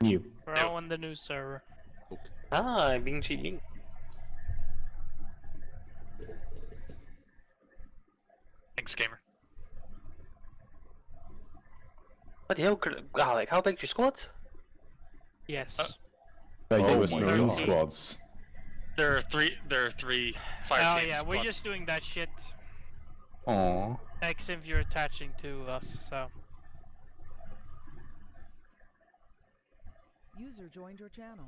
New. We're all on the new server. Ah, I'm being cheating. Thanks, gamer. Bloody hell, Alec, how big's your squad? Yes. US my Marine God. squads. There are three fire Oh team yeah, squads. we're just doing that shit. Aww. X if you're attaching to us, so. User joined your channel.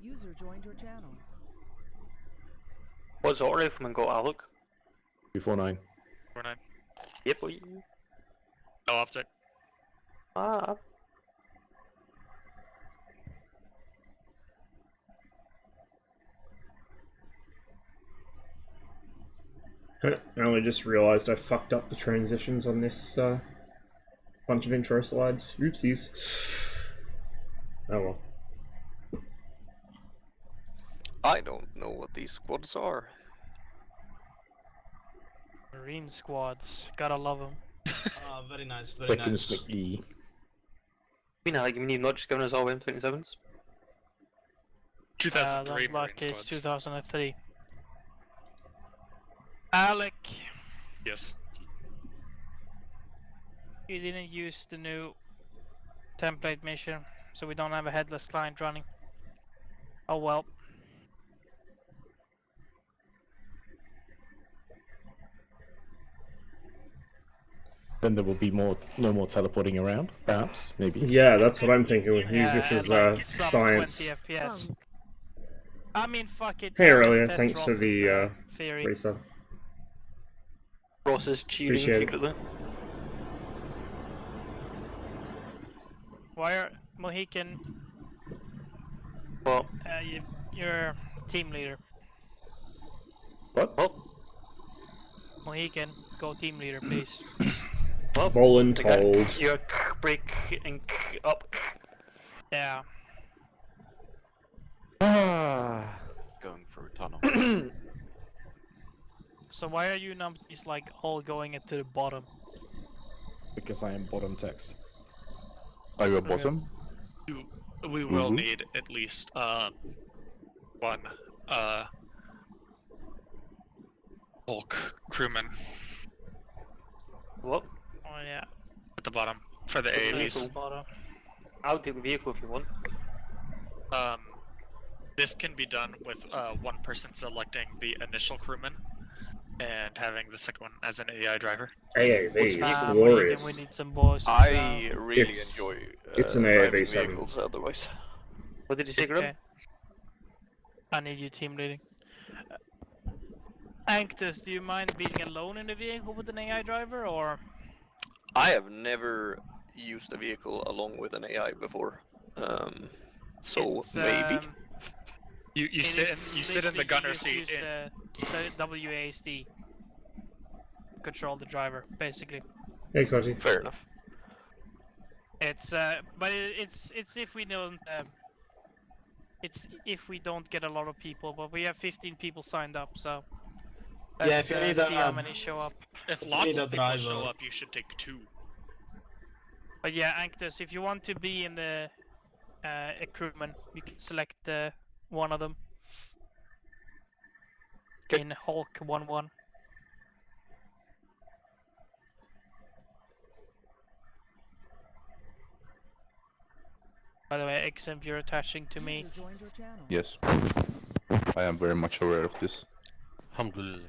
User joined your channel. What's our rifleman got, Alec? 249. 49. Yep, boy. No object. Ah, I only just realised I fucked up the transitions on this bunch of intro slides. Oopsies. Oh well. I don't know what these squads are. Marine squads, gotta love them. Very nice, very Thickens nice. McGee. We know, like, you mean not just giving us all M27s? 2003 That Marine luck is squads. 2003. Alec, Yes. you didn't use the new template mission, so we don't have a headless client running. Oh well. Then there will be no more teleporting around, perhaps, maybe. Yeah, that's what I'm thinking. We'll use this Yeah, as like sub science. 20 FPS. I mean, fuck it. Hey, let's Aurelia, test thanks for Ross's, the theory. Racer. Ross is cheating Appreciate it. secretly. Why are Mohican? Well, You're team leader. What? well, Mohican, go team leader, please. well. Voluntold. You're break and up. Yeah. Ah. Going through a tunnel. So why are you numpties like all going into the bottom? Because I am bottom text. Are you a bottom? We will Mhm. need at least one Hulk crewman What? Oh yeah. at the bottom for the AAVs. Bottom. I'll take the vehicle if you want. This can be done with one person selecting the initial crewman and having the second one as an AI driver. AAV, Mohican, glorious. we need some boys. I really It's- enjoy it's an driving AAV7. vehicles otherwise. What did you say, Grim? Okay. I need you team leading. Anctus, do you mind being alone in the vehicle with an AI driver, or? I have never used a vehicle along with an AI before. So It's, You maybe. it sit is you sit in the literally gunner just seat. use the WASD. Control the driver, basically. Hey, Koji. Fair enough. It's but it's if we don't it's if we don't get a lot of people, but we have 15 people signed up, so Yeah, let's if you need see how a- many show up. If You lots need of a people show driver. up, you should take 2. But yeah, Anctus, if you want to be in the crewman, you can select one of them. Okay. In Hulk 1-1. By the way, XM, you're attaching to me. User joined your channel. Yes. I am very much aware of this. Alhamdulillah.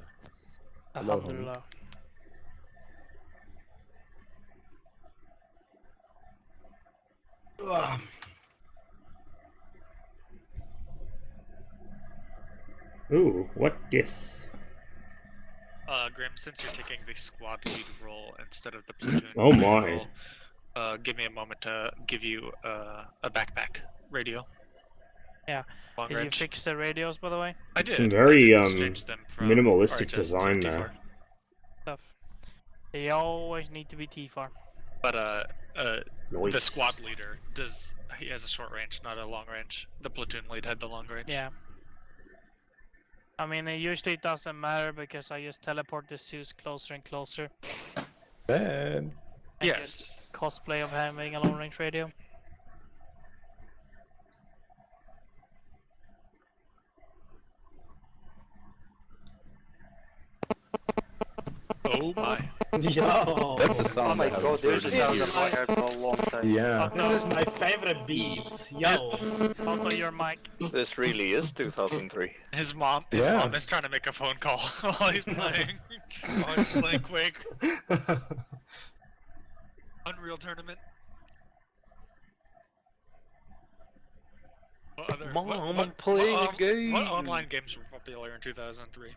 Hello, homie. Alhamdulillah. Ugh. Ooh, what this? Grim, since you're taking the squad lead role instead of the platoon Oh lead my. role, give me a moment to give you a backpack radio. Yeah. Long Did you range. fix the radios, by the way? I did. Some very, I did exchange them from minimalistic RHS to design T4. there. Stuff. They always need to be T4. But the Nice. squad leader he has a short range, not a long range. The platoon lead had the long range. Yeah. I mean, it usually doesn't matter because I just teleport the Zeus closer and closer. Then and get Yes. cosplay of having a long range radio. Oh my. Yo! That's the sound Oh my I haven't god, there's a heard in sound years. that I heard for a long time. Yeah. This is my favorite beat. Yo! Otto, your mic. This really is 2003. His mom is trying to make a phone call while he's playing. While he's playing Quake. Unreal Tournament. What other, Mom, I'm playing a game. What online games were popular in 2003?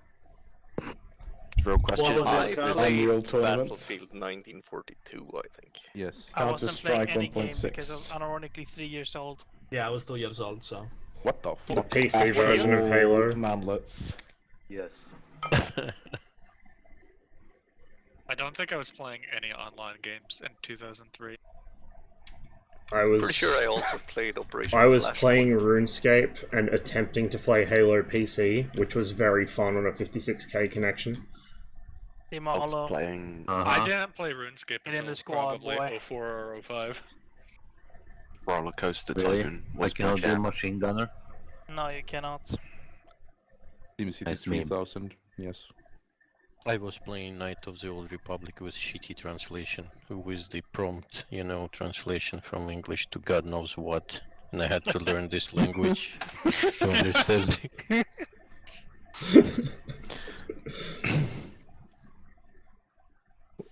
Real question. What was I this? played Unreal Tournament. Battlefield 1942, I think. Yes. I wasn't playing Counter-Strike any game 1.6. because I'm ironically 3 years old. Yeah, I was 2 years old, so. What the The fuck? PC version of Halo. Manlets. Yes. I don't think I was playing any online games in 2003. I was Pretty sure I also played Operation I was Flashpoint. playing RuneScape and attempting to play Halo PC, which was very fun on a 56k connection. Team I was Halo. playing I didn't play RuneScape Get in until the squad, probably boy. 04 or 05. Roller Coaster Really? Tycoon. I Was cannot my do jam. Machine Gunner. No, you cannot. SteamCity Nice meme. 3000. Yes. I was playing Knight of the Old Republic with shitty translation, with the prompt, translation from English to God knows what, and I had to learn this language to understand it.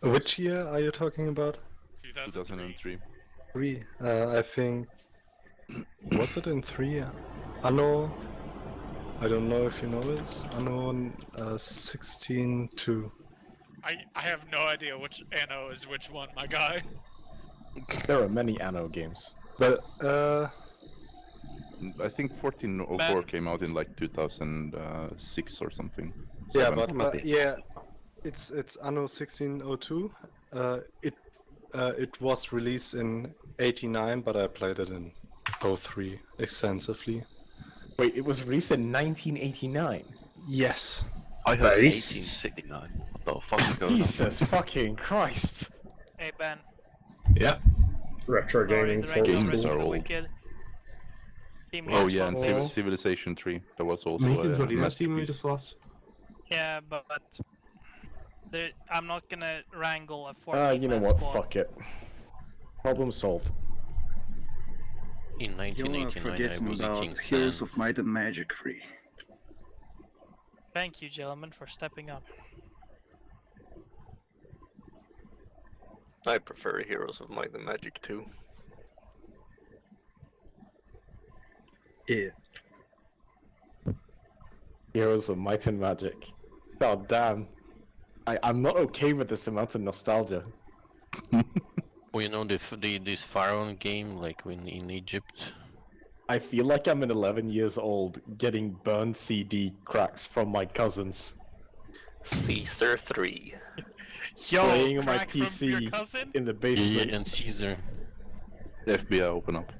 Which year are you talking about? 2003. 3. I think. Was it in 3? Anno. I don't know if you know this. Anno 16.2. I have no idea which Anno is which one, my guy. There are many Anno games. But I think 1404 Man. came out in like 2006 or something. yeah, Seven. but yeah, it's Anno 1602. It was released in 89, but I played it in 03 extensively. Wait, it was released in 1989. Yes. I heard Nice. 1869. What the fuck's going on? Jesus fucking Christ. Hey Ben. Yeah. Retro Sorry, gaming the for regular Games version are of the old. Wicked. Team Oh Lions yeah, and Box. Yeah. Civilization 3. That was also a masterpiece. Yeah, but I'm not gonna wrangle a 14 You know man what? squad. Fuck it. Problem solved. In You are 1989 I forgetting was about eating Heroes sand. of Might and Magic 3. Thank you, gentlemen, for stepping up. I prefer Heroes of Might and Magic 2. Yeah. Heroes of Might and Magic. God damn. I'm not okay with this amount of nostalgia. Well, this Pharaoh game, like in Egypt. I feel like I'm 11 years old getting burned CD cracks from my cousins. Caesar 3. Yo, Playing on my crack from your PC cousin? in the Yeah, basement. and Caesar. FBI open up.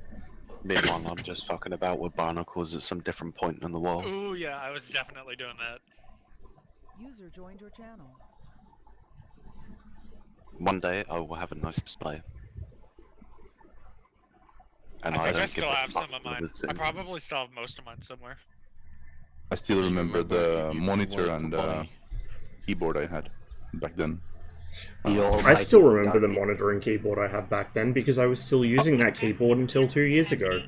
Meanwhile, I'm just fucking about with barnacles at some different point in the world. Ooh, yeah, I was definitely doing that. User joined your channel. One day I will have a nice display. And I think I don't still give a have fuck some of what mine. it's I in. probably still have most of mine somewhere. I still remember the you monitor wanted and to buy. keyboard I had back then. I still remember the monitor and keyboard I had back then because I was still using that keyboard until 2 years ago.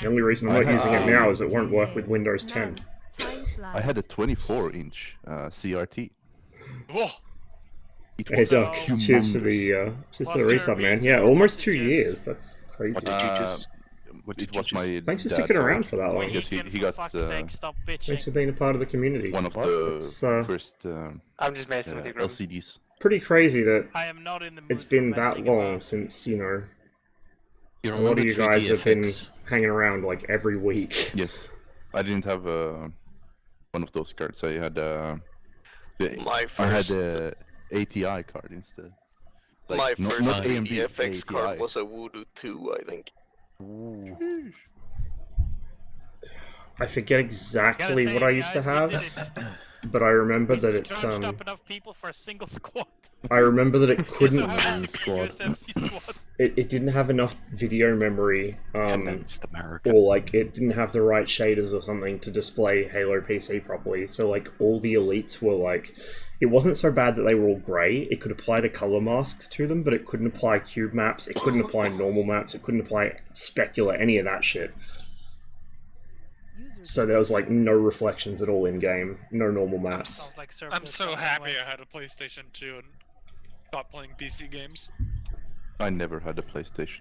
The only reason I'm not using it now is it won't work with Windows 10. I had a 24-inch CRT. Whoa! It Hey was Doc, cheers for humongous. the What's your resub, man. reason Yeah, for almost the 2 cheers? years. That's crazy. What did you just... What did It you was just... my Thanks for dad's sticking around old- for that long. Wait, Because he for got fuck's sake, stop bitching. Thanks for being a part of the community. one of What? the It's first I'm just messing with you, Grim. LCDs. pretty crazy that I am not in the mood it's for been that messing long about. since, You a lot remember of you guys have been 3DFX? hanging around like every week. Yes. I didn't have one of those cards. I had My I had first, a ATI card instead. my Like, not first AMD, 3DFX card ATI. was a Voodoo 2, I think. I forget exactly Gotta what say, I used to guys, we have, did it. but I remember We that it scrunched up enough people for a single squad. I remember that it Yes, couldn't. I have a Squad. USMC squad. It didn't have enough video memory, Condensed America. or like it didn't have the right shaders or something to display Halo PC properly. So like all the elites were like, it wasn't so bad that they were all grey. It could apply the color masks to them, but it couldn't apply cube maps. It couldn't apply normal maps. It couldn't apply specular, any of that shit. User So there was like no reflections at all in game, no normal maps. Sounds like I'm surplus so time happy anyway. I had a PlayStation 2 and stopped playing PC games. I never had a PlayStation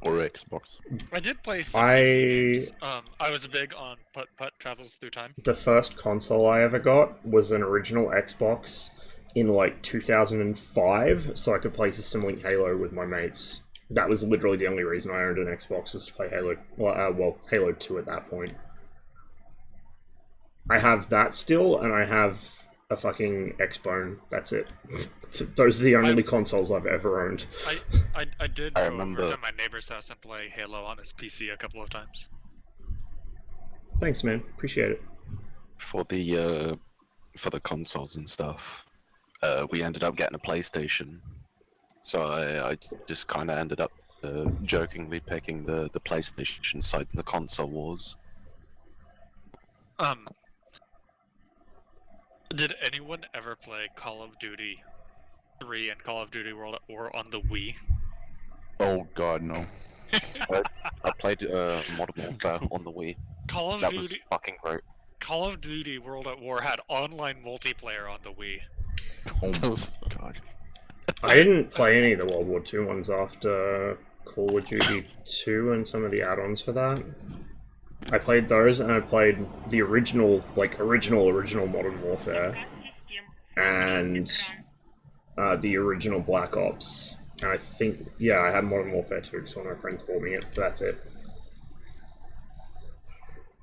or Xbox. I did play some I- PC games. I was big on Putt Putt Travels Through Time. The first console I ever got was an original Xbox in like 2005, so I could play System Link Halo with my mates. That was literally the only reason I owned an Xbox, was to play Halo. Well, Halo 2 at that point. I have that still, and I have a fucking Xbone. That's it. Those are the only consoles I've ever owned. I did I go remember- over to my neighbor's house and play Halo on his PC a couple of times. Thanks, man. Appreciate it. For the consoles and stuff, we ended up getting a PlayStation. So I just kind of ended up jokingly picking the PlayStation side in the console wars. Did anyone ever play Call of Duty 3 and Call of Duty World at War on the Wii? Oh god, no. I played Modern Warfare on the Wii. Call of That was Duty fucking great. Call of Duty World at War had online multiplayer on the Wii. Oh my god. I didn't play any of the World War II ones after Call of Duty 2 and some of the add-ons for that. I played those, and I played the original Modern Warfare, and the original Black Ops. And I think, yeah, I had Modern Warfare 2 because one of my friends bought me it, but that's it.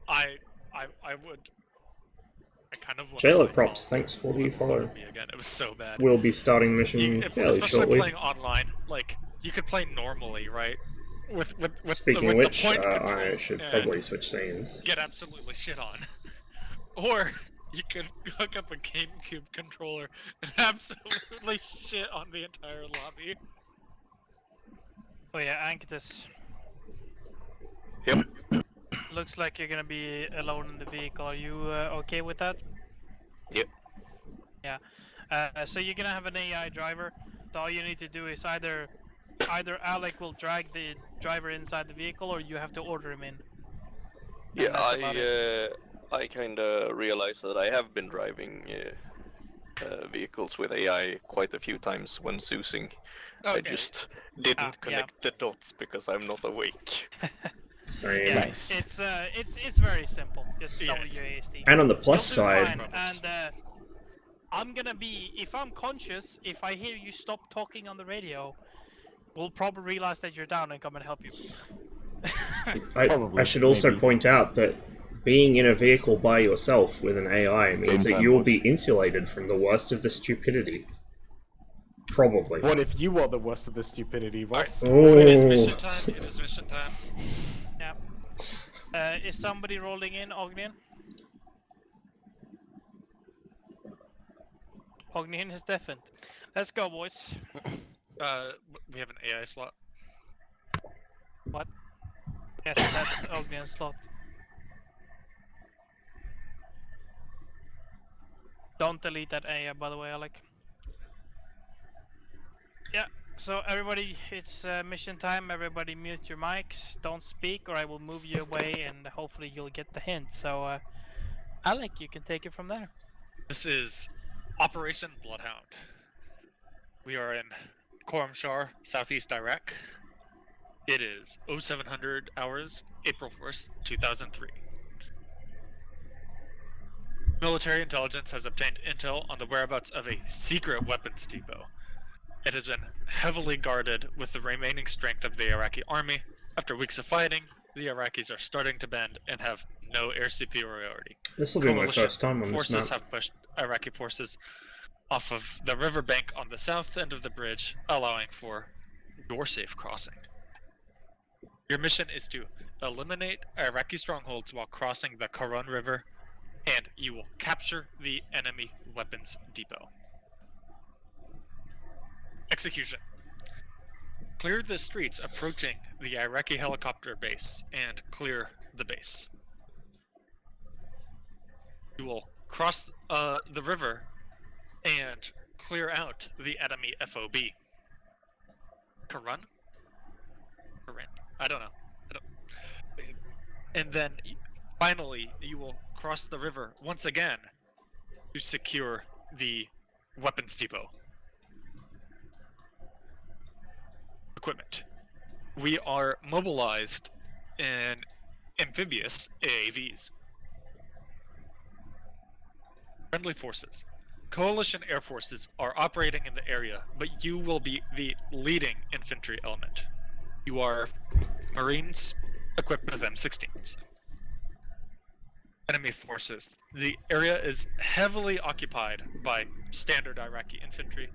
I kind of want Jayla to play Props, Call thanks for the follow. of Duty again. It was so bad. We'll be starting mission fairly Especially shortly. playing online, like you could play normally, right? With Speaking with of which, the point I control should and probably switch scenes. get absolutely shit on, or you could hook up a GameCube controller and absolutely shit on the entire lobby. Oh yeah, Ankitus. Yep. Looks like you're gonna be alone in the vehicle. Are you okay with that? Yep. Yeah. So you're gonna have an AI driver. So all you need to do is either Alec will drag the driver inside the vehicle, or you have to order him in. Yeah, that's about I kind of realized that I have been driving vehicles with AI quite a few times when Zeusing. I Okay. just didn't yeah. connect the dots because I'm not awake. Same. Yeah, Nice. it's very simple. Just Yeah, it's- WASD. And on the You'll plus do side, fine, and I'm gonna be, if I'm conscious, if I hear you stop talking on the radio, we'll probably realize that you're down and come and help you. I should also maybe. point out that being in a vehicle by yourself with an AI means that time, you will boys. be insulated from the worst of the stupidity. Probably. What if you are the worst of the stupidity, Voss? It is Oh, mission time. It is mission time. Yeah. Is somebody rolling in, Ognian? Ognian is deafened. Let's go, boys. We have an AI slot. What? Yes, that's Ognian's slot. Don't delete that AI, by the way, Alec. Yeah, so everybody, it's mission time. Everybody mute your mics. Don't speak, or I will move you away, and hopefully you'll get the hint. So, Alec, you can take it from there. This is Operation Bloodhound. We are in Khorramshahr, southeast Iraq. It is 0700 hours, April 1st, 2003. Military intelligence has obtained intel on the whereabouts of a secret weapons depot. It has been heavily guarded with the remaining strength of the Iraqi army. After weeks of fighting, the Iraqis are starting to bend and have no air superiority. this will be my Coalition first time on this forces map. have pushed Iraqi forces off of the riverbank on the south end of the bridge, allowing for your safe crossing. Your mission is to eliminate Iraqi strongholds while crossing the Karun River, and you will capture the enemy weapons depot. Execution. Clear the streets approaching the Iraqi helicopter base and clear the base. You will cross the river and clear out the enemy FOB. Karan? I don't know. And then finally, you will cross the river once again to secure the weapons depot. Equipment. We are mobilized in amphibious AAVs. Friendly forces. Coalition air forces are operating in the area, but you will be the leading infantry element. You are Marines equipped with M16s. Enemy forces. The area is heavily occupied by standard Iraqi infantry.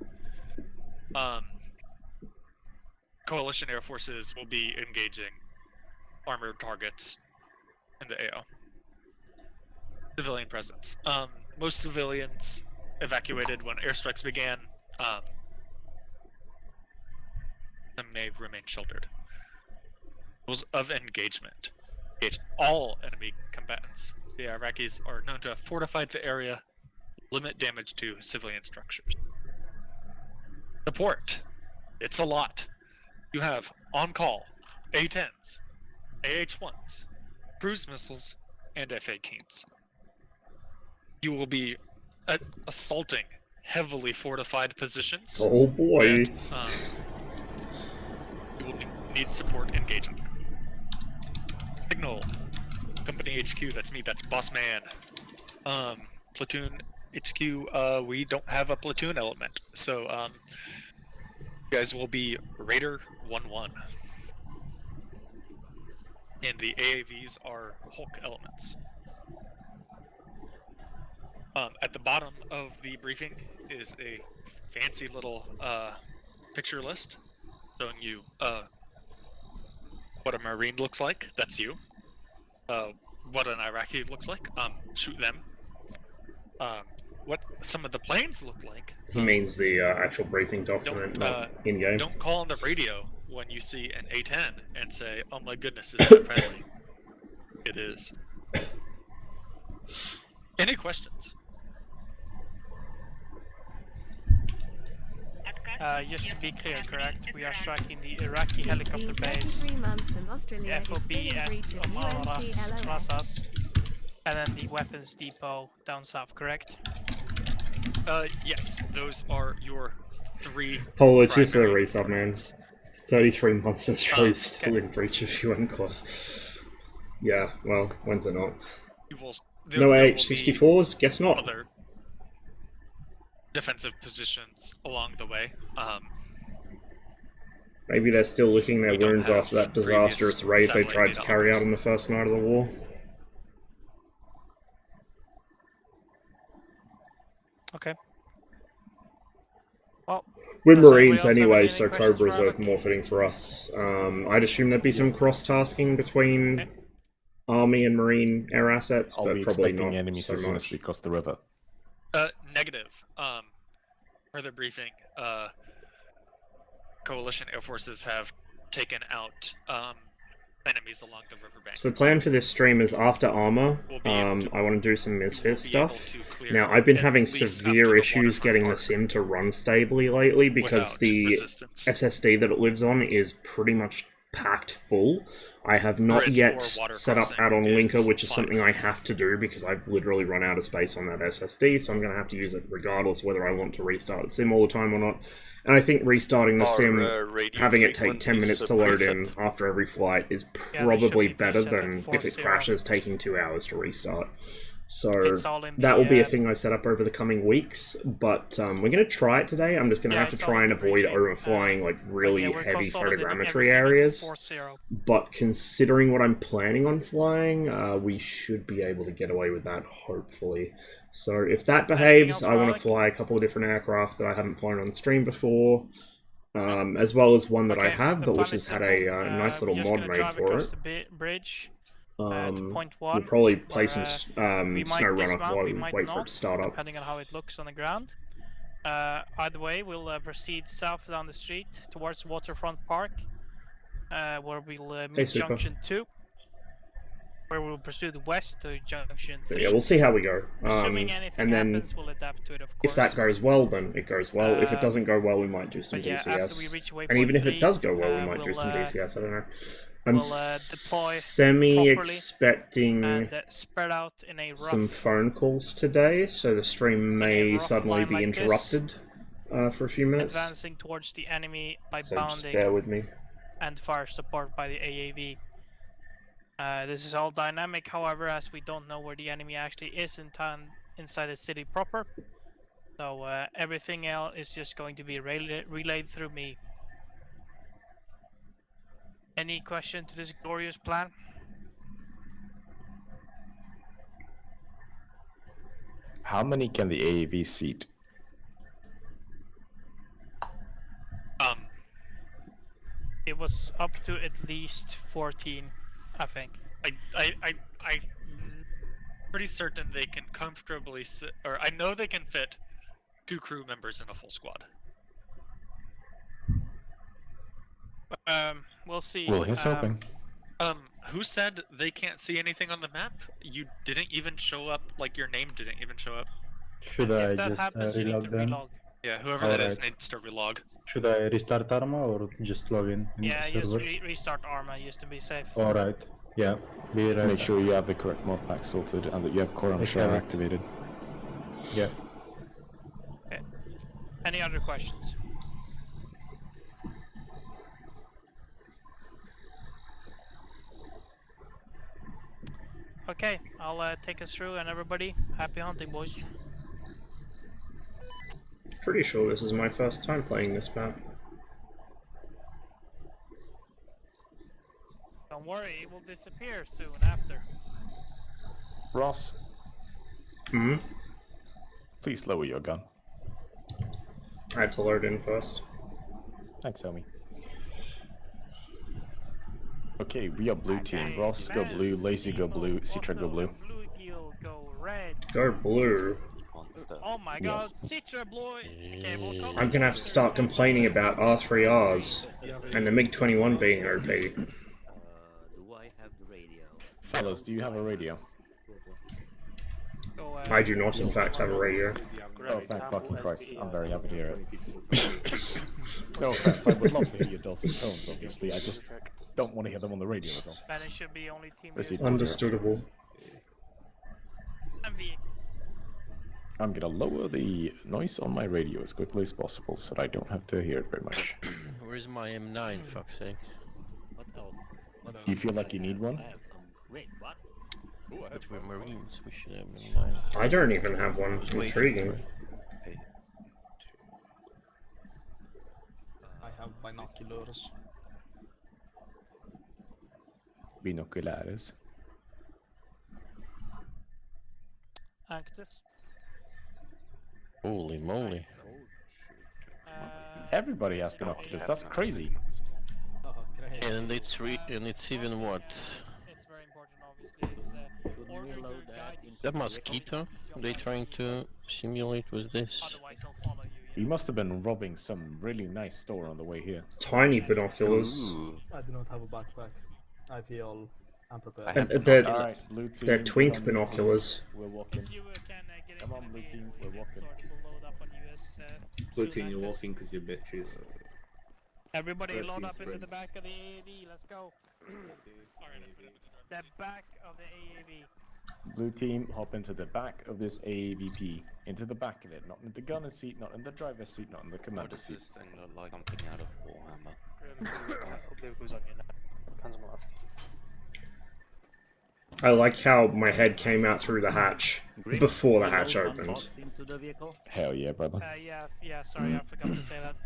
Coalition air forces will be engaging armored targets in the AO. Civilian presence. Most civilians evacuated when airstrikes began. Some may remain sheltered. Rules of engagement. Engage all enemy combatants. The Iraqis are known to have fortified the area, limit damage to civilian structures. Support. It's a lot. You have on-call, A-10s, AH-1s, cruise missiles, and F-18s. You will be assaulting heavily fortified positions. Oh boy. And, you will need support engaging. Signal. Company HQ, that's me, that's Boss Man. Platoon HQ, we don't have a platoon element, so you guys will be Raider 1-1. And the AAVs are Hulk elements. At the bottom of the briefing is a fancy little picture list showing you what a Marine looks like. That's you. What an Iraqi looks like. Shoot them. What some of the planes look like. He means the actual briefing document, not in-game. Don't call on the radio when you see an A-10 and say, "Oh my goodness, is that friendly?" It is. Any questions? Just to be clear, correct? We are striking the Iraqi helicopter base, the FOB at Omar Plazas, and then the weapons depot down south, correct? Yes, those are your three. Polo, just a resub, man. 33 months and Australia's still in breach of UN clause. Yeah, well, when's it not? No AH-64s? Guess not. Other defensive positions along the way. Maybe they're still licking their wounds after that disastrous raid they tried to carry out on the first night of the war. Okay. Well, we're Marines anyway, so Cobras are more fitting for us. I'd assume there'd be some cross-tasking between Army and Marine air assets, but probably not enemies so as soon as much. we cross the river. Negative. Further briefing, Coalition Air Forces have taken out enemies along the riverbank. So the plan for this stream is after armor, I want to do some Misfit stuff. Now, I've been having severe issues getting the sim to run stably lately because the SSD that it lives on is pretty much packed full. I have not yet set up add-on linker, which is something I have to do because I've literally run out of space on that SSD, so I'm going to have to use it regardless whether I want to restart the sim all the time or not. And I think restarting the sim, having it take 10 minutes to load in after every flight is probably better than if it crashes taking 2 hours to restart. So that will be a thing I set up over the coming weeks, but we're going to try it today. I'm just going to have to try and avoid overflying like really heavy photogrammetry areas. But considering what I'm planning on flying, we should be able to get away with that, hopefully. So if that behaves, I want to fly a couple of different aircraft that I haven't flown on stream before, as well as one that I have, but which has had a nice little mod made for it. We'll probably play some SnowRunner while we wait for it to start up. Depending on how it looks on the ground. Either way, we'll proceed south down the street towards Waterfront Park, where we'll meet Super. Junction 2, where we'll pursue the west to Junction 3. But yeah, we'll see how we go. Assuming anything And then happens, we'll adapt to it, of course. if that goes well, then it goes well. If it doesn't go well, we might do some but yeah, after we DCS. reach And even if waypoint it does go 3, well, we might do we'll, some DCS. I don't know. we'll, I'm deploy semi-expecting and spread out in a rough, some phone calls today, so the stream may rough suddenly line be like interrupted for a few minutes. advancing towards the enemy by So just bounding bear with me. and fire support by the AAV. This is all dynamic, however, as we don't know where the enemy actually is in town, inside the city proper. So everything else is just going to be relayed through me. Any question to this glorious plan? How many can the AAV seat? It was up to at least 14, I think. I'm pretty certain they can comfortably sit, or I know they can fit 2 crew members in a full squad. We'll see. Well, here's hoping. Who said they can't see anything on the map? You didn't even show up, like your name didn't even show up. Should If I that just happens, you need relog to then? relog. Yeah, whoever that is Alright. needs to relog. Should I restart Arma or just log in Yeah, the just server? restart Arma just to be safe. Alright, yeah. Be right Make back. sure you have the correct mod pack sorted and that you have Quorum I Share have it. activated. Yeah. Okay. Any other questions? Okay, I'll take us through, and everybody, happy hunting, boys. Pretty sure this is my first time playing this map. Don't worry, it will disappear soon after. Ross, Hmm? please lower your gun. I had to load in first. Thanks, homie. Okay, we are blue team. Ross, go blue. Lazy, go blue. Citra, go blue. Blue Gill, go red. Go blue. Oh my god, Yes. Citra boy! Okay, we'll come I'm gonna have to start complaining about R3Rs and the MiG-21 being OP. Do I have the radio? Fellas, do you have a radio? Go, I do not, in fact, have a radio. Oh, thank fucking Christ. I'm very happy to hear it. No offense, I would love to hear your dulcet tones, obviously. I just don't want to hear them on the radio as well. Then it should be only team This is Understandable. MV. I'm gonna lower the noise on my radio as quickly as possible so that I don't have to hear it very much. Where's my M9, fuck's sake? What else? Do you feel like you need one? I have some. Wait, what? But we're Marines, we should have M9. I don't even have one. Just wait Intriguing. for it. I have binoculars. Binoculares. Actus. Holy moly. Everybody has binoculars, that's crazy. Oh, great. And it's even what? It's very important, obviously. Order your guide That mosquito they trying to simulate with this? otherwise he'll follow you. We must have been robbing some really nice store on the way here. Tiny binoculars. I do not have a backpack. I feel unprepared. Alright, blue team. They're get twink on binoculars. We're walking. You can get Come on, blue team, we're walking. Load up on US. Blue soon team, you're after. walking because you're bitches. Everybody Red load team's up into the friends. back of the AAV, let's go. The back of the AAV. Blue team, hop into the back of this AAVP. Into the back of it, not in the gunner seat, not in the driver's seat, not in the What commander does seat. this thing look like? I'm thinking out of Warhammer. I like how my head came out through the hatch before the hatch opened. Into the vehicle? Hell yeah, brother. Yeah, sorry, I forgot to say that.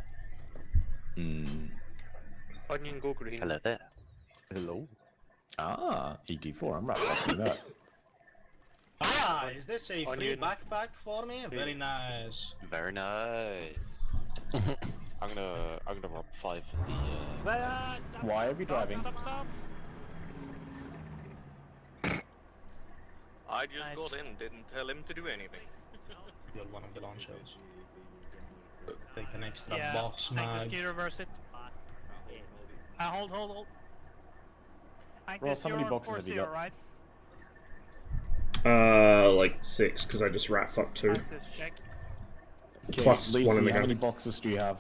Onion go green. Hello there. Hello. Ah, ET4, I'm right back that. Ah, is this a free Onion. backpack for me? Very nice. Very nice. I'm gonna rob 5 in the Why are we driving? Stop. I just Nice. got in, didn't tell him to do anything. You're one of the launchers. Take an extra Yeah, box Angus, mag. can you reverse it? Hold. Angus, Ross, how you're many on boxes have you 4-0, got? right? Like 6, because I just rat fucked 2. Angus, check. Okay, Plus Lacey, one in the how gun. many boxes do you have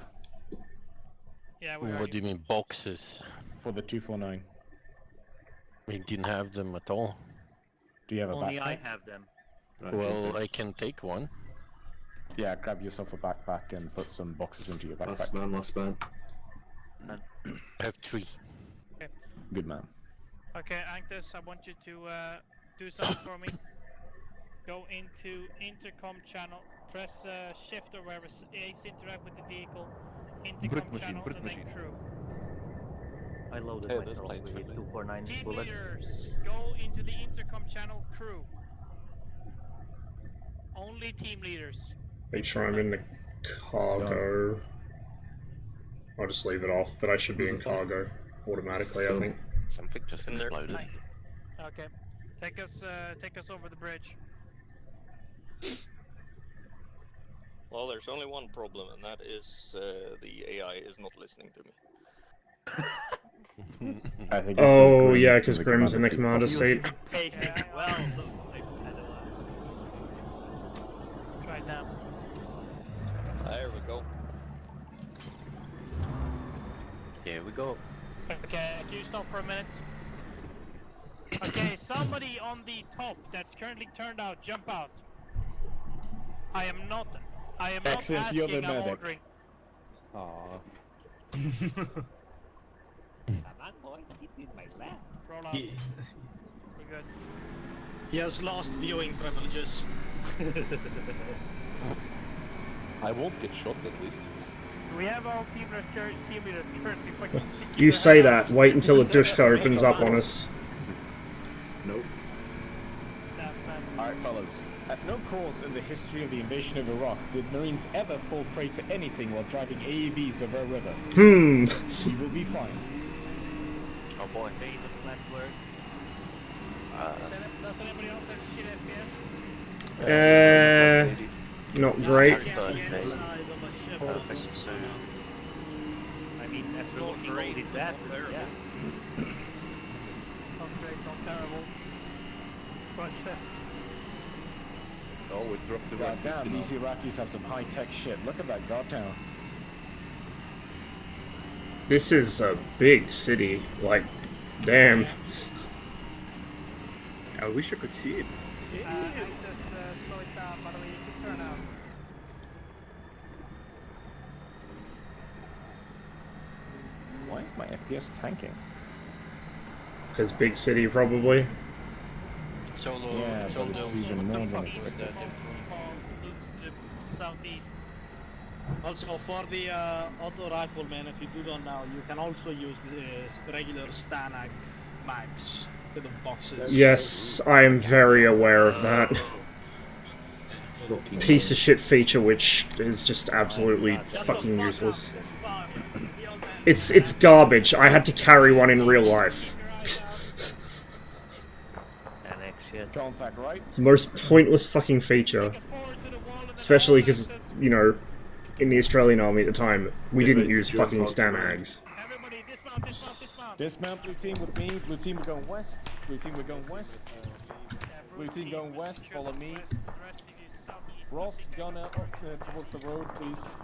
Yeah, we What do you mean boxes? for the 249? We didn't have them at all. Do you have a Only I backpack? have them. Well, I can take one. Yeah, grab yourself a backpack and put some boxes into your backpack. Last man. I have 3. Good man. Okay, Angus, I want you to do something for me. Go into intercom channel, press shift or wherever Ace interact with the vehicle, intercom channel, and then crew. I loaded Hey, this myself plane's with friendly. 249 Team bullets. leaders, go into the intercom channel, crew. Only team leaders. Make sure I'm in the cargo. I'll just leave it off, but I should be in cargo automatically, I think. Something just In there. exploded. Okay, take us over the bridge. Well, there's only one problem, and that is the AI is not listening to me. I think Oh, yeah, because Grim's in the commander seat. Well, Try it now. There we go. Here we go. Okay, can you stop for a minute? Okay, somebody on the top that's currently turned out, jump out. I am not Excellent, you're the asking, I'm medic. ordering. Aww. Roll out. He, We're good. he has lost viewing privileges. I won't get shot at least. We have all team leaders currently fucking sticking You their say head that, out. wait until the Dushka opens up on us. Nope. Alright, fellas. At no cause in the history of the invasion of Iraq did Marines ever fall prey to anything while driving AAVs over a river. Hmm. You will be fine. oh boy. Famous last words. Does anybody else have shit FPS? Not great. Can't get inside of a ship. Perfect smooth. I mean, that's smoking all disaster. Yes. Not great, not terrible. But Oh, we dropped the God 150 damn, now. these Iraqis have some high-tech shit. Look at that god town. This is a big city. Like, damn. I wish I could see it. Actus, slow it down, by the way, you can turn out. Why is my FPS tanking? Because big city, probably. Solo, Yeah, solo, but it's even more what the than fuck expected. was that? Moves to the southeast. Also, for the auto rifleman, if you do not know, you can also use the regular Stanag mags instead of boxes. Yes, I am very aware of that. Fucking Piece of shit feature which is just absolutely fucking useless. It's garbage. I had to carry one in real life. Contact, right? It's the most pointless fucking feature. Especially because, you know, in the Australian Army at the time, we didn't use fucking Stanags. Everybody, dismount, dismount, dismount. Dismount, blue team with me. Blue team, we're going west. Blue team, we're going west. Blue team going west, follow me. Ross, gun out towards the road, please.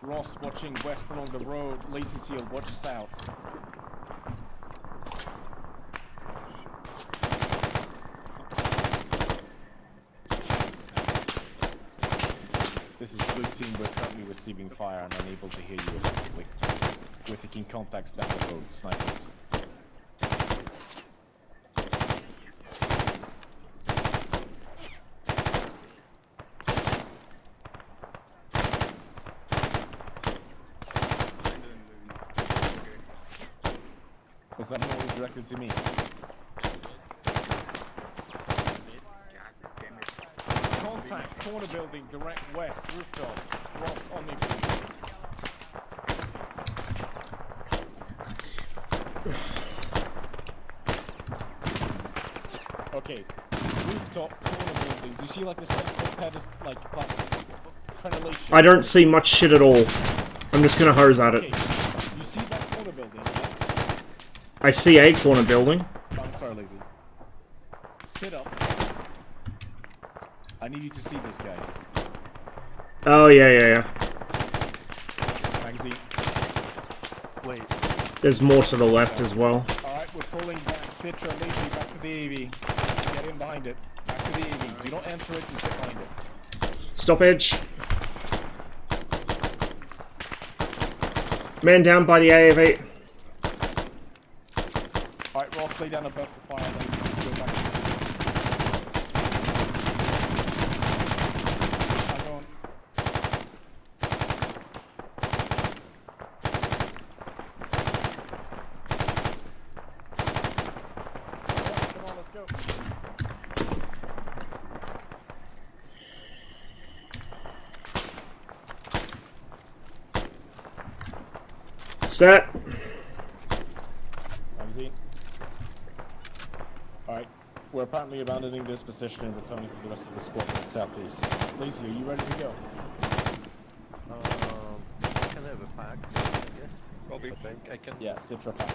Ross watching west along the road. Lazy Seal, watch south. This is blue team, we're currently receiving fire and unable to hear you effectively. We're taking contacts down the road, snipers. Was that not directed to me? Contact, corner building, direct west, rooftop. Ross, on me, please. Okay, rooftop, corner building. building. Do you see like this pad is like crenellation? I don't see much shit at all. I'm just gonna hose at it. Okay. You see that corner building? Yes? I see a corner building. Oh, I'm sorry, lazy. Sit up. I need you to see this guy. Oh yeah. Magazine. Wait. There's more to the left as well. Alright, we're pulling back. Citra, lazy, back to the AV. Get in behind it. Back to the AV. You don't enter it, just get behind it. Stop edge. Man down by the AAV. Alright, Ross, lay down a burst of fire and then go back to the on. Come on, let's go. Set. Magazine. Alright, we're apparently abandoning this position and returning to the rest of the squad to the southeast. Lacey, are you ready to go? I can have a pack, I guess. Copy. I think I can. Yeah, Citra pack.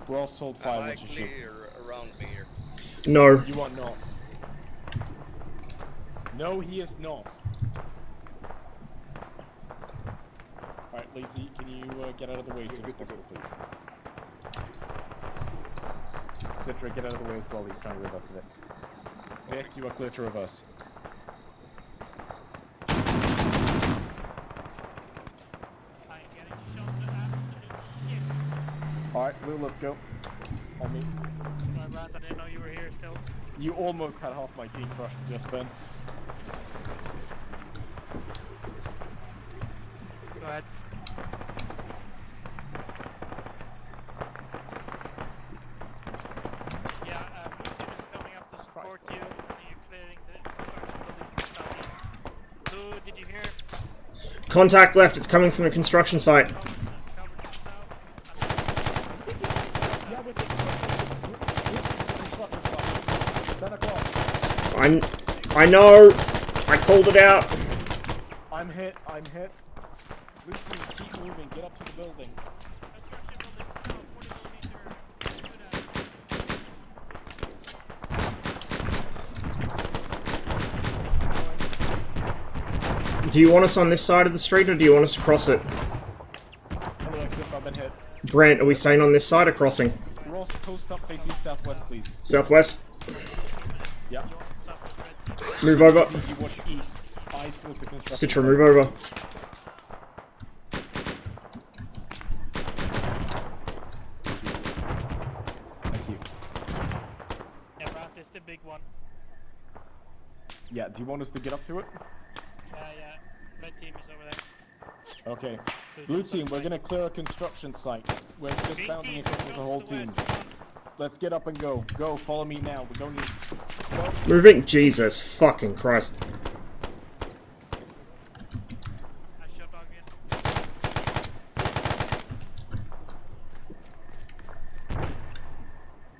Ross, hold fire once you shoot. Clear around me here? No. You are not. No, he is not. Alright, Lacey, can you get out of the way as soon as possible, please? Citra, get out of the way as well, he's trying to reverse it. Vic, you are clear to reverse. Alright, Lou, let's go. On me. My bad, I didn't know you were here still. You almost had half my team crushed just then. Go ahead. Yeah, blue team is coming up to support you. You're clearing the construction building from southeast. Blue, did you hear? Contact left. It's coming from the construction site. I know. I called it out. I'm hit. Blue team, keep moving. Get up to the building. Do you want us on this side of the street or do you want us to cross it? Hello, exit, I've been hit. Brent, are we staying on this side or crossing? Ross, post up facing southwest, please. Southwest. Yeah. Move over. You watch east. Eyes towards the construction Citra, site. move over. Thank you. Yeah, Brad is the big one. Yeah, do you want us to get up to it? Yeah. Red team is over there. Okay. Blue team, we're gonna clear a construction site. We're just bounding across with the whole team. Let's get up and go. Go, follow me now. We don't need... Go. Moving. Jesus fucking Christ. I shot dog in.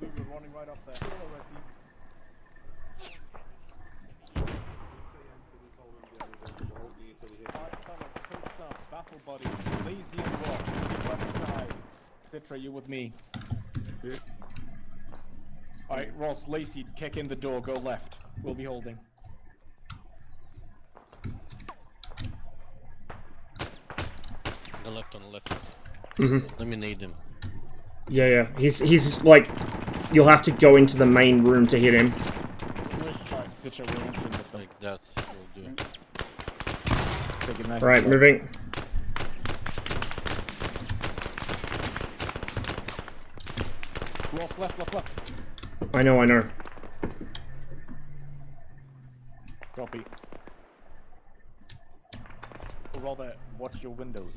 Blue, we're running right up there. Hello, red team. Alright, fellas, post up. Battle buddies. Lazy and Rock. Left side. Citra, you with me. Alright, Ross, Lacey, kick in the door, go left. We'll be holding. On the left, Mhm. Let me need him. Yeah. He's like, you'll have to go into the main room to hit him. Alright, Citra, we're entering with them. Like that will do. Take it nice Right, and slow. moving. Ross, left. I know. Copy. Or rather, watch your windows.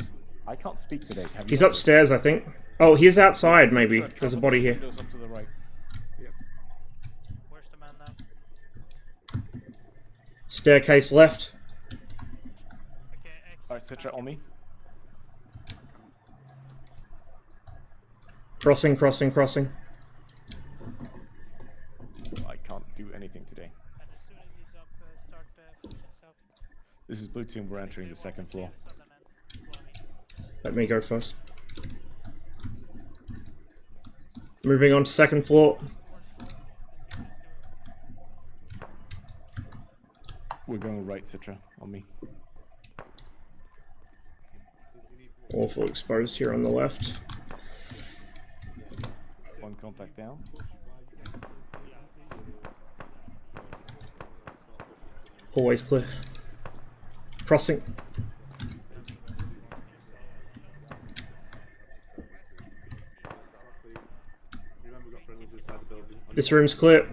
I can't speak today. Have you He's noticed? upstairs, I think. Oh, he's outside, maybe. Citra, There's a cover body the here. windows up to the right. Where's the man now? Staircase left. Alright, Citra, on me. Crossing. I can't do anything today. This is blue team. We're entering the second floor. Let me go first. Moving on to second floor. We're going right, Citra, on me. Awful exposed here on the left. One contact down. Always clear. Crossing. This room's clear.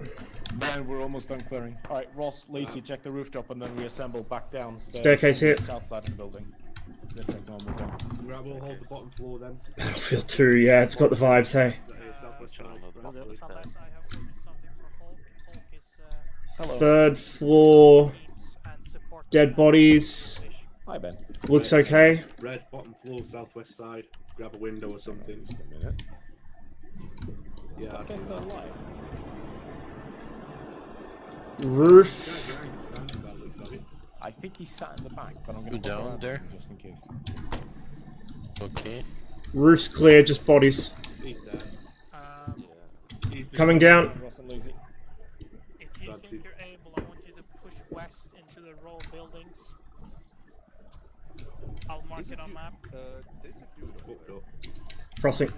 Ben, we're almost done clearing. Alright, Ross, Lacey, check the rooftop and then reassemble back down. Staircase here. South side of the building. Grab will hold the bottom floor then. Battlefield 2, yeah, it's got the vibes, hey. Southwest side. Third floor. Dead bodies. Hi, Ben. Looks okay. Red, bottom floor, southwest side. Grab a window or something. Just a minute. Yeah, I think that. Roof. I think he's sat in the back, but I'm going to down there just in case. Okay. Roof's clear, just bodies. He's dead. Coming down. If you think you're able, I want you to push west into the row of buildings. I'll mark it on map. Crossing.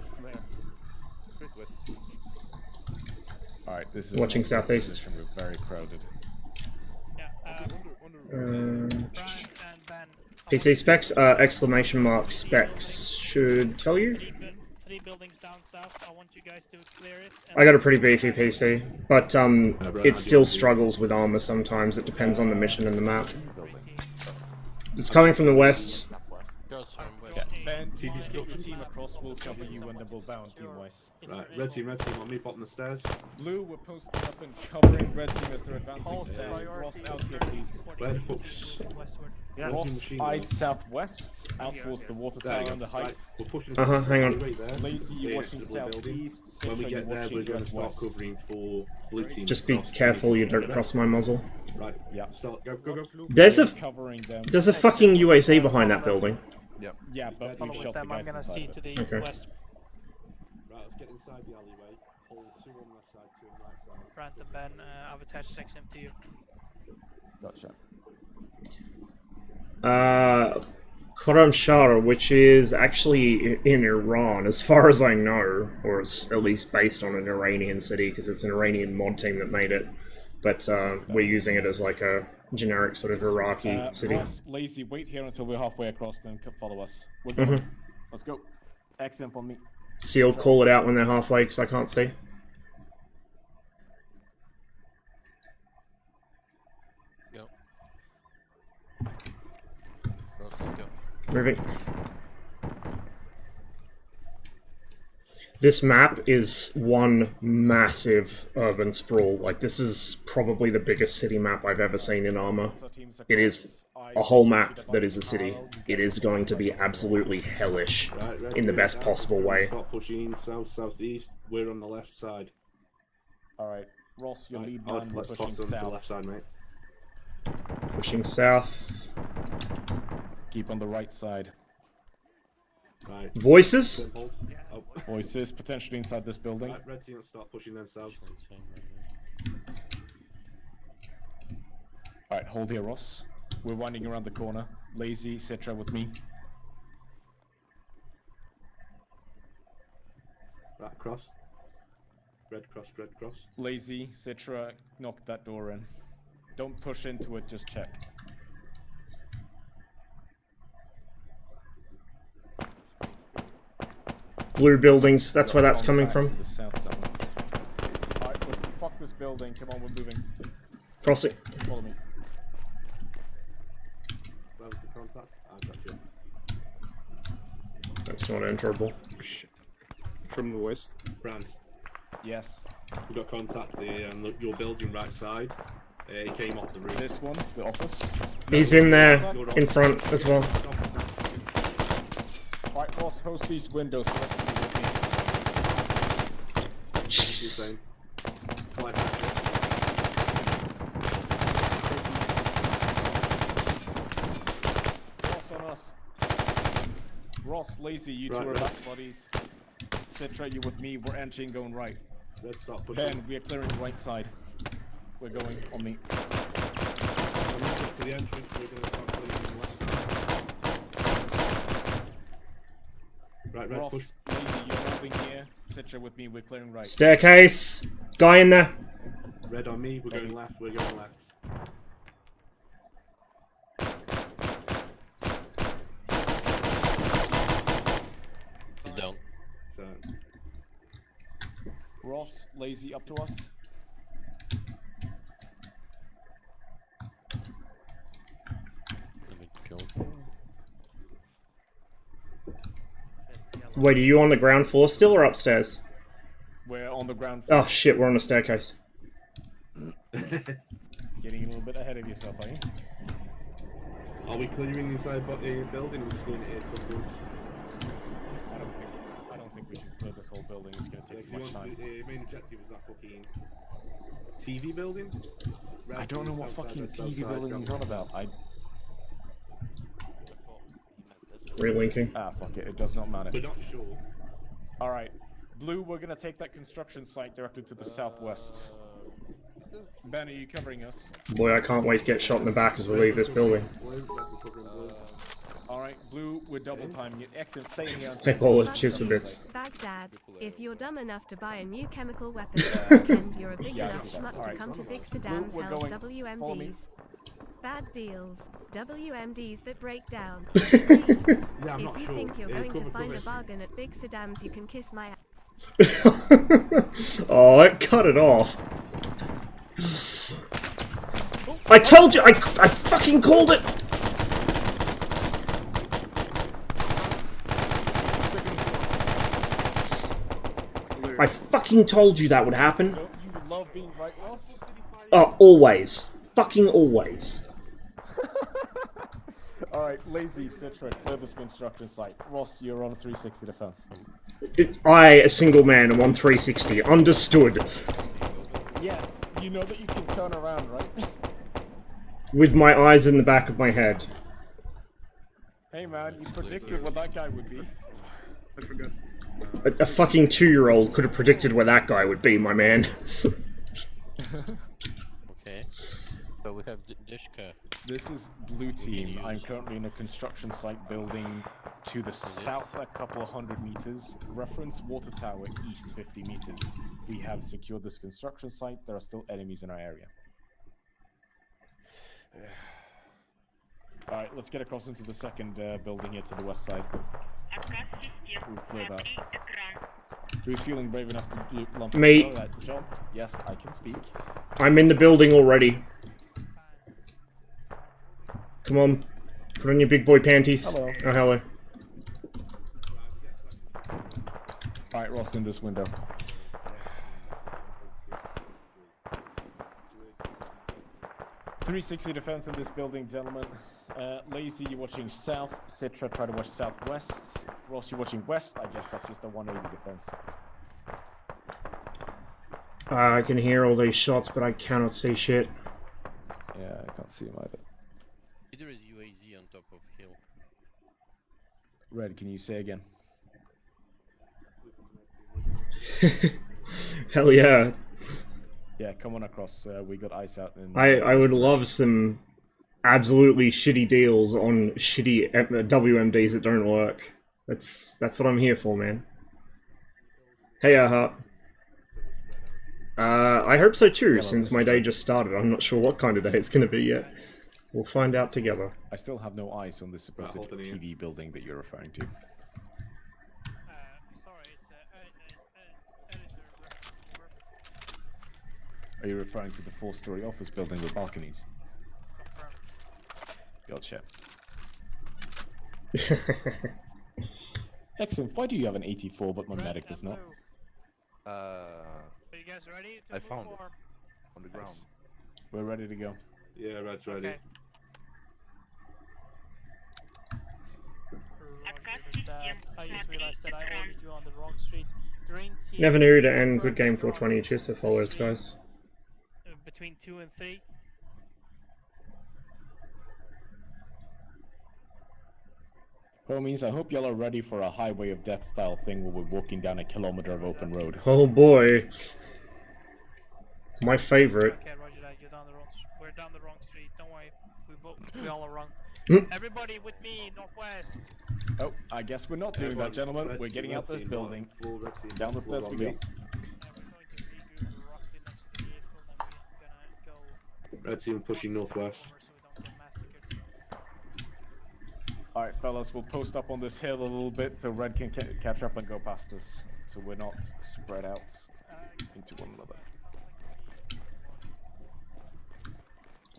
Alright, this is watching southeast. We're very crowded. PC specs, exclamation mark specs should tell you. 3 buildings down south. I want you guys to clear it. I got a pretty beefy PC, but it still struggles with armor sometimes. It depends on the mission and the map. It's coming from the west. Yeah, Ben, team across will cover you and then we'll bound team-wise. Right, red team on me, bottom of the stairs. Blue, we're posting up and covering red team as they're advancing south. Ross, out here, please. Red hooks. Ross, eyes southwest, out towards the water tower and the heights. We're pushing hang on. right there. Lazy, you're watching southeast. When we get there, we're going to start covering for blue team. Just be careful you don't cross my muzzle. Right, yeah. Start, go. There's a fucking UAC behind that building. Yep. Yeah, but we've shot the I'm guys gonna see inside to the Okay. west. Right, let's get inside the alleyway. Hold 2 on the left side, 2 on the right side. Brant and Ben, I've attached XM to you. Gotcha. Khorramshahr, which is actually in Iran, as far as I know, or it's at least based on an Iranian city, because it's an Iranian mod team that made it. But we're using it as like a generic sort of Iraqi city. Ross, Lazy, wait here until we're halfway across, then follow us. We're going. Let's go. XM on me. Sealed, call it out when they're halfway, because I can't see. Go. Let's go. Moving. This map is one massive urban sprawl. Like, this is probably the biggest city map I've ever seen in Arma. It is a whole map that is a city. It is going to be absolutely hellish in the best possible way. Start pushing south, southeast. We're on the left side. Alright, Ross, your lead man, Let's pushing cross on to the south. left side, mate. Pushing south. Keep on the right side. Right. Voices? Oh. Voices, potentially inside this building. Right, red team, let's start pushing then south. Alright, hold here, Ross. We're winding around the corner. Lazy, Citra with me. Right, cross. Red cross, red cross. Lazy, Citra, knock that door in. Don't push into it, just check. Blue buildings, that's where that's coming from. The south side. Alright, fuck this building. Come on, we're moving. Crossing. Follow me. Where was the contact? I got you. That's not enterable. From the west. Brand. Yes. We got contact your building right side. He came off the roof. This one, the office. He's in there, in front as well. Alright, Ross, host these windows. Jeez. Ross, Lazy, you two Right, are right. back, buddies. Citra, you with me. We're entering, going right. Let's start pushing. Ben, we are clearing right side. We're going on me. I'm gonna get to the entrance, so we're gonna start clearing the left side. Right, red, Ross, push. Lazy, you're holding here. Citra with me. We're clearing right. Staircase. Guy in there. Red on me, we're going left, we're going left. He's down. So, Ross, Lazy, up to us. Let me go. Wait, are you on the ground floor still or upstairs? We're on the ground floor. Oh shit, we're on the staircase. Getting a little bit ahead of yourself, are you? are we clearing inside the building or just going to air cover? I don't think we should clear this whole building. It's gonna take too much time. The main objective is that fucking TV building? I don't know what fucking TV building he's on about. Relinking. Ah, fuck it. It does not matter. We're not sure. Alright. Blue, we're gonna take that construction site directly to the southwest. Ben, are you covering us? Boy, I can't wait to get shot in the back as we leave this building. Alright, Blue, we're double timing it. Excellent, stay in here. Hey, Paul, cheers for bits. Baghdad, if you're dumb enough to buy a new chemical weapon, pretend you're a big Yeah, I enough see that. schmuck to Alright. come to Big Blue, Saddam's we're held going. Follow me. WMDs. Bad deals. WMDs that break down. Yeah, I'm not if you sure. think you're Yeah, going to cover, find a cover. bargain at Big Saddam's, you can kiss my ass. Oh, cut it off. I told you! I fucking called it! I fucking told you that would happen. Don't you love being right, Ross? Oh, always. Fucking always. Alright, Lazy, Citra, clear this construction site. Ross, you're on a 360 defense. I, a single man, am on 360. Understood. Yes, you know that you can turn around, right? With my eyes in the back of my head. Hey man, you predicted what that guy would be. I forgot. A fucking 2-year-old could have predicted where that guy would be, my man. Okay. So we have Dishka. This is Blue Team. I'm currently in a construction site building to the south a couple of 100 meters. Reference water tower east 50 meters. We have secured this construction site. There are still enemies in our area. Alright, let's get across into the second building here to the west side. We'll clear that. Who's feeling brave enough to lump Me. that jump? Yes, I can speak. I'm in the building already. Come on. Put on your big boy panties. Hello. Oh, hello. Alright, Ross, in this window. .360 defense in this building, gentlemen. Lazy, you're watching south. Citra, try to watch southwest. Ross, you're watching west. I guess that's just a 180 defense. I can hear all these shots, but I cannot see shit. Yeah, I can't see him either. There is UAZ on top of hill. Red, can you say again? Hell yeah. Yeah, come on across. We got ice out. In I would love some absolutely shitty deals on shitty WMDs that don't work. That's what I'm here for, man. Hey, Heart. I hope so too, since my day just started. I'm not sure what kind of day it's gonna be yet. We'll find out together. I still have no eyes on this supposed TV building that you're referring to. Sorry, it's Are you referring to the 4-story office building with balconies? Gotcha. Excellent. Why do you have an 84 but my medic does not? Are you guys ready? I found it on the ground. Nice. We're ready to go. Yeah, Red's ready. Okay. I just realized that I ordered you on the wrong street. Green team. Never knew to end. Good game 420. Cheers to followers, guys. Between 2 and 3. . Homies, I hope y'all are ready for a highway of death style thing where we're walking down a kilometer of open road. Oh boy. My favorite. Okay, roger that. You're down the wrong. We're down the wrong street. Don't worry. We all are wrong. Everybody with me, northwest. Oh, I guess we're not doing that, gentlemen. We're getting out this building. Down the stairs we go. Red team pushing northwest. Alright, fellas, we'll post up on this hill a little bit so Red can catch up and go past us. So we're not spread out into one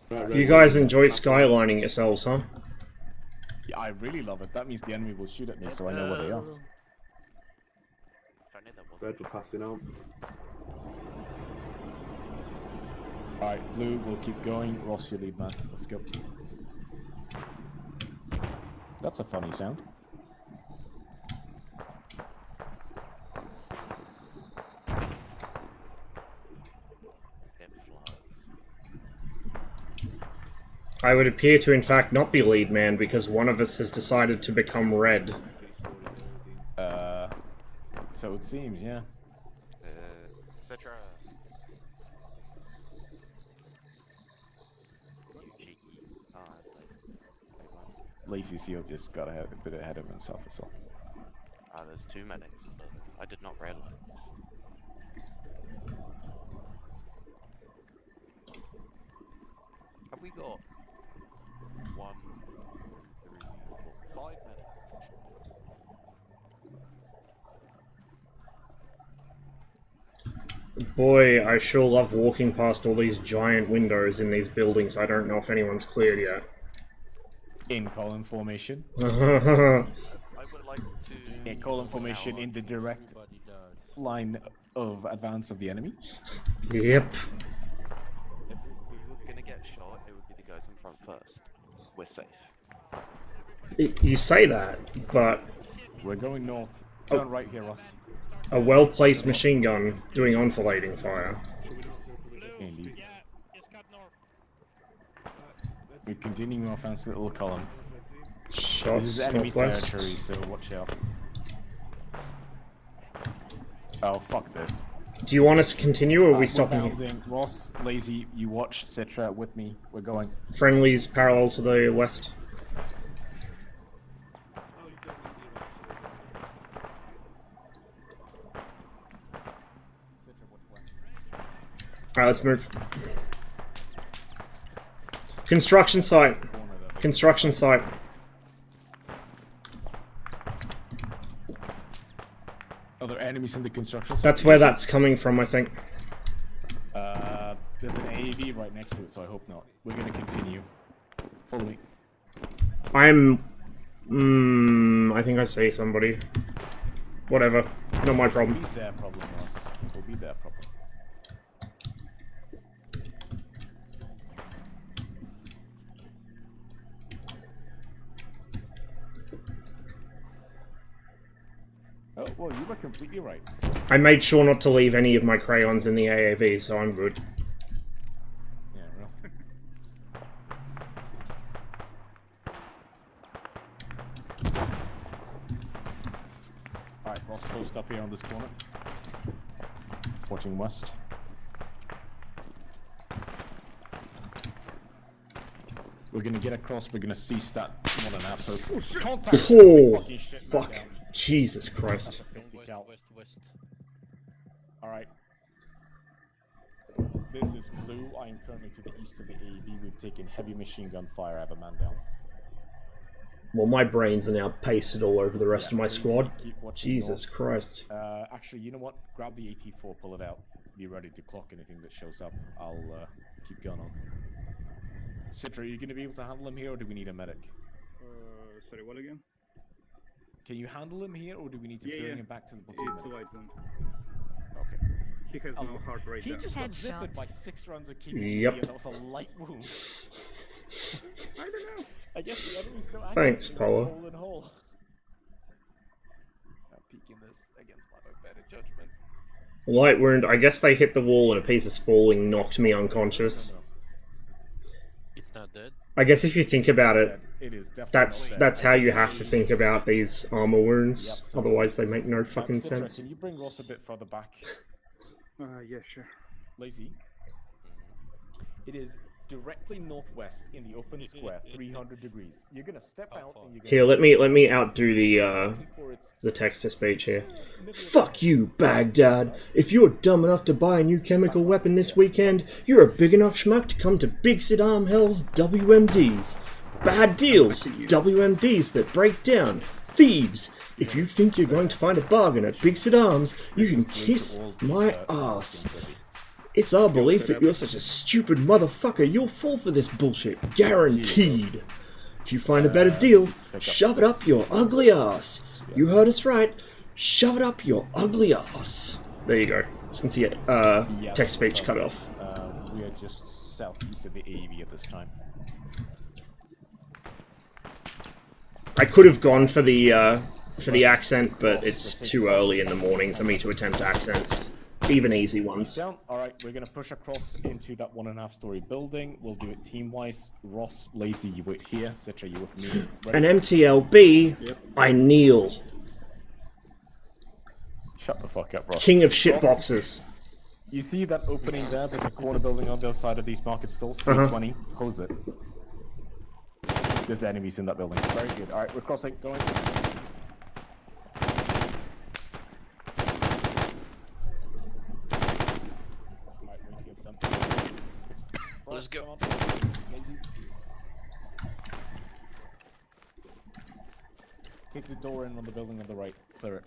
another. You guys enjoy skylining yourselves, huh? Yeah, I really love it. That means the enemy will shoot at me, so I know where they are. Red, we're passing out. Alright, Blue, we'll keep going. Ross, you lead, man. Let's go. That's a funny sound. I would appear to in fact not be lead man because one of us has decided to become red. So it seems, yeah. Citra. Lazy Seal just got a bit ahead of himself, that's all. Ah, there's 2 medics, but I did not realize. Have we got 1, 2, 3, 4, 5 medics? Boy, I sure love walking past all these giant windows in these buildings. I don't know if anyone's cleared yet. In column formation. I would like to... In column formation in the direct line of advance of the enemy. Yep. If we were gonna get shot, it would be the guys in front first. We're safe. You say that, but... We're going north. Turn right here, Ross. A well-placed machine gun doing enfilading fire. Indeed. We're continuing our fancy little column. Shots this is enemy northwest. territory, so watch out. Oh, fuck this. Do you want us to continue, or are we stopping here? Bounding. Ross, Lazy, you watch Citra with me. We're going. Friendlies parallel to the west. Alright, let's move. Construction site. Construction site. Are there enemies in the construction site? That's where that's coming from, I think. There's an AAV right next to it, so I hope not. We're gonna continue. Follow me. I'm... I think I see somebody. Whatever. Not my problem. It'll be their problem, Ross. It'll be their problem. Oh, well, you were completely right. I made sure not to leave any of my crayons in the AAV, so I'm good. Yeah, real. Alright, Ross, post up here on this corner. Watching west. We're gonna get across, we're gonna cease that what an absolute contact. Oh, Fucking shit, fuck. man, down. Jesus Christ. West. Alright. This is Blue. I am currently to the east of the AEB. We've taken heavy machine gun fire. I have a man down. Well, my brains are now pasted all over the rest of my please squad. keep watching Jesus north. Christ. Actually, you know what? Grab the AT-4, pull it out. Be ready to clock anything that shows up. I'll keep going on. Citra, are you going to be able to handle him here, or do we need a medic? Sorry, what again? Can you handle him here, or do we need to bring him back to the platoon? It's a light one. Okay. He has no heart rate. He there. just got zipped by 6 rounds of keeping Yep. and that was a light wound. I don't know. I guess the enemy's so active. Thanks, they're Paula. hole in hole. I'm peeking this against my better judgment. Light wound. I guess they hit the wall and a piece of spalling knocked me unconscious. It's not dead. I guess if you think about it, It is definitely that's how you have to think about these armor wounds. Otherwise, they make no fucking Citra, sense. Can you bring Ross a bit further back? Yeah, sure. Lazy. It is directly northwest in the open square, 300 degrees. You're gonna step out and you're gonna... Here, let me outdo the text to speech here. Fuck you, Baghdad. If you're dumb enough to buy a new chemical weapon this weekend, you're a big enough schmuck to come to Big Saddam Hell's WMDs. Bad deals, WMDs that break down, thieves. If you think you're going to find a bargain at Big Saddam's, you can kiss my ass. It's our belief that you're such a stupid motherfucker, you'll fall for this bullshit. Guaranteed. If you find a better deal, shove it up your ugly ass. You heard us right. Shove it up your ugly ass. There you go. Since the text speech cut off. We are just southeast of the AEV at this time. I could have gone for the accent, but it's too early in the morning for me to attempt accents. Even easy ones. Alright, we're gonna push across into that 1.5-story building. We'll do it team-wise. Ross, Lazy, you wait here. Citra, you with me. Ready? An MTLB, yep. I kneel. Shut the fuck up, Ross. King of shitboxes. You see that opening there? There's a corner building on the other side of these market stalls. 320. Hose it. There's enemies in that building. Very good. Alright, we're crossing. Going. Let's go. Kick the door in on the building on the right. Clear it.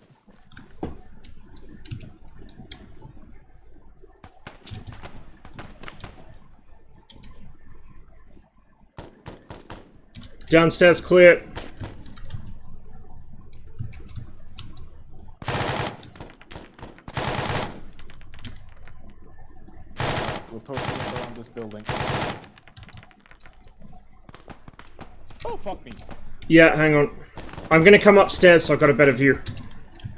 Downstairs clear. We're posting up around this building. Oh, fuck me. Yeah, hang on. I'm gonna come upstairs so I've got a better view.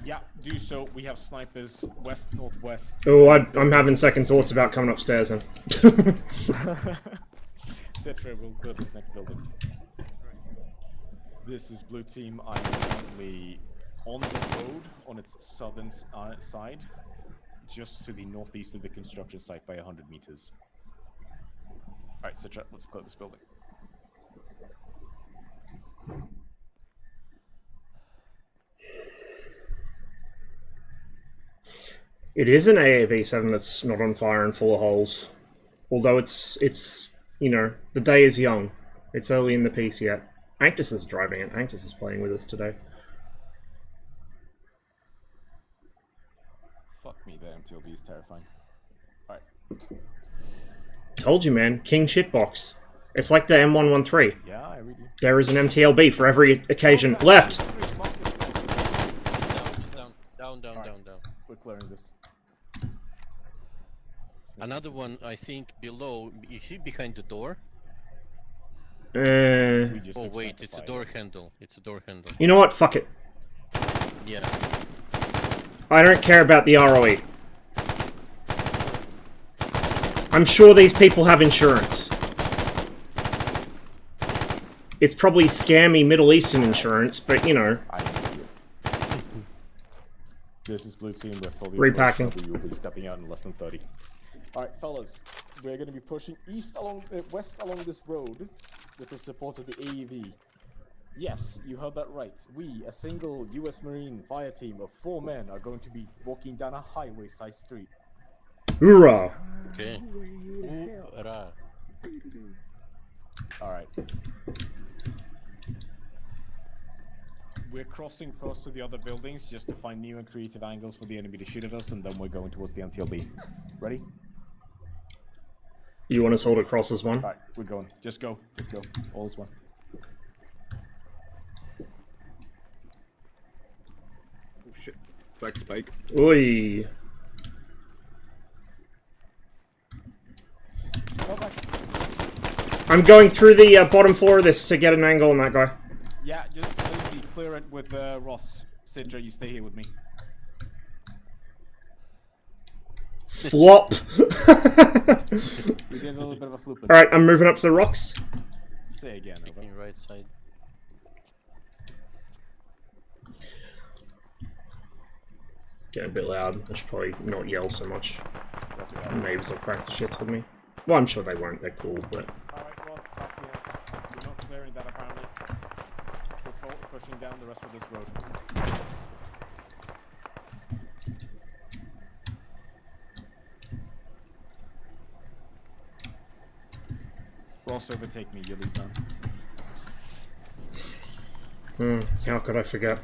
Yeah, do so. We have snipers west, northwest. Oh, I'm having second thoughts about coming upstairs then. Citra will clear this next building. This is Blue Team. I'm currently on the road on its southern side, just to the northeast of the construction site by 100 meters. Alright, Citra, let's clear this building. It is an AAV-7 that's not on fire and full of holes. Although it's you know, the day is young. It's early in the piece yet. Anctus is driving it. Anctus is playing with us today. Fuck me, the MTLB is terrifying. Alright. Told you, man. King shitbox. It's like the M113. Yeah, I read you. There is an MTLB for every occasion. Left! Down. We're clearing this. Another one, I think, below. You see behind the door? Oh wait, it's a door handle. It's a door handle. You know what? Fuck it. Yeah. I don't care about the ROE. I'm sure these people have insurance. It's probably scammy Middle Eastern insurance, but you know. This is Blue Team. We're fully repacking. We will be stepping out in less than 30. Alright, fellas. We're going to be pushing west along this road with the support of the AEV. Yes, you heard that right. We, a single US Marine fire team of 4 men, are going to be walking down a highway-sized street. Hoorah! Okay. Hoorah. Alright. We're crossing first to the other buildings just to find new and creative angles for the enemy to shoot at us, and then we're going towards the MTLB. Ready? You want us all to cross as one? Alright, we're going. Just go. Let's go. All is one. Oh shit. Flag spike. Oi. I'm going through the bottom floor of this to get an angle on that guy. Yeah, just clear it with Ross. Citra, you stay here with me. Flop! We did a little bit of a flip. Alright, I'm moving up to the rocks. Say again, over. Picking right side. Getting a bit loud. I should probably not yell so much. Neighbors will crack the shits with me. Well, I'm sure they won't. They're cool, but. Alright, Ross, back here. You're not clearing that apparently. We're pushing down the rest of this road. Ross, overtake me. You lead now. How could I forget?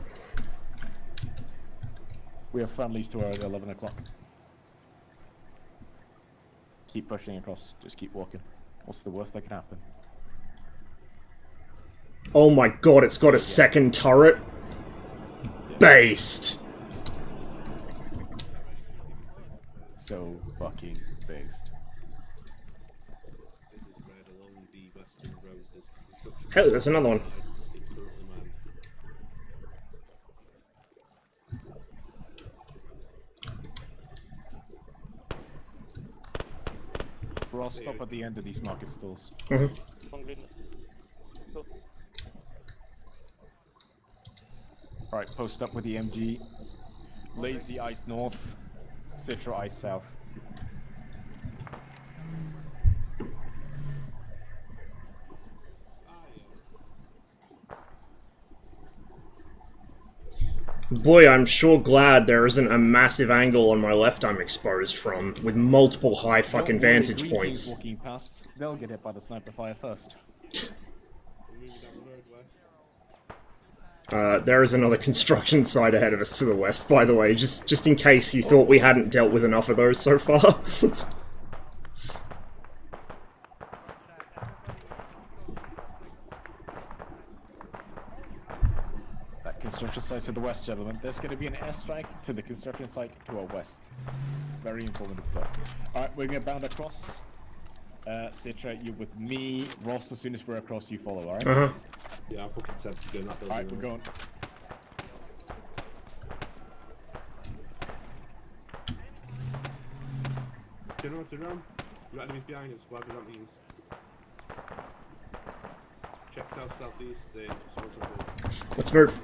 We have friendlies to her at 11 o'clock. Keep pushing across. Just keep walking. What's the worst that can happen? Oh my god, it's got a second turret? Based! So fucking based. This is red along the western road. There's construction. Hey, there's another one. It's currently manned. Ross, stop at the end of these market stalls. Alright, post up with the MG. Lazy ice north. Citra ice south. Boy, I'm sure glad there isn't a massive angle on my left I'm exposed from, with multiple high fucking vantage points. Walking past, they'll get hit by the sniper fire first. There is another construction site ahead of us to the west, by the way, just in case you thought we hadn't dealt with enough of those so far. That construction site to the west, gentlemen. There's going to be an airstrike to the construction site to our west. Very informative stuff. Alright, we're going to bound across. Citra, you're with me. Ross, as soon as we're across, you follow, alright? Yeah, I'm fucking set to go in that building. Alright, we're going. Turn around. We've got enemies behind us, whatever that means. Check south-southeast, Let's move.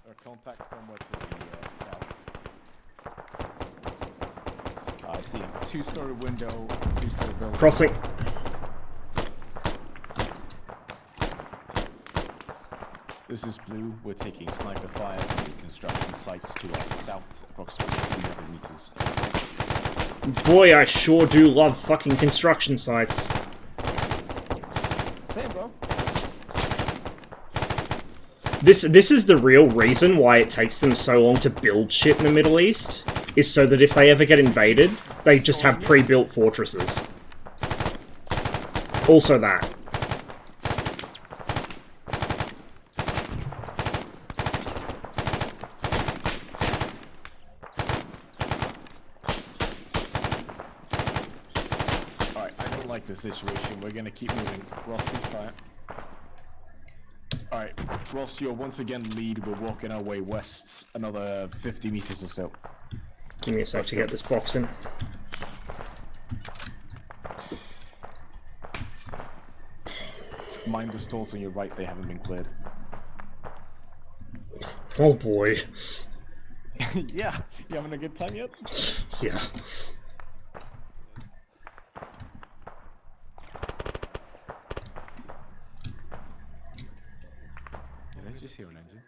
Our contact somewhere to the south. I see him. Two-story window, two-story building. Crossing. This is Blue. We're taking sniper fire from the construction sites to our south, approximately 300 meters. Boy, I sure do love fucking construction sites. Same, bro. This is the real reason why it takes them so long to build shit in the Middle East, is so that if they ever get invaded, they just have pre-built fortresses. Also that. Situation. We're gonna keep moving. Ross, ceasefire. Alright, Ross, you're once again lead. We're walking our way west, another 50 meters or so. Give me a sec to get this box in. Mind the stalls on your right, they haven't been cleared. Oh boy. Yeah, you having a good time yet? Yeah. Just hear an engine.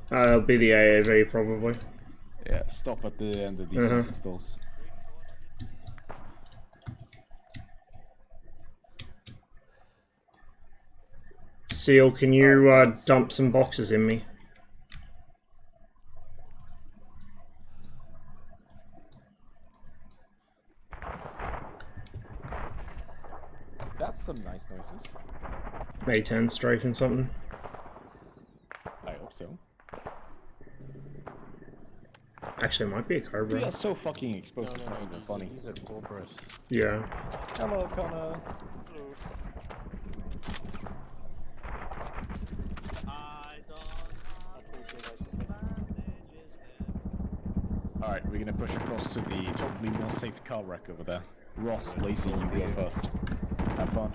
It'll be the AAV probably. Yeah, stop at the end of these stalls. Seal, can you dump some boxes in me? That's some nice noises. A10 strafing something. I hope so. Actually, it might be a Cobra. We are so fucking exposed, it's not even funny. These are Cobras. Yeah. Hello, Connor. Alright, we're gonna push across to the totally more safe car wreck over there. Ross, Lacey, you go first. Have fun.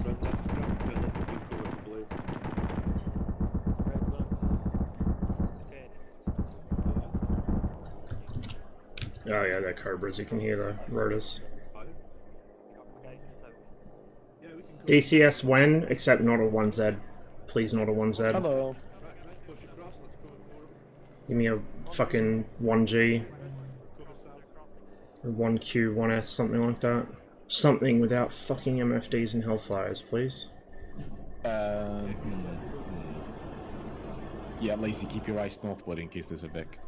Oh yeah, they're Cobras, you can hear the rotors. DCS when? Except not a 1Z. Please not a 1Z. Hello. Give me a fucking 1G. Or 1Q, 1S, something like that. Something without fucking MFDs and Hellfires, please. Yeah, Lacey, keep your eyes northward in case there's a Vic.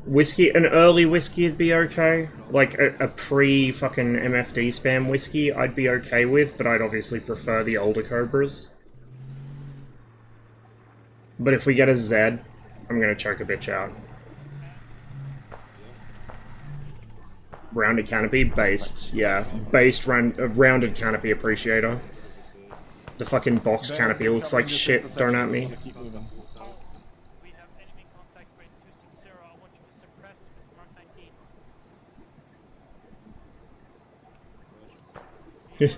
Whiskey, an early whiskey would be okay. Like a pre-fucking MFD spam whiskey I'd be okay with, but I'd obviously prefer the older Cobras. But if we get a Z, I'm gonna choke a bitch out. Rounded canopy, based, yeah. Based rounded canopy appreciator. The fucking box canopy looks like shit, don't at me. You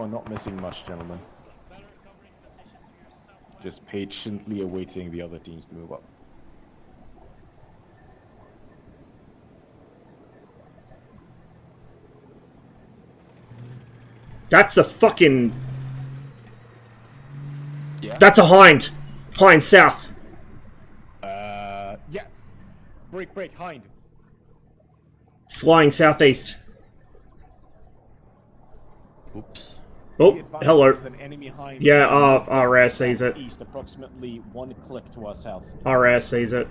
are not missing much, gentlemen. Just patiently awaiting the other teams to move up. That's a fucking... Yeah. That's a Hind! Hind south! Yeah. Break, Hind. Flying southeast. Oops. Oh, hello. There's an enemy Hind. Yeah, RS sees it. East, approximately 1 click to our south. RS sees it.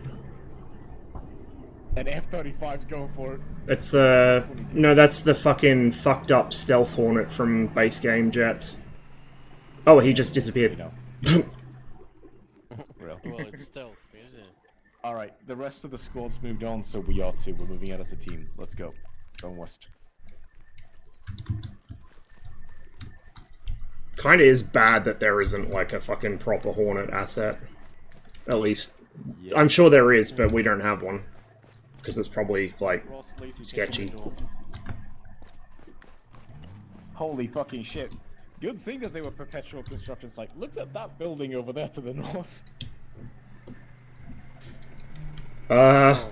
And F-35's going for it. It's the... No, that's the fucking fucked up stealth Hornet from base game jets. Oh, he just disappeared. Real. Well, it's stealth, isn't it? Alright, the rest of the squad's moved on, so we are too. We're moving out as a team. Let's go. Going west. Kinda is bad that there isn't, like, a fucking proper Hornet asset. At least... Yeah. I'm sure there is, but we don't have one. Because it's probably, like, sketchy. Holy fucking shit. Good thing that they were perpetual construction site. Look at that building over there to the north. Alright,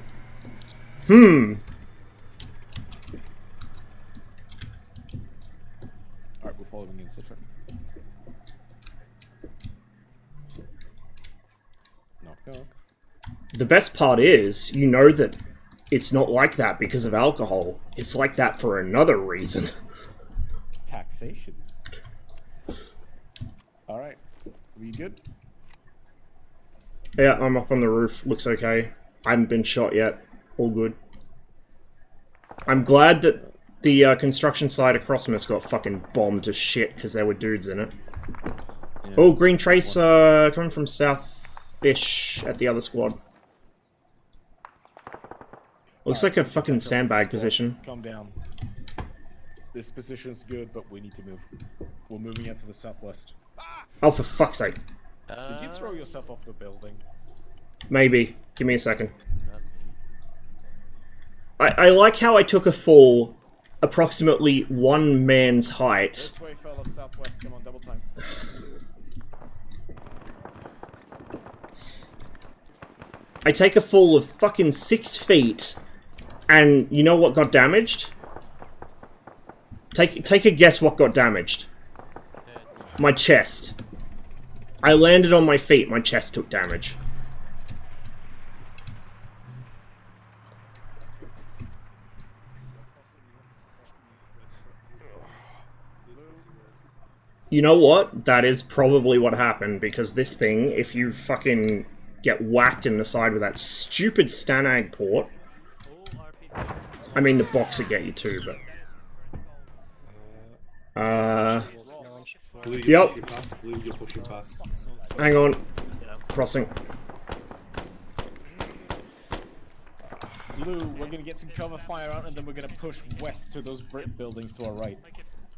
we're following in Citra. Knock, knock. The best part is, you know that it's not like that because of alcohol. It's like that for another reason. Taxation. Alright. We good? Yeah, I'm up on the roof. Looks okay. I haven't been shot yet. All good. I'm glad that the construction site across from us got fucking bombed to shit because there were dudes in it. Yeah. Oh, green trace coming from south-ish at the other squad. Looks like a fucking sandbag position. Calm down. This position's good, but we need to move. We're moving out to the southwest. Oh, for fuck's sake. Did you throw yourself off the building? Maybe. Give me a second. I like how I took a fall approximately one man's height. This way, fellas, southwest. Come on, double time. I take a fall of fucking 6 feet, and you know what got damaged? Take a guess what got damaged. My chest. I landed on my feet, my chest took damage. You know what? That is probably what happened, because this thing, if you fucking get whacked in the side with that stupid Stanag port... I mean, the box would get you too, but... Blue, yep. Blue, you're pushing past. Hang on. Crossing. Blue, we're gonna get some cover fire out, and then we're gonna push west to those brick buildings to our right.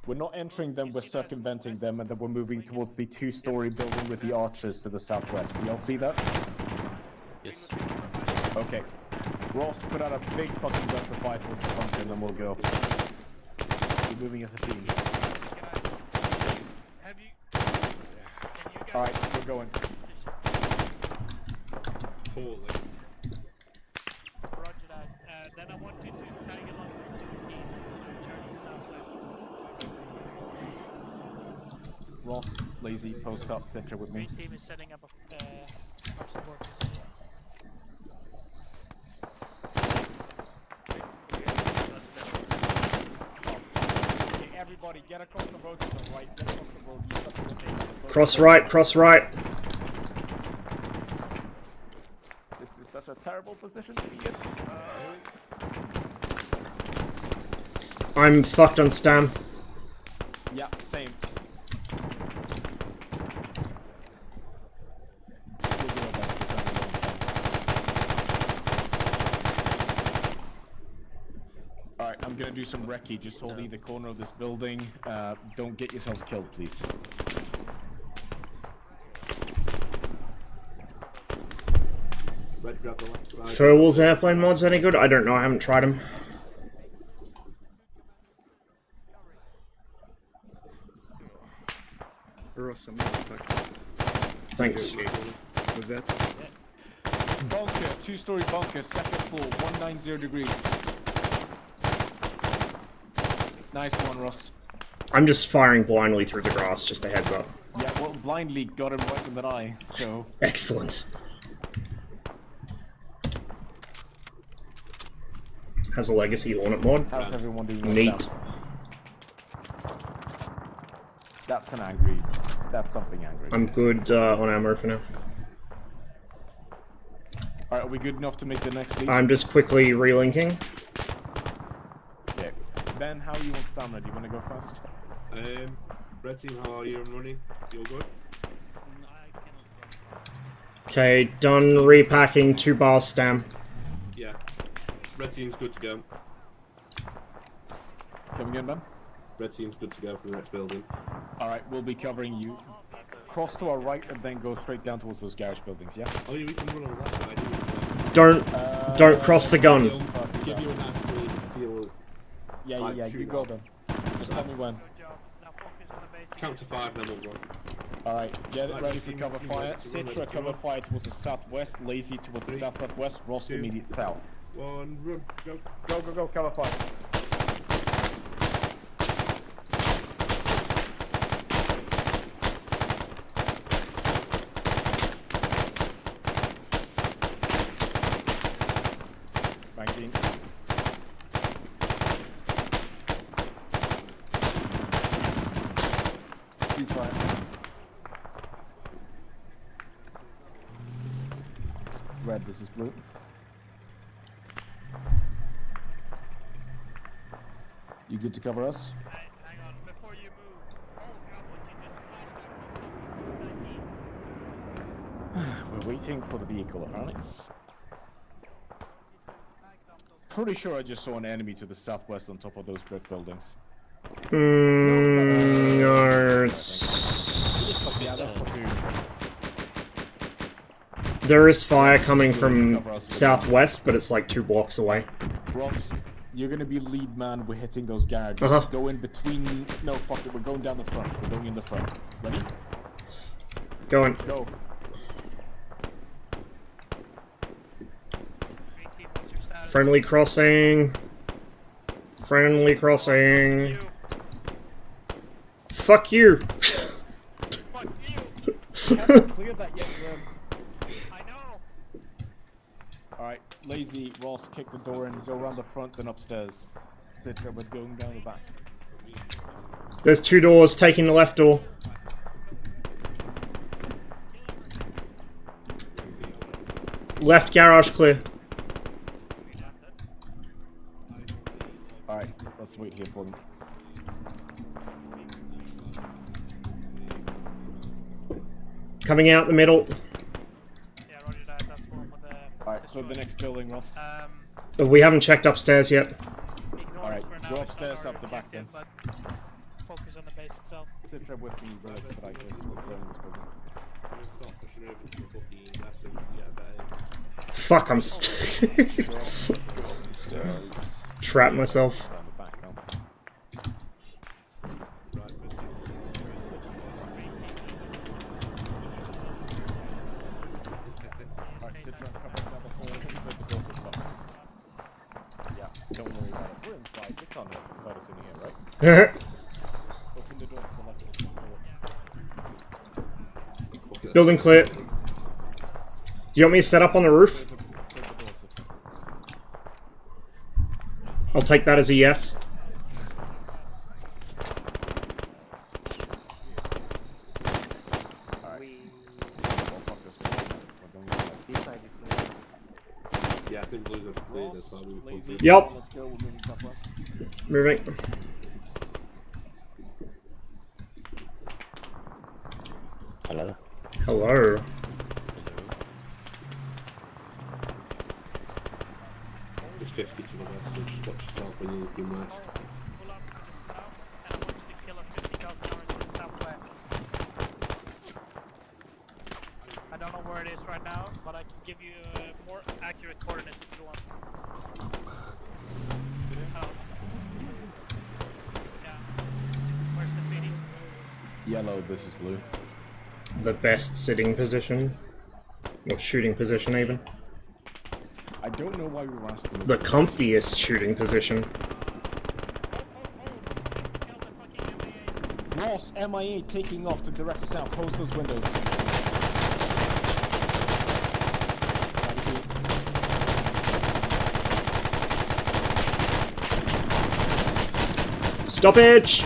We're not entering them, we're circumventing them, and then we're moving towards the 2-story building with the archers to the southwest. Do y'all see that? Yes. Okay. Ross, put out a big fucking burst of fire towards the bunker, and then we'll go. We're moving as a team. Alright, we're going. Holy. Roger that. Then I want you to tag along with the team to journey southwest. Ross, Lazy, post up, center with me. Main team is setting up our support position. Okay, everybody, get across the road to the right. Get across the road. Use up the base. Cross right, cross right. This is such a terrible position to be in. I'm fucked on Stam. Yeah, same. Alright, I'm gonna do some recce, just holding the corner of this building. Don't get yourselves killed, please. Red, grab the left side. Furwall's airplane mods any good? I don't know, I haven't tried them. Ross, I'm back. Thanks. With that. Bunker, 2-story bunker, second floor, 190 degrees. Nice one, Ross. I'm just firing blindly through the grass, just a heads up. Yeah, well, blindly got him right in the eye, so... Excellent. Has a legacy Hornet mod. How's everyone doing? Neat. That's an angry. That's something angry. I'm good on ammo for now. Alright, are we good enough to make the next lead? I'm just quickly relinking. Yeah. Ben, how are you on stamina? Do you want to go first? Red team, how are you running? You all good? Okay, done repacking 2 bars Stam. Yeah. Red team's good to go. Come again, Ben? Red team's good to go for the next building. Alright, we'll be covering you. Cross to our right and then go straight down towards those garage buildings, yeah? Oh yeah, we can run on the left side. Don't cross the gun. Give you a nice free feel. Yeah, you go then. Just tell me when. Count to 5, then we'll run. Alright, get it ready for cover fire. Citra, cover fire towards the southwest. Lazy towards the south-southwest. Ross, immediate south. 1, run, go. Go, cover fire. Magazine. Please fire. Red, this is blue. You good to cover us? Hang on, before you move. We're waiting for the vehicle, apparently. Pretty sure I just saw an enemy to the southwest on top of those brick buildings. No, Yeah, that's platoon. there is fire coming from southwest, but it's like 2 blocks away. Ross, you're gonna be lead man. We're hitting those garages. Go in between. No, fuck it. We're going down the front. We're going in the front. Ready? Going. Go. Friendly crossing. Friendly crossing. Fuck you. Haven't cleared that yet, Grim. I know. Alright, Lazy, Ross, kick the door in. Go around the front, then upstairs. Citra, we're going down the back. There's 2 doors, taking the left door. Left garage clear. Alright, let's wait here for them. Coming out the middle. Yeah, roger that. That's one with the. Alright, so the next building, Ross. We haven't checked upstairs yet. Alright, go upstairs up the back then. focus on the base itself. Citra with me, we'll expedite this. We're clearing this building. I'm gonna start pushing over to the fucking lesson to get a better. Fuck, I'm Trap myself. Don't worry about it. We're inside. They can't hurt us in here, right? Open the doors to the left side. Building clear. Do you want me to set up on the roof? I'll take that as a yes. Yeah, I think Blues have cleared this while we were closing. Yep. Let's go. We're moving southwest. Moving. Hello. Hello. There's 50 to the west, so just watch yourself when you're looking west. I don't know where it is right now, but I can give you more accurate coordinates if you want. Yeah. Where's the feeding? Yellow, this is blue. The best sitting position. Or shooting position, even. I don't know why we were asking. The comfiest shooting position. Ross, MIA taking off to direct south. Close those windows. Stoppage!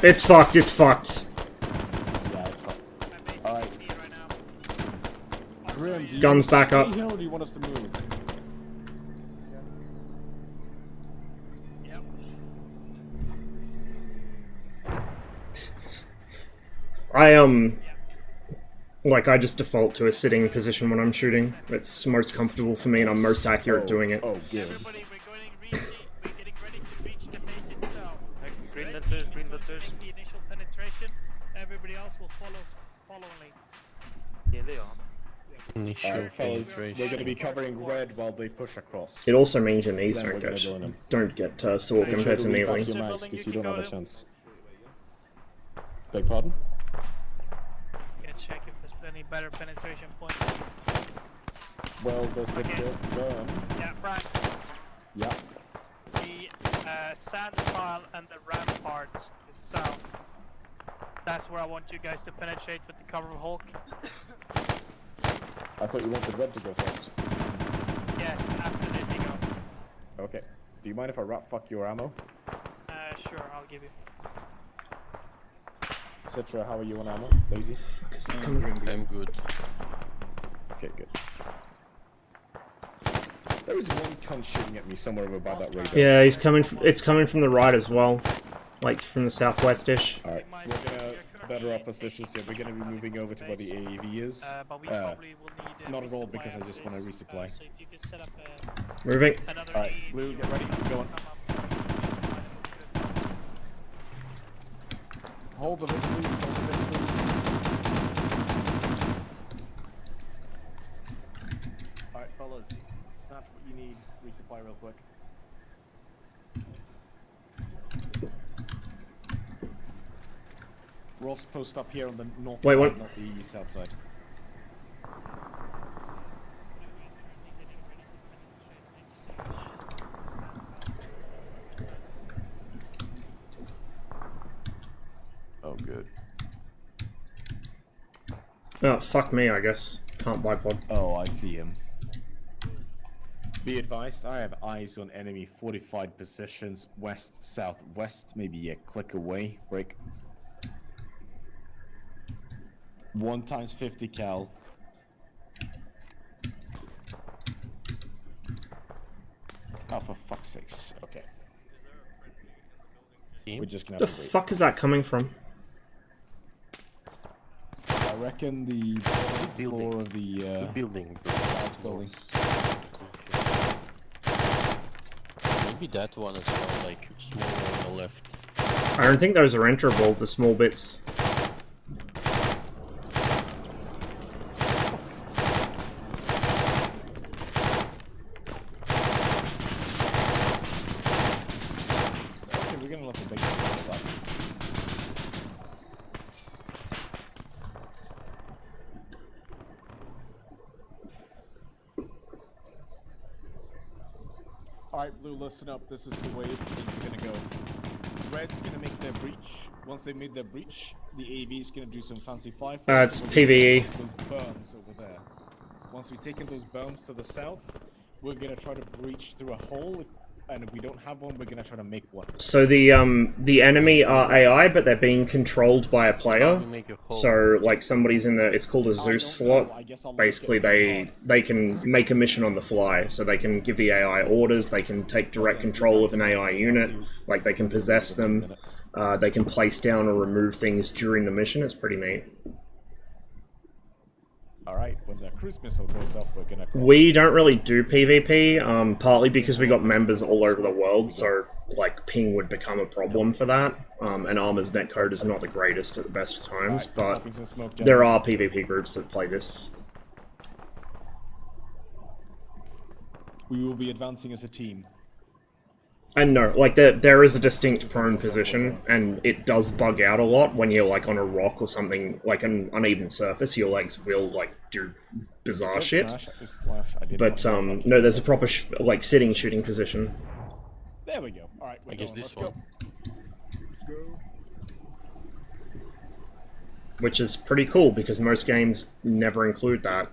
It's fucked, it's fucked. Yeah, it's fucked. Alright. Grim, do you Guns want us back to up. stay here or do you want us to move? Like, I just default to a sitting position when I'm shooting. It's most comfortable for me and I'm most accurate doing it. Oh, good. Everybody, we're getting ready to reach the base itself. Green dancers, green dancers. Make the initial penetration. Everybody else will follow followingly. Yeah, they are. Initial Alright, fellas, penetration. we're gonna be covering red while they push across. It also means your knees Then don't we're gonna get, join them. sore Make sure compared to to leave back kneeling. your mouse, because you don't have a chance. Beg pardon? Gonna check if there's any better penetration points. Well, there's the Okay. burn. Yeah, Frank. Yeah. The sand pile and the rampart is south. That's where I want you guys to penetrate with the cover of Hulk. I thought you wanted red to go first. Yes, after they dig up. Okay. Do you mind if I rat fuck your ammo? Sure, I'll give you. Citra, how are you on ammo? Lazy? I'm good. Okay, good. There was one cunt shooting at me somewhere over by that radar. Yeah, he's coming. It's coming from the right as well, like from the southwest-ish. Alright, we're gonna better our positions here. We're gonna be moving over to where the AAV is. But we probably will need Not at all, because I just want to resupply. So if you could set up Moving. another Alright, AED Blue, get ready. I'm going. Hold the vid, please. Hold the vid, please. Alright, fellas. Snap what you need. Resupply real quick. Ross, post up here on the north Wait, side, what? not the south side. Oh, good. Oh, fuck me, I guess. Can't bipod. Oh, I see him. Be advised, I have eyes on enemy fortified positions west, southwest, maybe a click away. Break. 1 times 50 cal. Oh, for fuck's sakes. Okay. We're just gonna The have to wait. fuck is that coming from? I reckon the floor of the building. south building. Maybe that one as well, like small on the left. I don't think those are enterable, the small bits. Okay, we're gonna let the big ones go back. Alright, Blue, listen up. This is the way things are gonna go. Red's gonna make their breach. Once they made their breach, the AV is gonna do some fancy fire. It's PvE. Those berms over there. Once we've taken those berms to the south, we're gonna try to breach through a hole. And if we don't have one, we're gonna try to make one. So the enemy are AI, but they're being controlled by a player. So like somebody's in the, it's called a Zeus slot. Basically, they can make a mission on the fly. So they can give the AI orders. They can take direct control of an AI unit. Like they can possess them. They can place down or remove things during the mission. It's pretty neat. Alright, when the cruise missile goes up, we're gonna... We don't really do PvP, partly because we got members all over the world, so, like, ping would become a problem for that. And Armor's netcode is not the greatest at the best of times, but there are PvP groups that play this. We will be advancing as a team. And no, like, there is a distinct prone position, and it does bug out a lot when you're, like, on a rock or something, like an uneven surface. Your legs will, like, do bizarre shit. But, no, there's a proper, like, sitting shooting position. There we go. Alright, I guess this one. Let's go. Which is pretty cool, because most games never include that.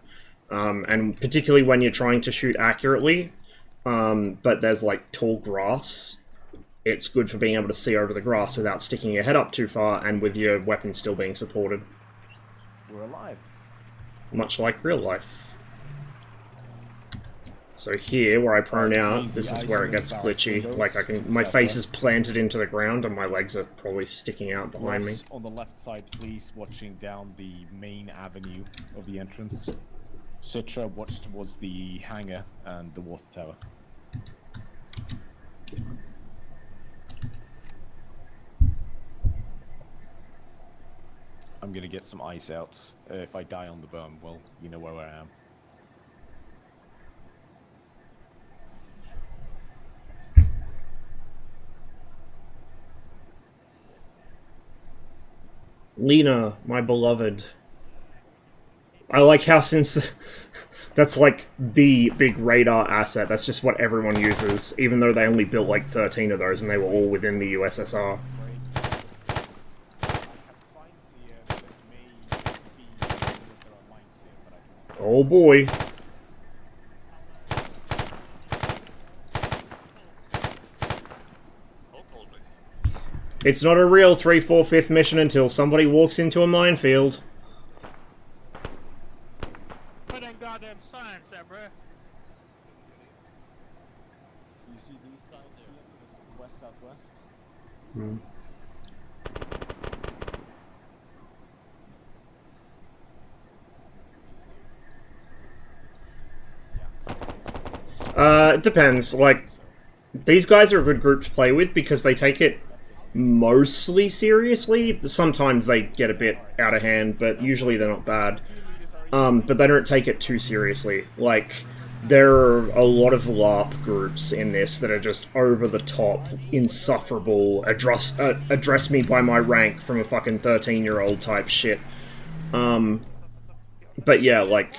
And particularly when you're trying to shoot accurately, but there's like tall grass, it's good for being able to see over the grass without sticking your head up too far and with your weapon still being supported. We're alive. Much like real life. So here, where I prone out, this is where it gets glitchy. Like my face is planted into the ground and my legs are probably sticking out behind me. On the left side, please, watching down the main avenue of the entrance. Citra, watch towards the hangar and the water tower. I'm gonna get some ice out. If I die on the berm, well, you know where I am. Lena, my beloved. I like how since that's like the big radar asset, that's just what everyone uses, even though they only built like 13 of those and they were all within the USSR. Oh boy. It's not a real 3-4-5th mission until somebody walks into a minefield. Put in goddamn science there, bro. You see these sides here to the west-southwest? It depends. Like, these guys are a good group to play with because they take it mostly seriously. Sometimes they get a bit out of hand, but usually they're not bad. But they don't take it too seriously. Like, there are a lot of LARP groups in this that are just over the top, insufferable, address me by my rank from a fucking 13-year-old type shit. But yeah, like,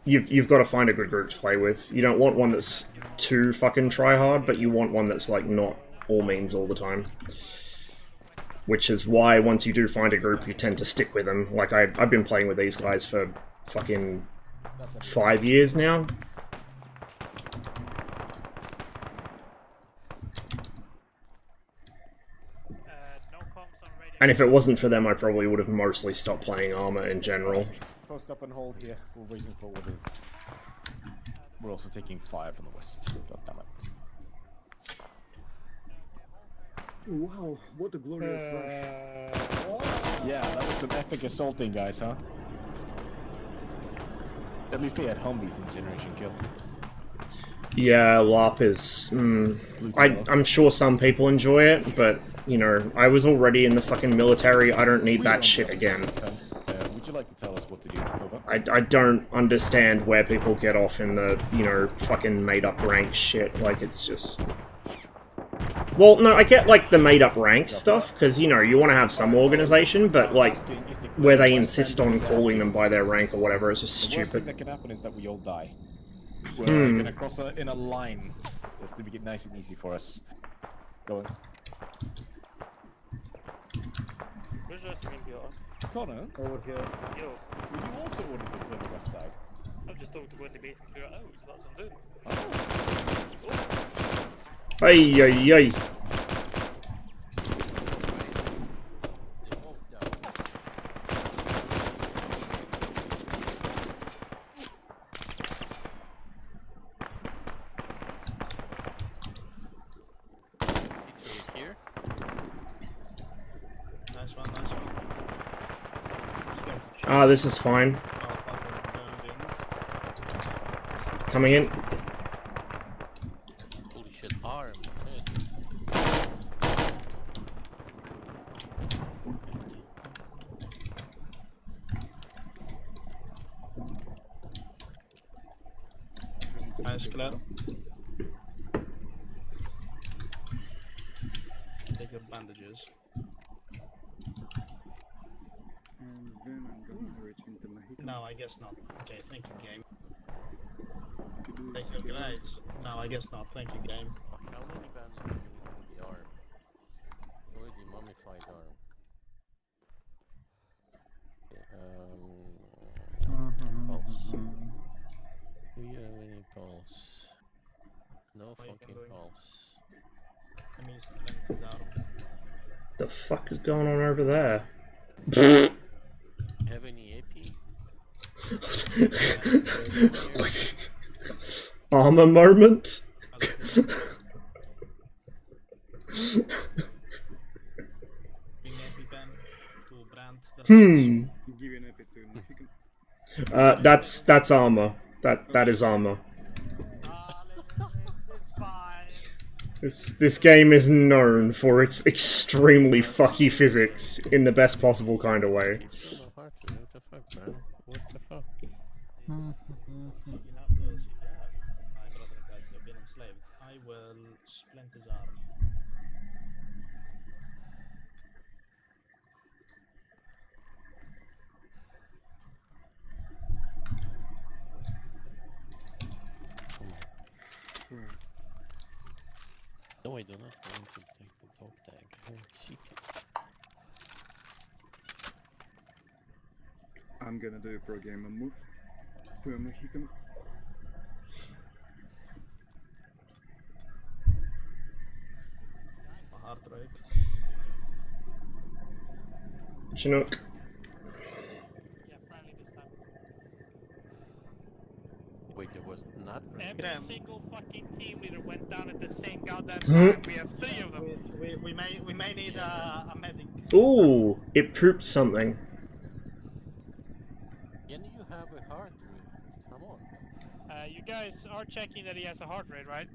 you've got to find a good group to play with. You don't want one that's too fucking try-hard, but you want one that's, like, not all means all the time. Which is why once you do find a group, you tend to stick with them. Like, I've been playing with these guys for fucking 5 years now. And if it wasn't for them, I probably would have mostly stopped playing Armor in general. Post up and hold here. We're waiting for orders. We're also taking fire from the west. God damn it. Wow, what a glorious rush. Yeah, that was some epic assaulting, guys, huh? At least they had Humvees in Generation Kill. Yeah, LARP is... I'm sure some people enjoy it, but, you know, I was already in the fucking military, I don't need that shit again. Would you like to tell us what to do? Over? I don't understand where people get off in the, you know, fucking made-up rank shit, like, it's just... Well, no, I get, like, the made-up rank stuff, because, you know, you want to have some organization, but, like, where they insist on calling them by their rank or whatever is just The worst thing stupid. that can happen is that we all die. We're gonna cross in a line, just to make it nice and easy for us. Going. Where's the rest of India? Connor? Over here. Yo, Would you also order to clear the west side? I've just told to go in the base and clear it out, so that's what I'm doing. Ay, ay, ay. Here? Nice one, nice one. Just going to check. Ah, this is fine. Coming in. Holy shit, arm. Nice, clear. Take your bandages. And then I'm gonna return to Mexico. No, I guess not. Okay, thank you, game. to do Take your grenades. No, I guess not. Thank you, game. How many bandages do you need for the arm? Only the mummified arm. Okay, pulse. Do you have any pulse? No What are you fucking doing? pulse. Let me splint his arm. The fuck is going on over there? Have any AP? Armor moment? Hmm. Give an epic to Mexican. That's armor. That is armor. This game is known for its extremely fucky physics in the best possible kind of way. What the fuck, man? What the fuck? You have the CPR. My brother and guys have been enslaved. I will splint his arm. No, I do not want to take the dog tag. I want to seek it. I'm gonna do a pro gamer move to a Mexican. A heart rate. Chinook. Yeah, friendly this time. Wait, there was not Every single fucking team leader went down at the same goddamn Hmm? time. We have 3 of them. We may need a medic. Ooh, it pooped something. Can you have a heart rate? Come on. You guys are checking that he has a heart rate, right?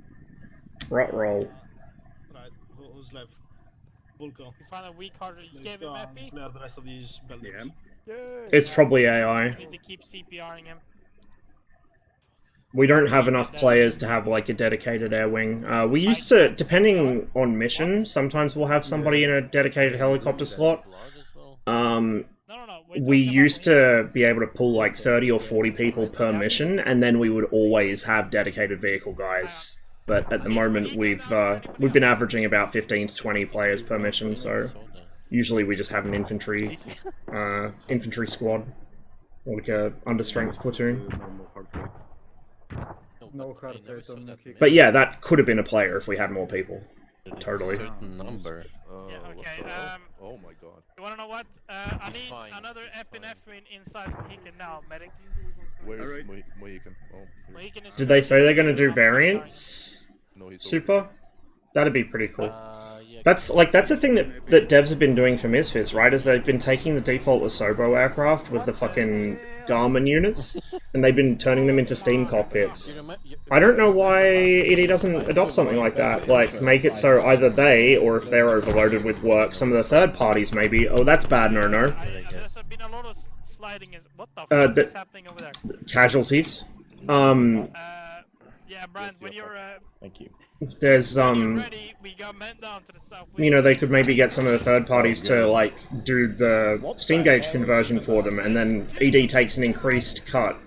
Rot roll. Right, who's left? Vulko. You found a weak heart rate. You gave him epi? Clear the rest of these buildings. It's probably AI. You need to keep CPRing him. We don't have enough players to have like a dedicated air wing. We used to, depending on mission, sometimes we'll have somebody in a dedicated helicopter slot. We used to be able to pull like 30 or 40 people per mission, and then we would always have dedicated vehicle guys. But at the moment, we've been averaging about 15 to 20 players per mission, so usually we just have an infantry squad, or like a understrength platoon. No heart rate on Mexican. But yeah, that could have been a player if we had more people. Totally. Certain number. Yeah, okay, Oh my god. you wanna know what? I need another epinephrine inside Mohican now, medic. Where's Mohican? Oh, here. Mohican is Did they say they're gonna do variants? No, he's Super? That'd be pretty cool. Yeah, That's a thing that devs have been doing for Misfits, right? Is they've been taking the default Asobo aircraft with the fucking Garmin units, and they've been turning them into Steam cockpits. I don't know why ED doesn't adopt something like that. Like, make it so either they, or if they're overloaded with work, some of the third parties maybe. Oh, that's bad, no. There's been a lot of sliding. What the fuck is happening over there? Casualties. Yeah, Brian, when you're Thank you. There's ready, we got men down to the southwest. you know, they could maybe get some of the third parties to like do the Steam gauge conversion for them, and then ED takes an increased cut.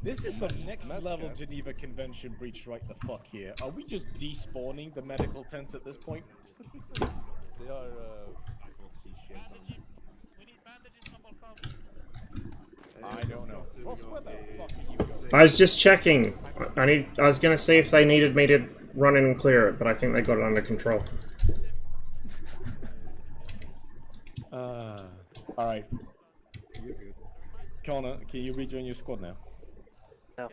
This is some next level Geneva Convention breach right the fuck here. Are we just despawning the medical tents at this point? They are, I can't see shit. We need bandages, someone come. I don't know. Ross, where the fuck are you going? I was just checking. I was gonna see if they needed me to run in and clear it, but I think they got it under control. Alright. Connor, can you rejoin your squad now? No.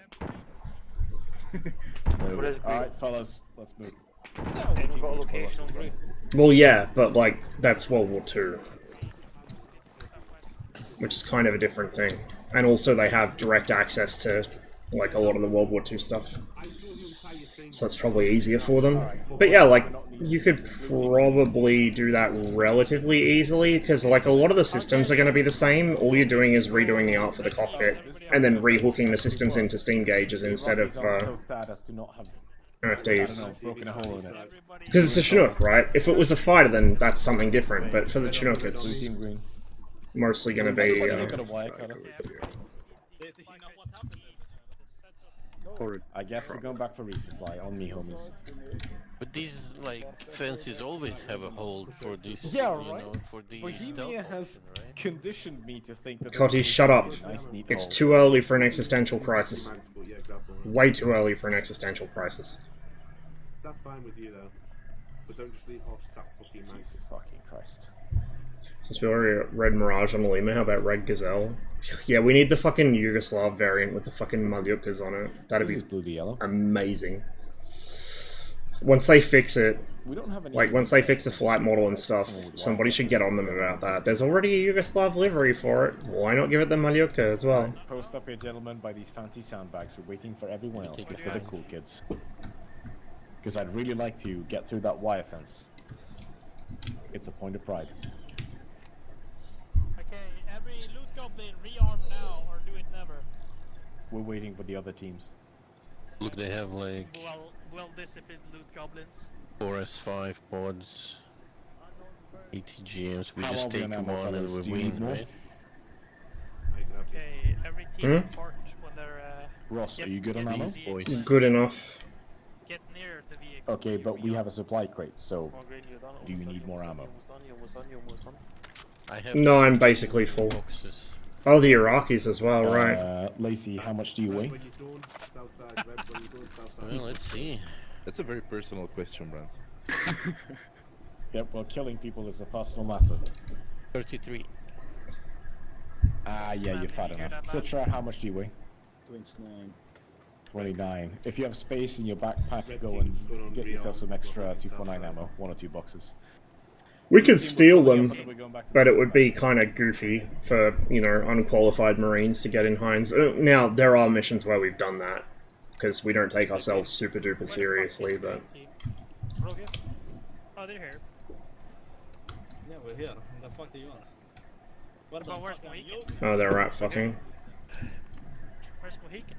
Alright, fellas, let's move. We've got a location on green. Well, yeah, but like that's World War II, which is kind of a different thing. And also, they have direct access to like a lot of the World War II stuff, so that's probably easier for them. But yeah, like you could probably do that relatively easily because like a lot of the systems are going to be the same. All you're doing is redoing the art for the cockpit and then rehooking the systems into Steam gauges instead of NFTs. Because it's a Chinook, right? If it was a fighter, then that's something different. But for the Chinook, it's mostly going to be. I guess we're going back for resupply on me, homies. But these like fences always have a hold for this. Yeah, you right. know, for the Bohemia stealth has option, right? conditioned me to think that. Cotty, shut up. It's too early for an existential crisis. Way too early for an existential crisis. That's fine with you though, but don't just leave off that fucking man. Jesus fucking Christ. Since we already got Red Mirage on Lima, how about Red Gazelle? Yeah, we need the fucking Yugoslav variant with the fucking Malyukas on it. That'd be amazing. Once they fix it, like once they fix the flight model and stuff, somebody should get on them about that. There's already a Yugoslav livery for it. Why not give it the Malyuka as well? Post up here, gentlemen, by these fancy sandbags. We're waiting for everyone else, just for the cool kids. Because I'd really like to get through that wire fence. It's a point of pride. Okay, every loot goblin rearm now or do it never. We're waiting for the other teams. Look, they have like Well disciplined loot goblins. 4 S5 pods, 80 GMs. We How just are we take on them ammo, on and fellas? we Do you need win, more? right? Okay, every team report when they're Ross, are you good on ammo? Good enough. Get near the vehicle. Okay, but we have a supply crate, so do you need more ammo? I have No, I'm basically full. boxes. Oh, the Iraqis as well, right. Lacey, how much do you weigh? Well, let's see. That's a very personal question, Brent. Yep, well, killing people is a personal matter. 33. Ah, yeah, you're fat enough. Citra, how much do you weigh? 29. 29. If you have space in your backpack, go and get yourself some extra 249 ammo, 1 or 2 boxes. We could steal them, but it would be kind of goofy for, you know, unqualified Marines to get in Heinz. Now, there are missions where we've done that, because we don't take ourselves super duper seriously, but... Oh, they're here. Yeah, we're here. The fuck do you want? What But where's Mohican? Oh, they're rat fucking. Where's Mohican?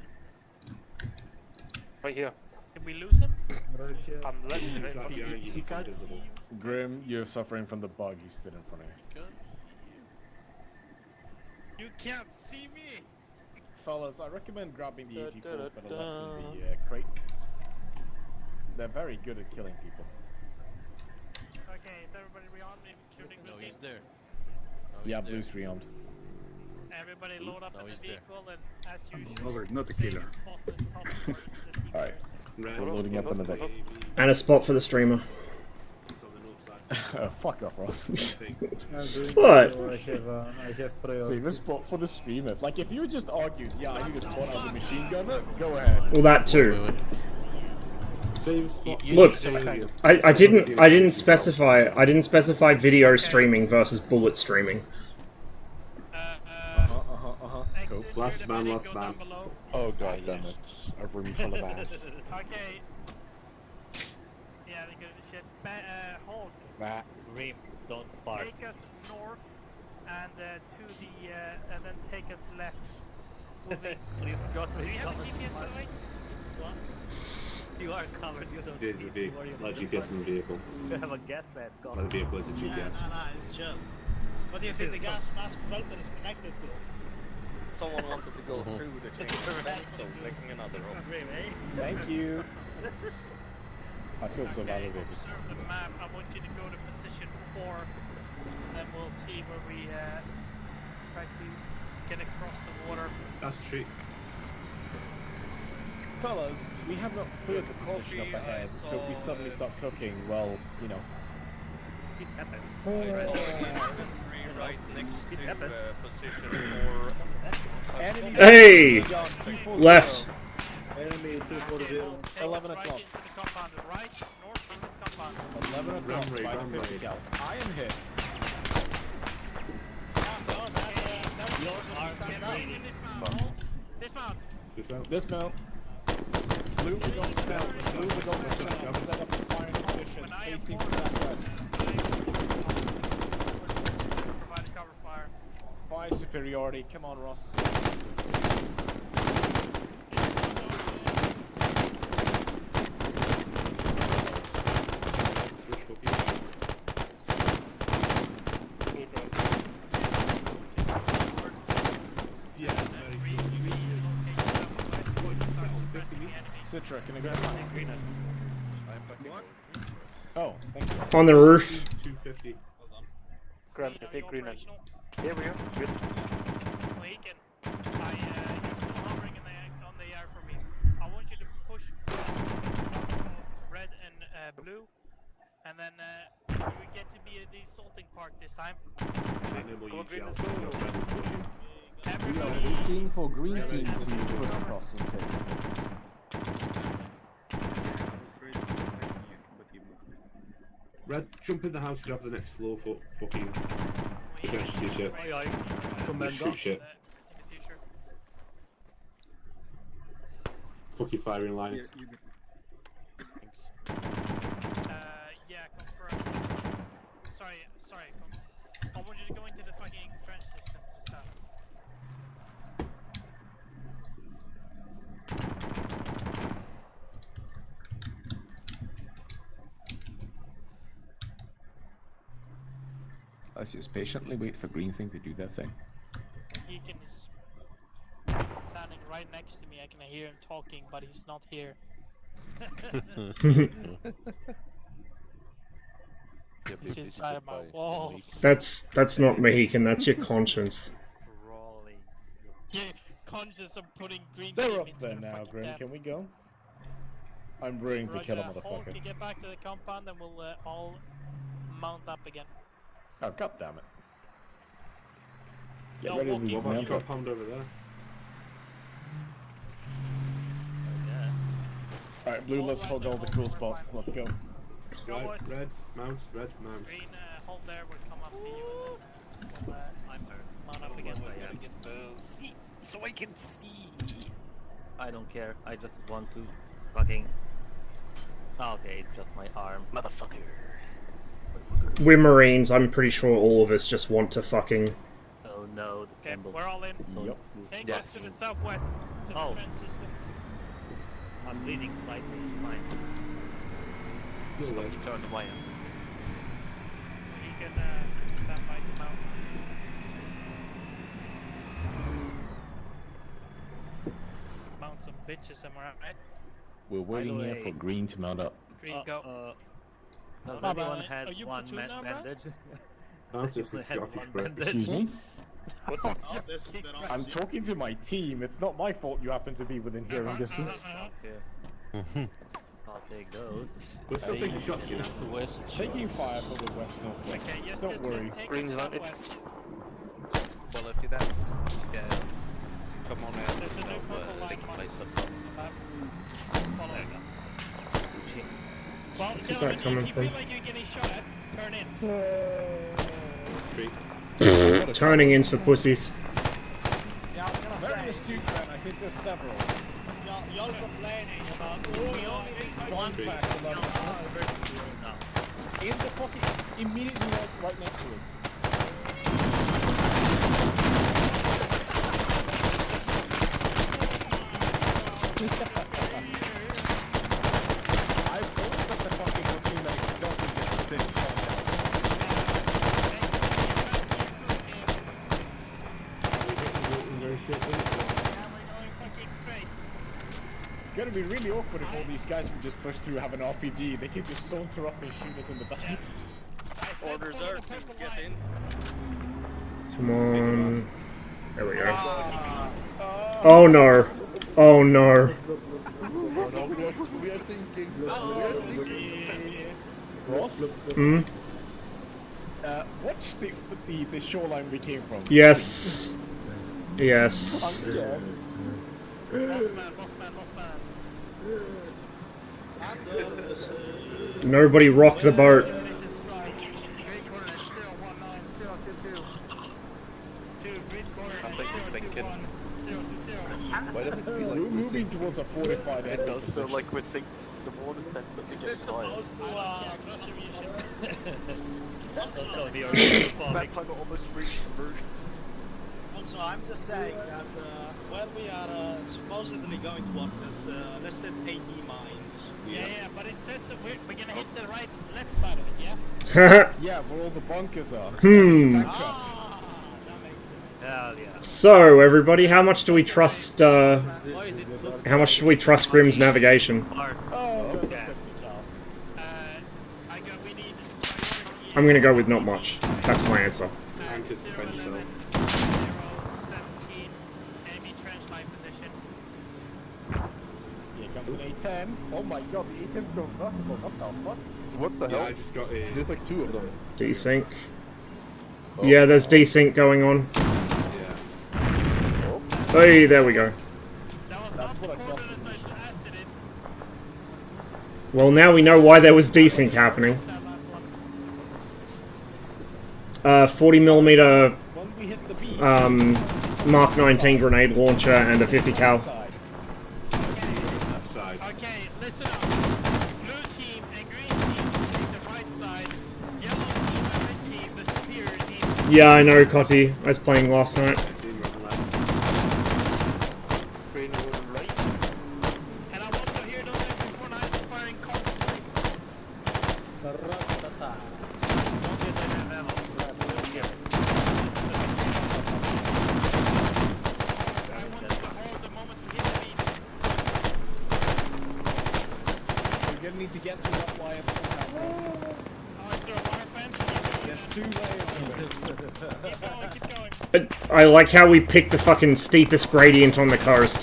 Right here. Did we lose him? I'm literally right in front of you. Grim, you're suffering from the bug, he stood in front of you. You can't see me! Fellas, I recommend grabbing the AT4s that are left in the crate. They're very good at killing people. Okay, is everybody rearmed including No, Blue he's team? there. Yeah, Blue's rearmed. Everybody load up in Now the he's there. vehicle and as usual, Another, not a save killer. a spot on top for the team Alright, members. we're loading up on the deck. And a spot for the streamer. Fuck off, Ross. What? I have priority. Save a spot for the streamer. Like, if you just argued, yeah, I need a spot as a machine gunner, go ahead. Well, that too. Same spot. Look, I didn't specify video streaming versus bullet streaming. Cool. Last man, last man. Oh god damn it. A room full of ass. Okay. Yeah, they go to shit. Hulk. Grim, don't fart. Take us north and to the and then take us left. Please go to Do you his have a comment. GPS by the way? What? You are covered, you don't There's a vehicle. Like GPS in the vehicle. You have a gas mask on. Like the vehicle is a GPS. Nah, it's chill. What do you think the gas mask filter is connected to? Someone wanted to go through the chain of events, so making another room. Thank you. I feel so validated. Observe the map. I want you to go to position 4, then we'll see where we try to get across the water. That's true. Fellas, we have not cleared the position up ahead, so if we suddenly start cooking, well, you know. It happens. Right next to position 4. Enemy Hey! Left. Enemy 240. 11 o'clock. 11 o'clock by the 50 gal. I am hit. Dismount. Dismount. Blue, we don't dismount. Blue, we don't dismount. Set up a firing position facing southwest. Provide cover fire. Fire superiority. Come on, Ross. Citra, can I go ahead? Oh, thank you. On the roof. 250. Grab the take green and here we are. Good. You're still hovering on the air for me. I want you to push red and blue, and then we get to be at the salting park this time. Go green, let's go. We are waiting for green team to push across and take. Red, jump in the house, grab the next floor for fucking. You can actually see shit. Just shoot shit. Fucking firing lines. Yeah, confirm. Sorry. I want you to go into the fucking trench system to the south. Let's just patiently wait for green thing to do their thing. He can is standing right next to me. I can hear him talking, but he's not here. He's inside my walls. That's not Mohican, that's your conscience. Yeah, conscious of putting green. They're up there now, Grim. Can we go? I'm brewing to kill a Hulk, motherfucker. you get back to the compound and we'll all mount up again. Oh, god damn it. Get No, ready to walking. leave What about me the up. compound over there? Alright, blue, let's hold all the cool spots. Let's go. Red, mount, red, mount. Green, hold there, we'll come up to you and then we'll mount up again. Get the seat so I can see. I don't care. I just want to fucking. Okay, it's just my arm. Motherfucker. We're Marines, I'm pretty sure all of us just want to fucking... Oh no, the Okay, Campbell. we're all in. Yep. Take us to the southwest, to the trench system. I'm bleeding slightly, it's fine. Stop, you turned the wire. You can stand by the mount. Mount some bitches somewhere, right? We're waiting here way- for green to mount up. Green, go. Does Oh, anyone man, has are you one platoon now, bro? bandage? Mount is the Does anyone Scottish have break. one bandage? Excuse me? What the I'm talking to my team. It's not my fault you happen to be within hearing distance. Okay. I'll take those. We're still taking shots, you know. West. Taking fire for the west northwest. Okay, yes, Don't worry. take Green's us not it. southwest. Well, if you're that scared, come on out. There's a new purple They line can marked place on up top. the map. Follow it. easy. Well, Where's gentlemen, that coming if you from? feel like you're getting shot at, turn in. Turning ins for pussies. Yeah, I was gonna Very say, astute, man. I think there's several. y'all complaining about we only need One fact about in the pocket, immediately right next to us. I've always got the fucking platoon that doesn't get the same Gonna be really awkward if all these guys can just push through, have an RPG. They can just saunter up and shoot us in the back. Orders are to get in. Come on. There we go. Oh no. Oh no. We are sinking. Ross? Hmm? Watch the shoreline we came from. Yes. I'm Yes. scared. Boss man. Nobody rock the boat. I think it's sinking. Why does it feel like We're moving towards a fortified It area. does feel like we're sinking. The water's definitely getting higher. That time it almost reached the roof. Also, I'm just saying that where we are supposedly going towards is less than 80 mines. Yeah, but it says that we're gonna hit the left side of it, yeah? Yeah, where all the bunkers are. Hmm. Hell yeah. So, everybody, how much do we trust, how much do we trust Grimm's navigation? I'm gonna go with not much. That's my answer. Anchors defend yourself. Enemy trench line position. Here comes an A10. Oh my god, the A10's going vertical. What the fuck? What the Yeah, hell? I just got in. There's like two of them. Desync. Yeah, there's desync going on. Yeah. Hey, there we go. That's what I thought. I should have asked it. Well, now we know why there was desync happening. 40mm When we hit the beach, Mark 19 grenade launcher and a 50 cal. Left side. Okay, listen up. Blue team and green team take the right side. Yellow team and red team, the superior team. Yeah, I know, Cotty. I was playing last night. I see him running left. Green and right. And I want to hear those MP49s firing constantly. Don't get that level. I want you to hold the moment we hit the beat. we're gonna need to get through that wire somehow. Oh, is there a wire fence? There's 2 layers to it. Keep going. I like how we picked the fucking steepest gradient on the coast.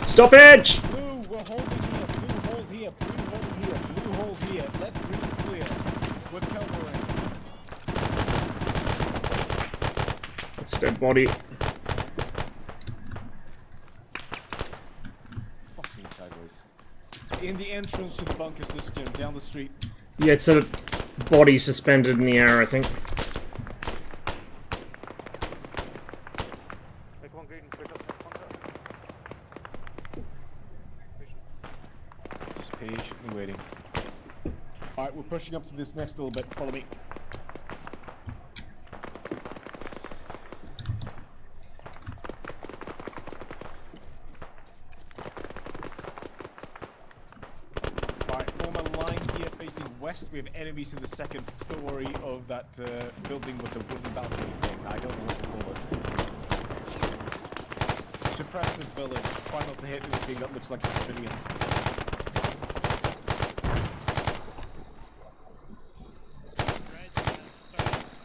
Stop edge! Blue, we're holding here. Blue, hold here. Blue, hold here. Blue, hold here. Let green clear. We're covering. It's a dead body. Fucking sideways. In the entrance to the bunker system, down the street. Yeah, it's a body suspended in the air, I think. Make one green, push up. Just patiently waiting. Alright, we're pushing up to this next little bit. Follow me. Alright, form a line here facing west. We have enemies in the second story of that building with the wooden balcony thing. I don't know what to call it. Suppress this village. Try not to hit anything that looks like a civilian.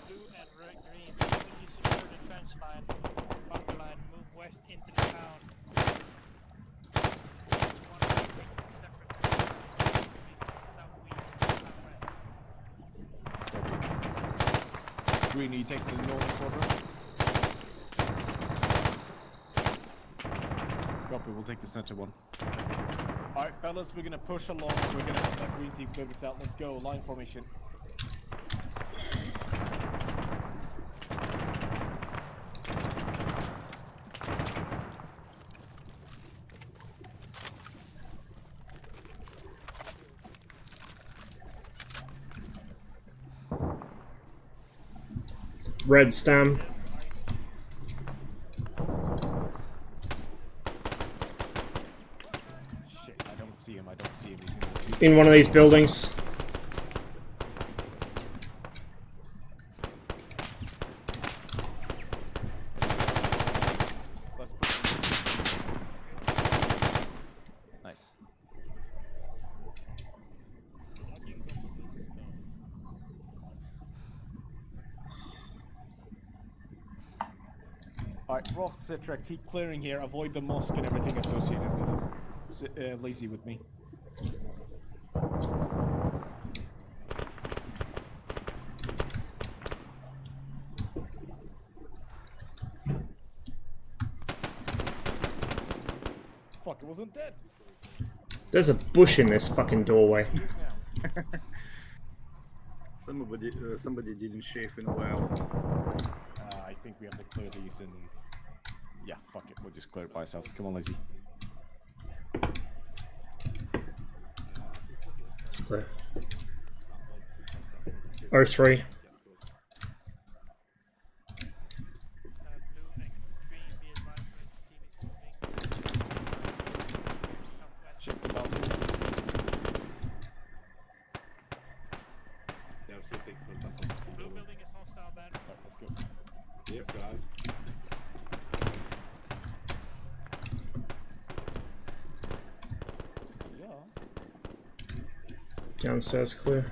Blue and red, green. When you secure the trench line, bunker line, move west into the town. green, are you taking the north quadrant? Copy, we'll take the center one. Alright, fellas, we're gonna push along. We're gonna have that green team clear this out. Let's go, line formation. Red stam. Shit, I don't see him. He's In one of these buildings. Let's push him. Nice. Alright, Ross, Citra, keep clearing here. Avoid the mosque and everything associated with it. Lazy with me. Fuck, it wasn't dead. There's a bush in this fucking doorway. Somebody didn't shave in a while. I think we have to clear these and... Yeah, fuck it, we'll just clear it by ourselves. Come on, Lazy. It's clear. R3. Check the belt. Yeah, I'm still taking contact. Blue building is hostile, Ben. Alright, let's go. Yep, guys. Yeah. Downstairs clear.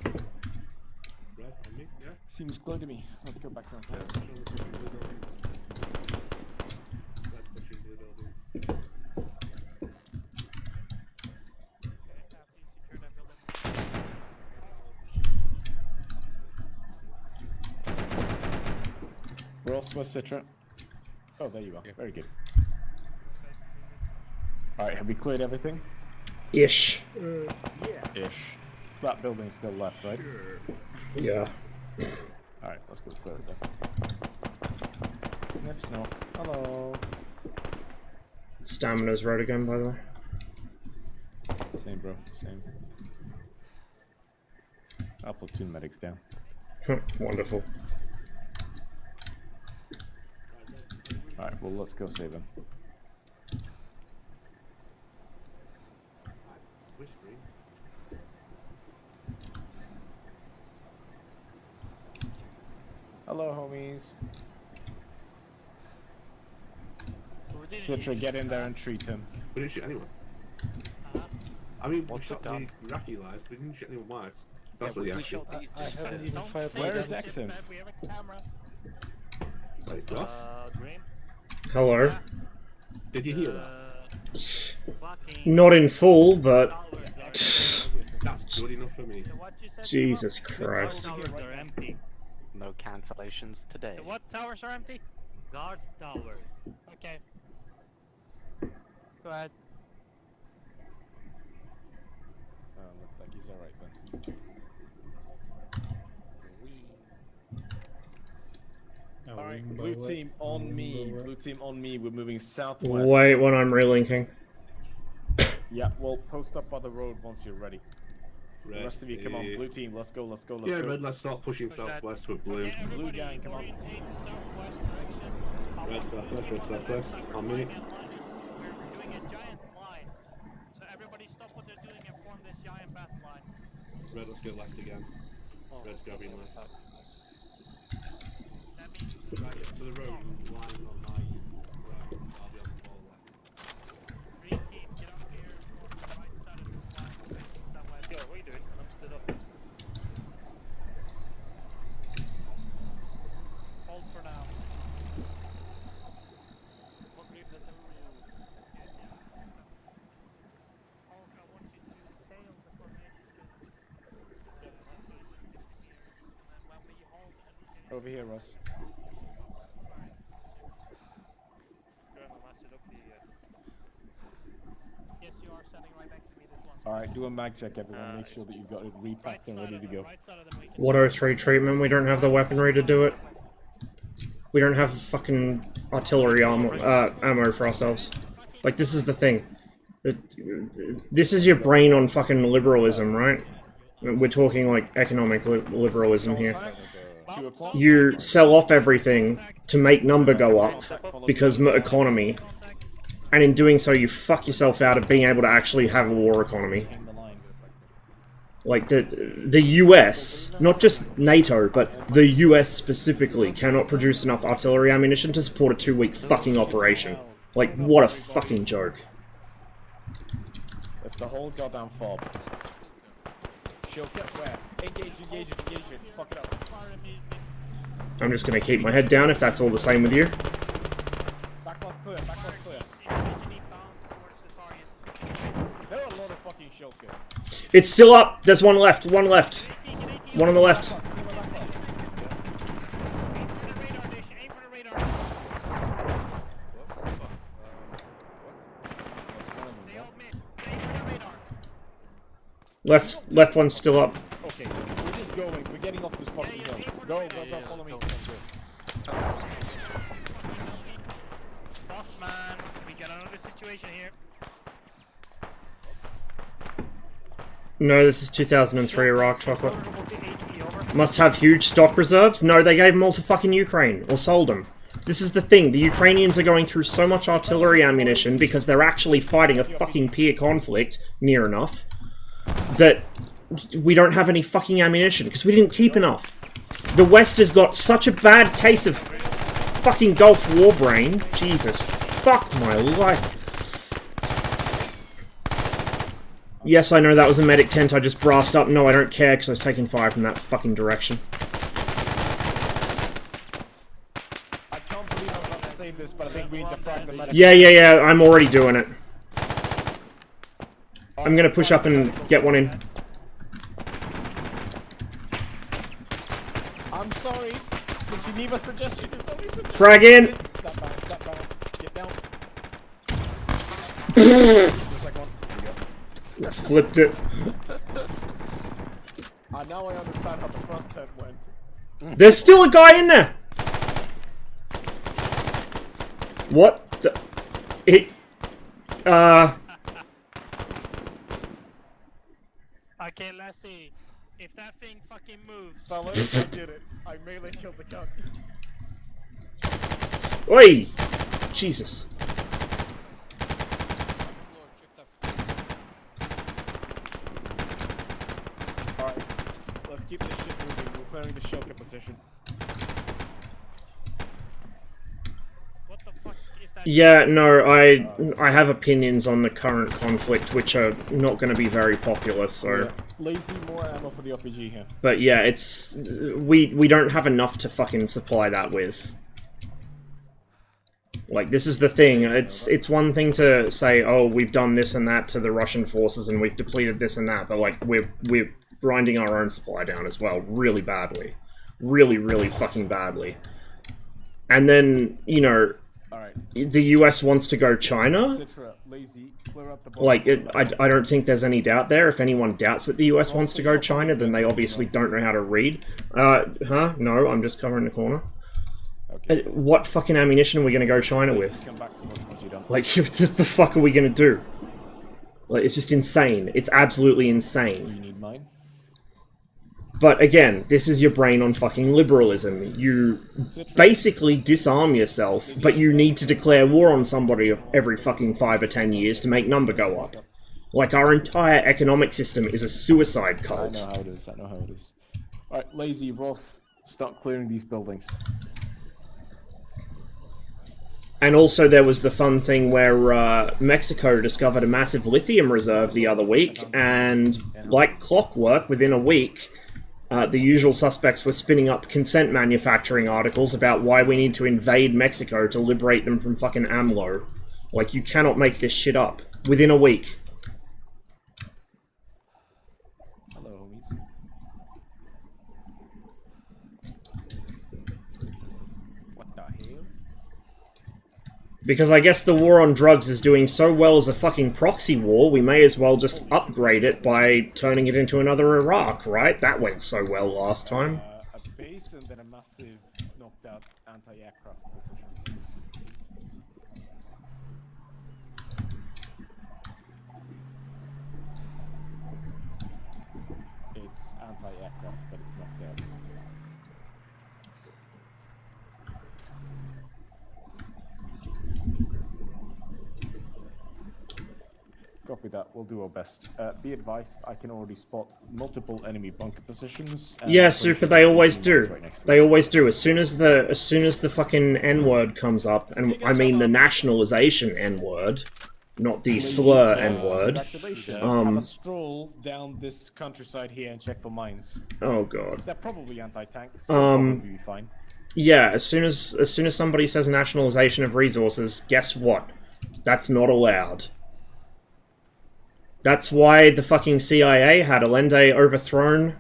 Red, on me, yeah. Seems clear to me. Let's go back downstairs. Let's pushing blue building. Ross, where's Citra? Oh, there you are. Very good. Alright, have we cleared everything? Ish. Ish. That building's still left, right? Yeah. Alright, let's go clear it then. Snip, snuff. Hello. Stamina's red again, by the way. Same, bro. Same. I'll platoon medics down. Wonderful. Alright, well, let's go save him. Whispering. Hello, homies. Citra, get in there and treat him. We didn't shoot anyone. I mean, we shot the Iraqi lads, but we didn't shoot anyone white. That's what he asked. I haven't even fired my Where is gun. Exim? We have a camera. Wait, Ross? Green. Hello. Did you hear that? Not in full, but... That's good enough for me. Jesus Christ. Towers are empty. No cancellations today. The what towers are empty? Guard towers. Okay. Go ahead. Looks like he's alright then. Alright, blue team on me. Blue team on me. We're moving southwest. Wait when I'm relinking. Yeah, well, post up by the road once you're ready. Red, The rest of you, come on. Blue team, let's go, let's go, let's Yeah, go. Red, let's start pushing southwest with blue. Blue gang, come on. Red southwest, on me. We're doing a giant line. So everybody stop what they're doing and form this giant bat line. Red, let's go left again. Red's grabbing left. That means Right, to the road, line on my right, I'll be on the far left. green team, get up here on the right side of this line, facing southwest. Yo, what are you doing? I'm stood up. Hold for now. What group does the Hulk, I want you to tail the formation. over here, Ross. Yes, you are standing right next to me. This one's Alright, do a mag check, everyone. Make sure that you've got it repacked and ready to go. Water 3 treatment, we don't have the weaponry to do it. We don't have fucking artillery ammo for ourselves. Like, this is the thing. This is your brain on fucking liberalism, right? We're talking, like, economic liberalism here. You sell off everything to make number go up, because economy. And in doing so, you fuck yourself out of being able to actually have a war economy. Like, the US, not just NATO, but the US specifically, cannot produce enough artillery ammunition to support a 2-week fucking operation. Like, what a fucking joke. That's the whole goddamn fob. Shield get where? Engage it. Fuck it up. I'm just gonna keep my head down if that's all the same with you. Backwards clear. There are a lot of fucking shield kits. It's still up! There's one left. One on the left. Left one's still up. Okay, we're just going. We're getting off this fucking hill. Go, follow me. Boss man, we got another situation here. No, this is 2003 Iraq, Chocolate. Must have huge stock reserves? No, they gave them all to fucking Ukraine, or sold them. This is the thing, the Ukrainians are going through so much artillery ammunition because they're actually fighting a fucking peer conflict, near enough, that we don't have any fucking ammunition, because we didn't keep enough. The West has got such a bad case of fucking Gulf War brain. Jesus, fuck my life. Yes, I know that was a medic tent I just brassed up. No, I don't care, because I was taking fire from that fucking direction. I can't believe I'm about to say this, but I think we need to frag the medic. Yeah, I'm already doing it. I'm gonna push up and get one in. I'm sorry. Did you leave a suggestion? Frag in! That bounce. Get down. Flipped it. Now I understand how the first tent went. There's still a guy in there! What the... Okay, let's see. If that thing fucking moves... Fellas, I did it. I melee killed the gun. Oi! Jesus. Alright, let's keep this shit moving. We're clearing the shelter position. What the fuck is that? Yeah, no, I have opinions on the current conflict, which are not going to be very popular, so... Yeah. Lazy more ammo for the RPG here. But yeah, it's... We don't have enough to fucking supply that with. Like, this is the thing, it's one thing to say, oh, we've done this and that to the Russian forces and we've depleted this and that, but like, we're grinding our own supply down as well, really badly. Really fucking badly. And then, you know, the US wants to go China? Like, I don't think there's any doubt there. If anyone doubts that the US wants to go China, then they obviously don't know how to read. Huh? No, I'm just covering the corner. Okay. What fucking ammunition are we going to go China with? Like, what the fuck are we going to do? Like, it's just insane. It's absolutely insane. You need mine? But again, this is your brain on fucking liberalism. You basically disarm yourself, but you need to declare war on somebody every fucking 5 or 10 years to make number go up. Like, our entire economic system is a suicide cult. I know how it is. Alright, Lazy, Ross, start clearing these buildings. And also there was the fun thing where Mexico discovered a massive lithium reserve the other week, and like clockwork, within a week, the usual suspects were spinning up consent manufacturing articles about why we need to invade Mexico to liberate them from fucking AMLO. Like, you cannot make this shit up. Within a week. Hello, homies. Because I guess the war on drugs is doing so well as a fucking proxy war, we may as well just upgrade it by turning it into another Iraq, right? That went so well last time. A base and then a massive knocked out anti-aircraft position. It's anti-aircraft, but it's not there. Copy that, we'll do our best. Be advised, I can already spot multiple enemy bunker positions. Yeah, Super, they always do. They always do. As soon as the fucking N-word comes up, and I mean the nationalization N-word, not the slur N-word. Have a stroll down this countryside here and check for mines. Oh god. They're probably anti-tank, so they'll probably be fine. Yeah, as soon as somebody says nationalization of resources, guess what? That's not allowed. That's why the fucking CIA had Allende overthrown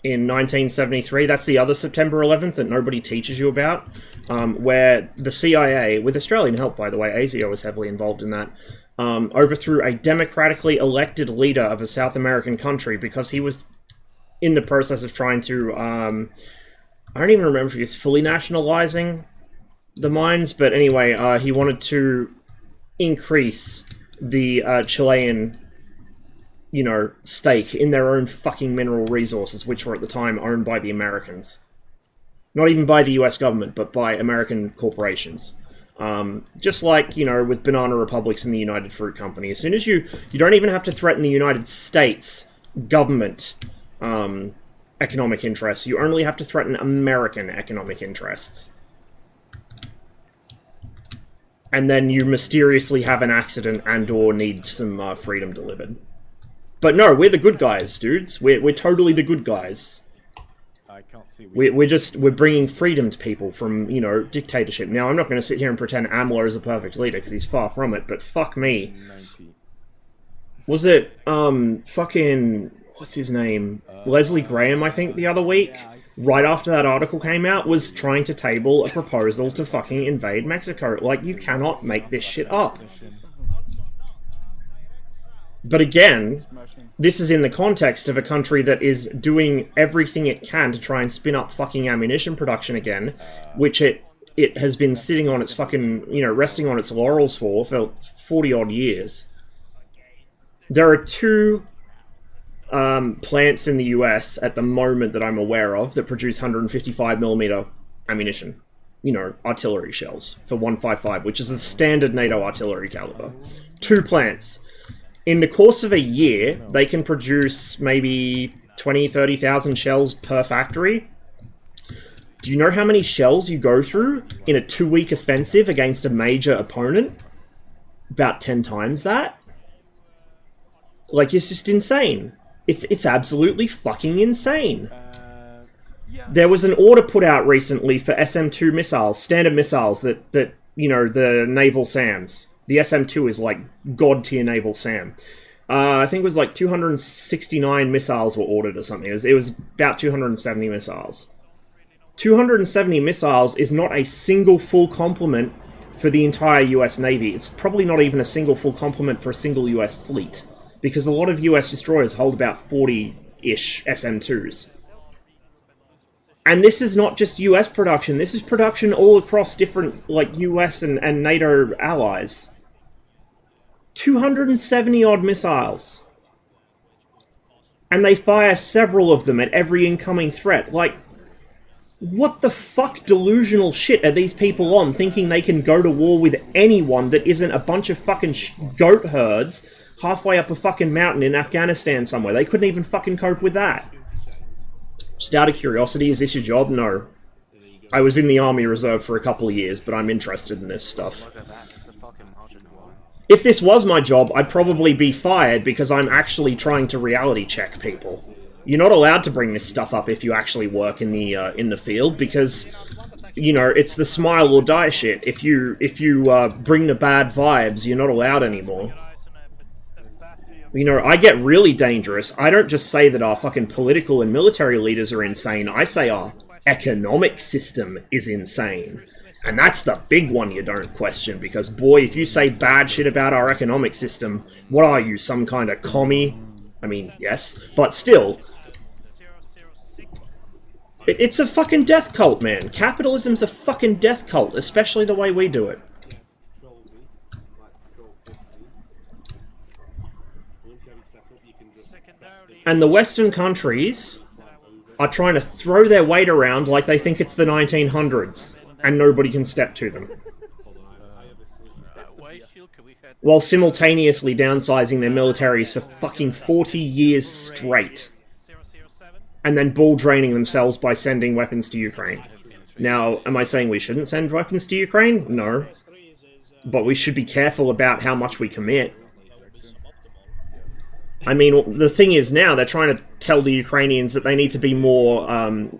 in 1973. That's the other September 11th that nobody teaches you about, where the CIA, with Australian help by the way, ASIO was heavily involved in that, overthrew a democratically elected leader of a South American country because he was in the process of trying to, I don't even remember if he was fully nationalizing the mines, but anyway, he wanted to increase the Chilean, you know, stake in their own fucking mineral resources, which were at the time owned by the Americans. Not even by the US government, but by American corporations. Just like, you know, with banana republics and the United Fruit Company. As soon as you don't even have to threaten the United States government economic interests, you only have to threaten American economic interests. And then you mysteriously have an accident and or need some freedom delivered. But no, we're the good guys, dudes. We're totally the good guys. I can't see. We're bringing freedom to people from, you know, dictatorship. Now, I'm not going to sit here and pretend AMLO is a perfect leader, because he's far from it, but fuck me. 90. Was it, fucking, what's his name? Leslie Graham, I think, the other week? Right after that article came out, was trying to table a proposal to fucking invade Mexico. Like, you cannot make this shit up. But again, this is in the context of a country that is doing everything it can to try and spin up fucking ammunition production again, which it has been sitting on its fucking, you know, resting on its laurels for 40-odd years. There are two plants in the US at the moment that I'm aware of that produce 155mm ammunition. You know, artillery shells for 155, which is the standard NATO artillery caliber. Two plants. In the course of a year, they can produce maybe 20-30,000 shells per factory. Do you know how many shells you go through in a 2-week offensive against a major opponent? About 10 times that. Like, it's just insane. It's absolutely fucking insane. There was an order put out recently for SM-2 missiles, standard missiles that you know, the naval SAMs. The SM-2 is like god-tier naval SAM. I think it was like 269 missiles were ordered or something. It was about 270 missiles. 270 missiles is not a single full complement for the entire US Navy. It's probably not even a single full complement for a single US fleet. Because a lot of US destroyers hold about 40-ish SM-2s. And this is not just US production, this is production all across different, like, US and NATO allies. 270-odd missiles. And they fire several of them at every incoming threat. Like, what the fuck delusional shit are these people on, thinking they can go to war with anyone that isn't a bunch of fucking goat herds halfway up a fucking mountain in Afghanistan somewhere? They couldn't even fucking cope with that. Just out of curiosity, is this your job? No. I was in the Army Reserve for a couple of years, but I'm interested in this stuff. If this was my job, I'd probably be fired because I'm actually trying to reality check people. You're not allowed to bring this stuff up if you actually work in the field, because, you know, it's the smile or die shit. If you bring the bad vibes, you're not allowed anymore. You know, I get really dangerous. I don't just say that our fucking political and military leaders are insane. I say our economic system is insane. And that's the big one you don't question, because boy, if you say bad shit about our economic system, what are you, some kind of commie? I mean, yes, but still. It's a fucking death cult, man. Capitalism's a fucking death cult, especially the way we do it. And the Western countries are trying to throw their weight around like they think it's the 1900s, and nobody can step to them. While simultaneously downsizing their militaries for fucking 40 years straight. And then ball draining themselves by sending weapons to Ukraine. Now, am I saying we shouldn't send weapons to Ukraine? No. But we should be careful about how much we commit. I mean, the thing is now, they're trying to tell the Ukrainians that they need to be more,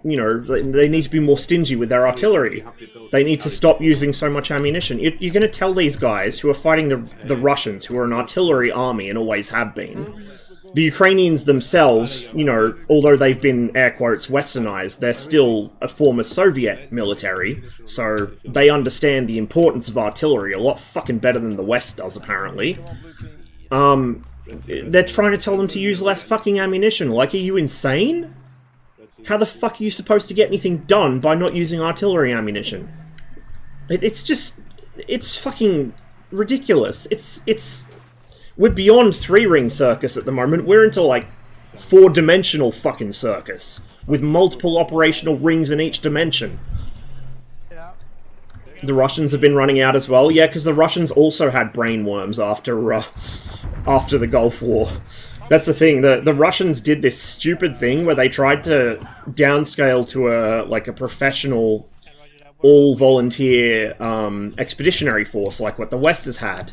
you know, they need to be more stingy with their artillery. They need to stop using so much ammunition. You're going to tell these guys who are fighting the Russians, who are an artillery army and always have been. The Ukrainians themselves, you know, although they've been, air quotes, westernized, they're still a former Soviet military, so they understand the importance of artillery a lot fucking better than the West does, apparently. They're trying to tell them to use less fucking ammunition. Like, are you insane? How the fuck are you supposed to get anything done by not using artillery ammunition? It's just... it's fucking ridiculous. We're beyond three-ring circus at the moment. We're into, like, four-dimensional fucking circus. With multiple operational rings in each dimension. The Russians have been running out as well. Yeah, because the Russians also had brainworms after the Gulf War. That's the thing. The Russians did this stupid thing where they tried to downscale to a professional, all-volunteer expeditionary force like what the West has had.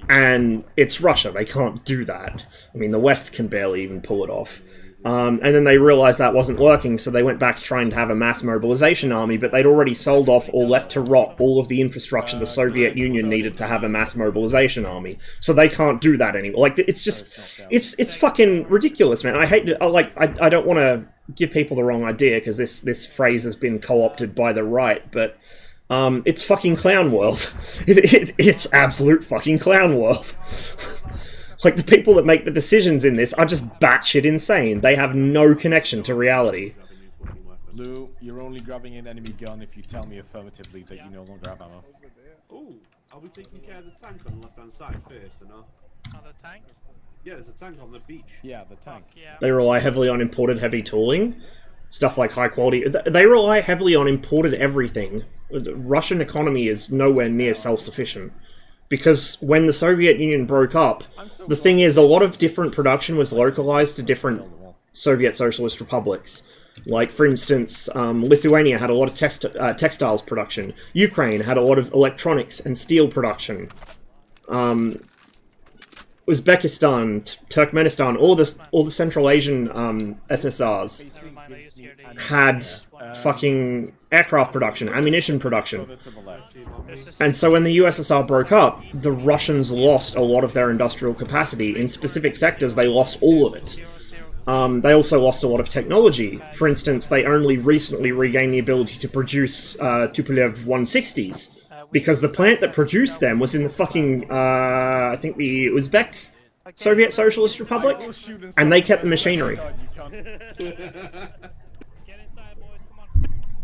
And it's Russia. They can't do that. I mean, the West can barely even pull it off. And then they realized that wasn't working, so they went back to trying to have a mass mobilization army, but they'd already sold off or left to rot all of the infrastructure the Soviet Union needed to have a mass mobilization army. So they can't do that anymore. Like, it's just... It's fucking ridiculous, man. I hate to... I don't want to give people the wrong idea, because this phrase has been co-opted by the right, but... it's fucking clown world. It's absolute fucking clown world. Like, the people that make the decisions in this are just batshit insane. They have no connection to reality. Lou, you're only grabbing an enemy gun if you tell me affirmatively that you no longer have ammo. Oh, are we taking care of the tank on the left-hand side first, or not? On the tank? Yeah, there's a tank on the beach. Yeah, the tank. They rely heavily on imported heavy tooling. Stuff like high quality... They rely heavily on imported everything. The Russian economy is nowhere near self-sufficient. Because when the Soviet Union broke up, the thing is, a lot of different production was localized to different Soviet Socialist republics. Like, for instance, Lithuania had a lot of textiles production. Ukraine had a lot of electronics and steel production. Uzbekistan, Turkmenistan, all the Central Asian SSRs had fucking aircraft production, ammunition production. And so when the USSR broke up, the Russians lost a lot of their industrial capacity. In specific sectors, they lost all of it. They also lost a lot of technology. For instance, they only recently regained the ability to produce Tupolev 160s. Because the plant that produced them was in the fucking, I think the Uzbek Soviet Socialist Republic, and they kept the machinery.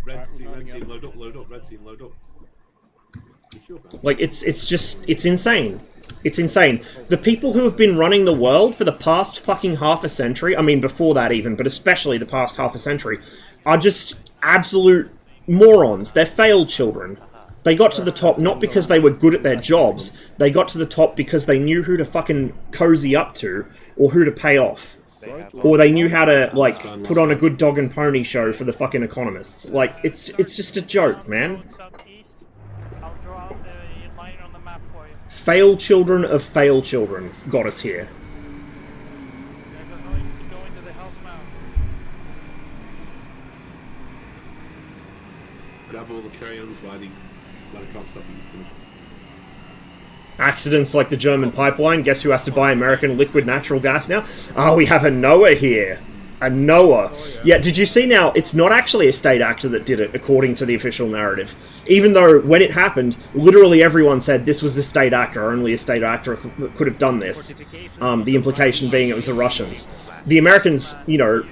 Red team, load up, red team, load up. Like, it's insane. It's insane. The people who have been running the world for the past fucking half a century, I mean before that even, but especially the past half a century, are just absolute morons. They're failed children. They got to the top not because they were good at their jobs, they got to the top because they knew who to fucking cozy up to, or who to pay off. Or they knew how to, like, put on a good dog and pony show for the fucking economists. Like, it's just a joke, man. Failed children of failed children got us here. Grab all the carry-ons while I can't stop eating. Accidents like the German pipeline. Guess who has to buy American liquid natural gas now? Oh, we have a Noah here. NOAA. Yeah, did you see now, it's not actually a state actor that did it, according to the official narrative. Even though, when it happened, literally everyone said this was a state actor, only a state actor could have done this. The implication being it was the Russians. The Americans, you know,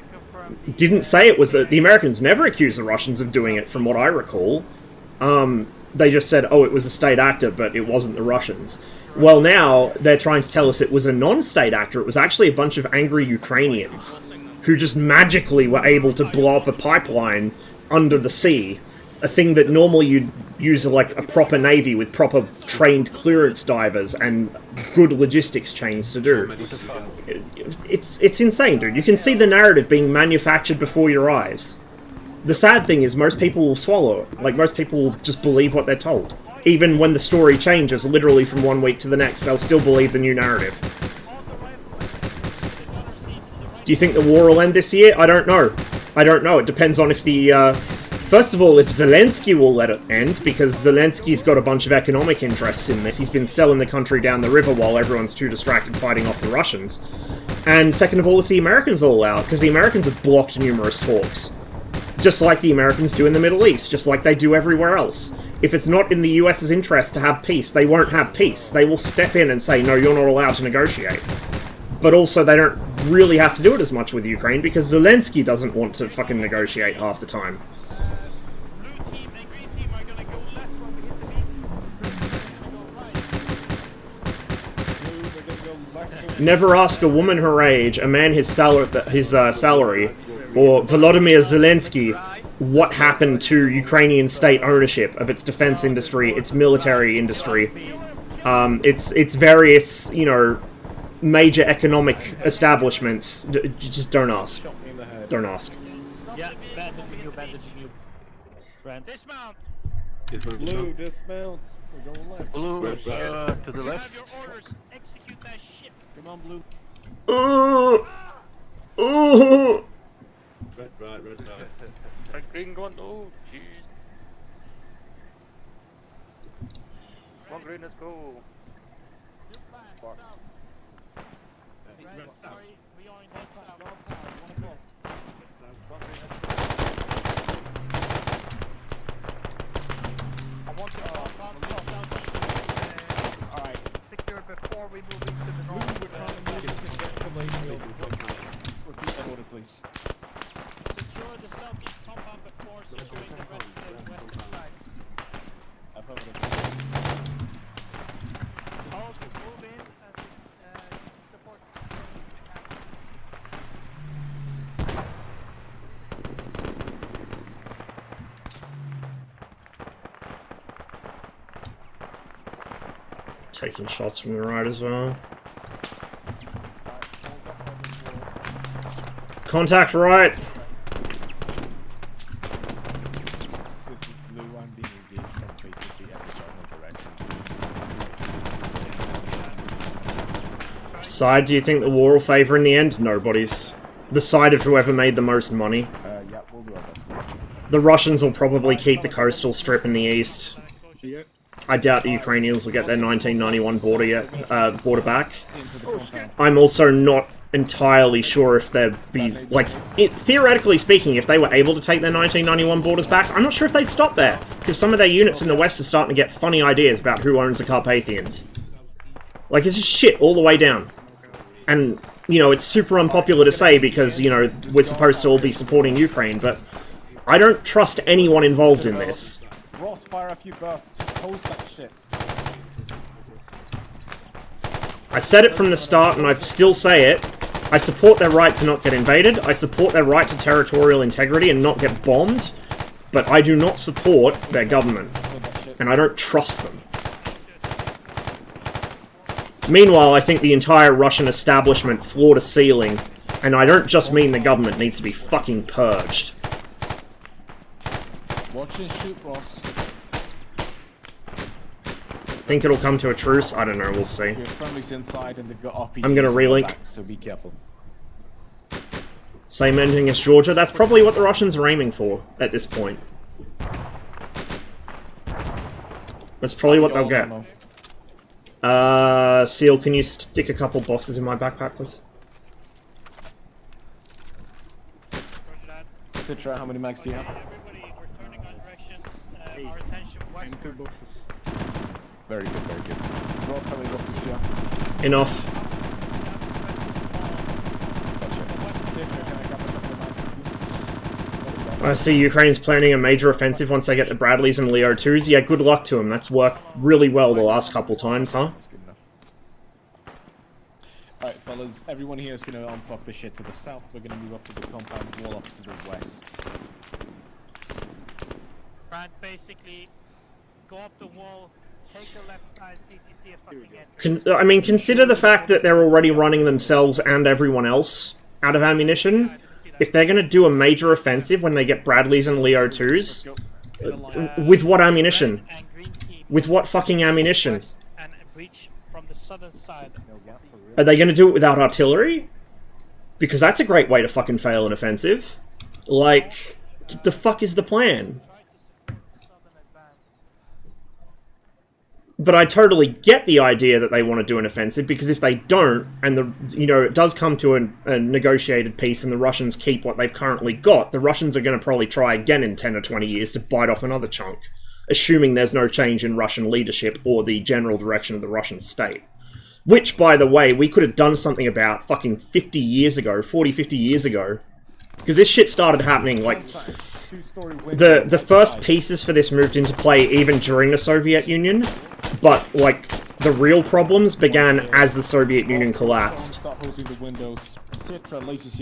didn't say it was the Americans never accused the Russians of doing it, from what I recall. They just said, oh, it was a state actor, but it wasn't the Russians. Well, now, they're trying to tell us it was a non-state actor. It was actually a bunch of angry Ukrainians who just magically were able to blow up a pipeline under the sea. A thing that normally you'd use like a proper navy with proper trained clearance divers and good logistics chains to do. It's insane, dude. You can see the narrative being manufactured before your eyes. The sad thing is most people will swallow it. Like, most people will just believe what they're told. Even when the story changes literally from one week to the next, they'll still believe the new narrative. Do you think the war will end this year? I don't know. I don't know. It depends on if the... First of all, if Zelensky will let it end, because Zelensky's got a bunch of economic interests in this. He's been selling the country down the river while everyone's too distracted fighting off the Russians. And second of all, if the Americans will allow it, because the Americans have blocked numerous talks. Just like the Americans do in the Middle East, just like they do everywhere else. If it's not in the US's interest to have peace, they won't have peace. They will step in and say, no, you're not allowed to negotiate. But also, they don't really have to do it as much with Ukraine, because Zelensky doesn't want to fucking negotiate half the time. Never ask a woman her age, a man his salary, or Volodymyr Zelensky what happened to Ukrainian state ownership of its defense industry, its military industry, its various, you know, major economic establishments. Just don't ask. Don't ask. Yeah, bandaging you. Brent. Dismount! Blue, dismount. We're going left. Blue, to the left. Have your orders. Execute that shit. Come on, Blue. Red right. Green one, oh jeez. Come on, green, let's go. Red south. We are in head south. I want to alright, secure before we move into the north. Repeat that order, please. Secure the southeast compound before securing the rest of the western side. Affirmative. All move in as support Taking shots from the right as well. Contact right! This is Blue, I'm being engaged from basically every direction. Side, do you think the war will favour in the end? Nobody's. The side of whoever made the most money. Yeah, we'll do our best. The Russians will probably keep the coastal strip in the east. Yeah. I doubt the Ukrainians will get their 1991 border back. I'm also not entirely sure if they'd be, like, theoretically speaking, if they were able to take their 1991 borders back, I'm not sure if they'd stop there, because some of their units in the west are starting to get funny ideas about who owns the Carpathians. Like, it's just shit all the way down. And, you know, it's super unpopular to say because, you know, we're supposed to all be supporting Ukraine, but I don't trust anyone involved in this. Ross, fire a few bursts. Post that shit. I said it from the start, and I still say it. I support their right to not get invaded. I support their right to territorial integrity and not get bombed. But I do not support their government. And I don't trust them. Meanwhile, I think the entire Russian establishment, floor to ceiling, and I don't just mean the government, needs to be fucking purged. Watch and shoot, Ross. Think it'll come to a truce? I don't know, we'll see. Your friendly's inside and they've got RPGs. I'm gonna relink. Back, so be careful. Same ending as Georgia. That's probably what the Russians are aiming for at this point. That's probably what they'll get. Seal, can you stick a couple boxes in my backpack, please? Citra, how many mags do you have? Everybody, we're turning our direction, our attention westward. 2 boxes. Very good, very good. Ross, how many boxes do you have? Enough. I see Ukraine's planning a major offensive once they get the Bradleys and Leo 2s. Yeah, good luck to them. That's worked really well the last couple times, huh? That's good enough. Alright, fellas, everyone here is gonna unfuck the shit to the south. We're gonna move up to the compound wall up to the west. Frank, basically, go up the wall, take the left side, see if you see a fucking entrance. I mean, consider the fact that they're already running themselves and everyone else out of ammunition. If they're going to do a major offensive when they get Bradleys and Leo 2s, with what ammunition? With what fucking ammunition? And reach from the southern side. Are they going to do it without artillery? Because that's a great way to fucking fail an offensive. Like, the fuck is the plan? But I totally get the idea that they want to do an offensive, because if they don't, and it does come to a negotiated peace and the Russians keep what they've currently got, the Russians are going to probably try again in 10 or 20 years to bite off another chunk, assuming there's no change in Russian leadership or the general direction of the Russian state. Which, by the way, we could have done something about fucking 50 years ago, 40, 50 years ago. Because this shit started happening, like, the first pieces for this moved into play even during the Soviet Union, but, like, the real problems began as the Soviet Union collapsed.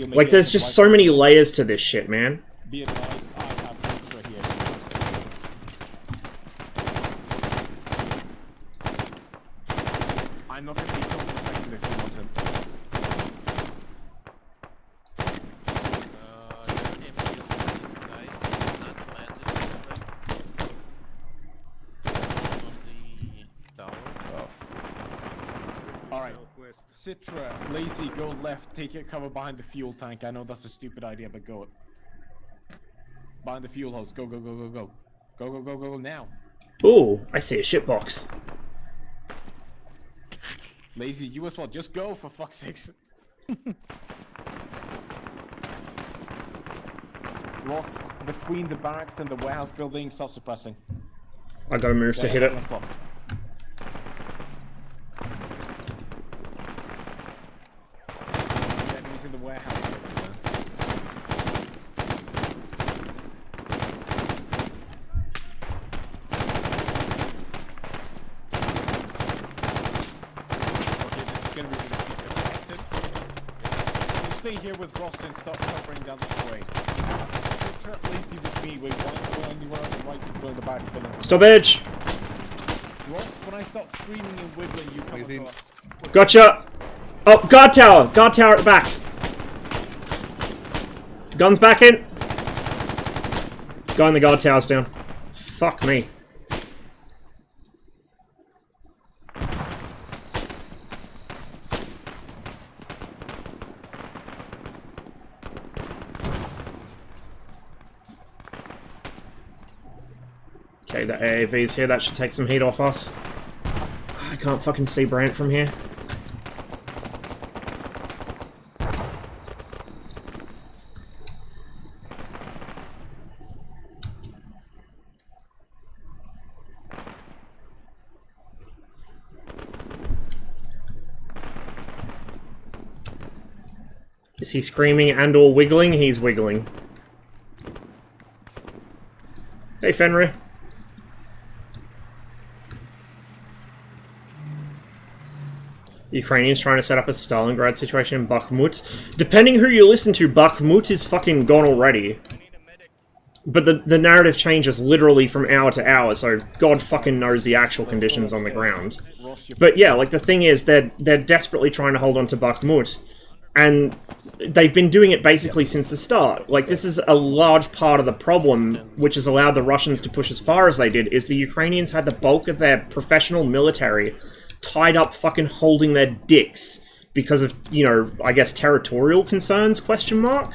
Like, there's just so many layers to this shit, man. I'm not going to be so if you want him. Alright, Citra, Lazy, go left, take your cover behind the fuel tank. I know that's a stupid idea, but go it. Behind the fuel hose, go, go, go, go, go. Go, go, go, go, now. Ooh, I see a shitbox. Lazy, you as well, just go for fuck's sakes. Ross, between the barracks and the warehouse building, start suppressing. I gotta move to hit it. Enemies in the warehouse. Stay here with Ross and start covering down this way. Lazy with me, we're going anywhere on the right to go in the back building. Stop edge! Ross, when I start screaming and wiggling, you come across. Gotcha! Oh, guard tower! Guard tower at the back! Guns back in! Guy in the guard tower's down. Fuck me. Okay, the AAV's here, that should take some heat off us. I can't fucking see Brant from here. Is he screaming and or wiggling? He's wiggling. Hey, Fenrir. Ukrainians trying to set up a Stalingrad situation in Bakhmut. Depending who you listen to, Bakhmut is fucking gone already. But the narrative changes literally from hour to hour, so God fucking knows the actual conditions on the ground. But yeah, like the thing is, they're desperately trying to hold on to Bakhmut, and they've been doing it basically since the start. Like, this is a large part of the problem, which has allowed the Russians to push as far as they did, is the Ukrainians had the bulk of their professional military tied up fucking holding their dicks because of, you know, I guess territorial concerns, question mark?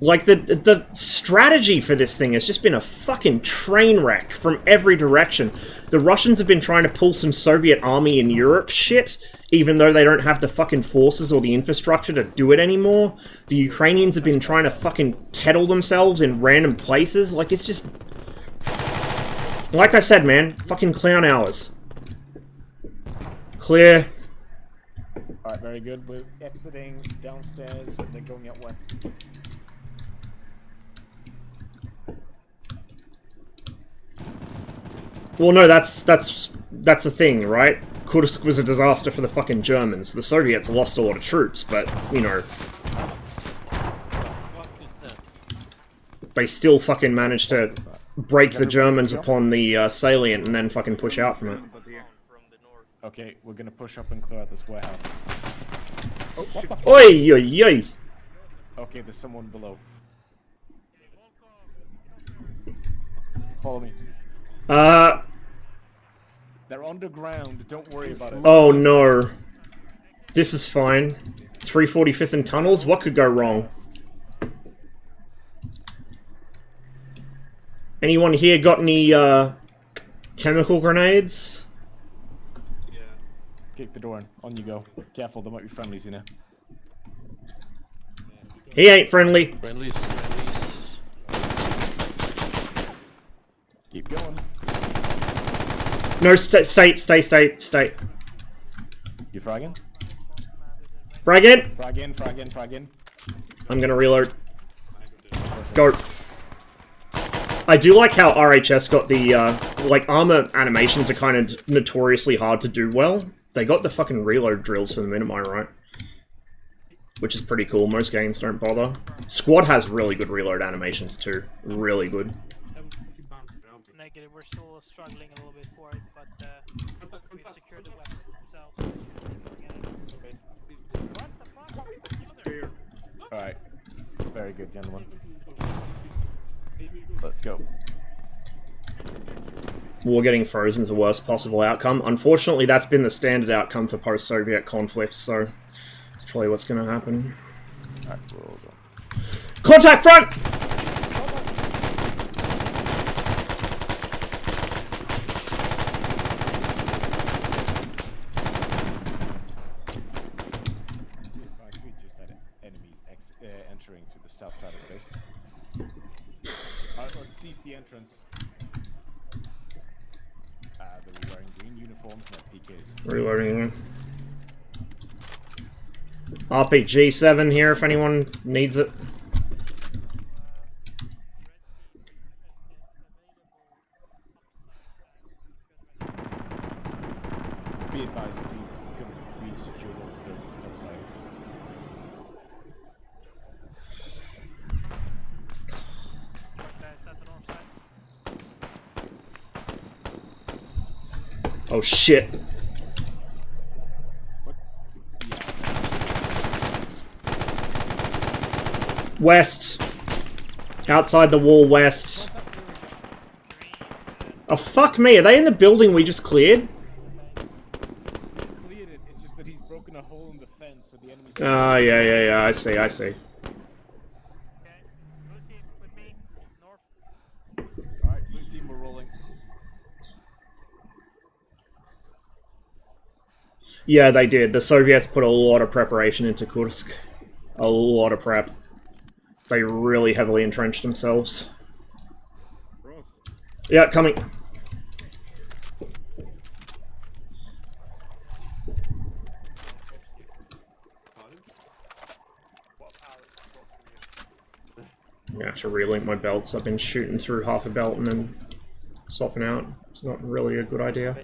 Like, the strategy for this thing has just been a fucking train wreck from every direction. The Russians have been trying to pull some Soviet army in Europe shit, even though they don't have the fucking forces or the infrastructure to do it anymore. The Ukrainians have been trying to fucking kettle themselves in random places. Like, it's just... Like I said, man, fucking clown hours. Clear. Alright, very good. We're exiting downstairs. They're going out west. Well, no, that's the thing, right? Kursk was a disaster for the fucking Germans. The Soviets lost a lot of troops, but, you know... They still fucking managed to break the Germans upon the salient and then fucking push out from it. Okay, we're gonna push up and clear out this warehouse. Oh, shit. Oi, oi, oi! Okay, there's someone below. Follow me. They're underground, don't worry about it. Oh no. This is fine. 345th and tunnels? What could go wrong? Anyone here got any, chemical grenades? Yeah. Kick the door in. On you go. Careful, there might be friendlies in there. He ain't friendly. Friendlies. Keep going. No, stay. You fragging? Frag in! Frag in. I'm gonna reload. Go. I do like how RHS got the, like, armor animations are kind of notoriously hard to do well. They got the fucking reload drills for the Minimi, right? Which is pretty cool. Most games don't bother. Squad has really good reload animations too. Really good. Negative, we're still struggling a little bit for it, but we've secured the weapons themselves. Alright. Very good, gentlemen. Let's go. War getting frozen is the worst possible outcome. Unfortunately, that's been the standard outcome for post-Soviet conflict, so that's probably what's going to happen. Alright, we're all done. Contact front! We just had enemies entering through the south side of the base. Alright, let's seize the entrance. They were wearing green uniforms and PKs. Reloading. RPG-7 here if anyone needs it. Be advised, we secured all the buildings outside. Oh shit. West. Outside the wall west. Oh fuck me, are they in the building we just cleared? Cleared it, it's just that he's broken a hole in the fence so the enemies... Oh yeah, I see. Alright, blue team, we're rolling. Yeah, they did. The Soviets put a lot of preparation into Kursk. A lot of prep. They really heavily entrenched themselves. Yeah, coming. I'm gonna have to relink my belts. I've been shooting through half a belt and then swapping out. It's not really a good idea.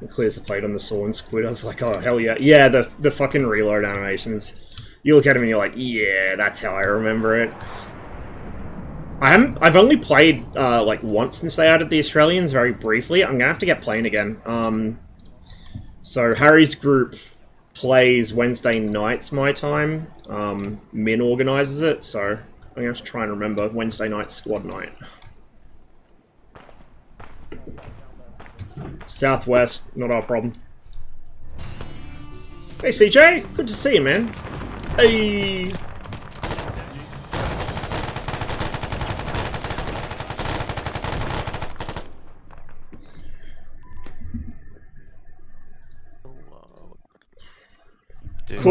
It clears the plate on the saw and squid. I was like, oh hell yeah. Yeah, the fucking reload animations. You look at them and you're like, yeah, that's how I remember it. I've only played like once since they added the Australians, very briefly. I'm gonna have to get playing again. So Harry's group plays Wednesday nights my time. Min organizes it, so I'm gonna have to try and remember Wednesday night squad night. Southwest, not our problem. Hey CJ, good to see you, man. Hey.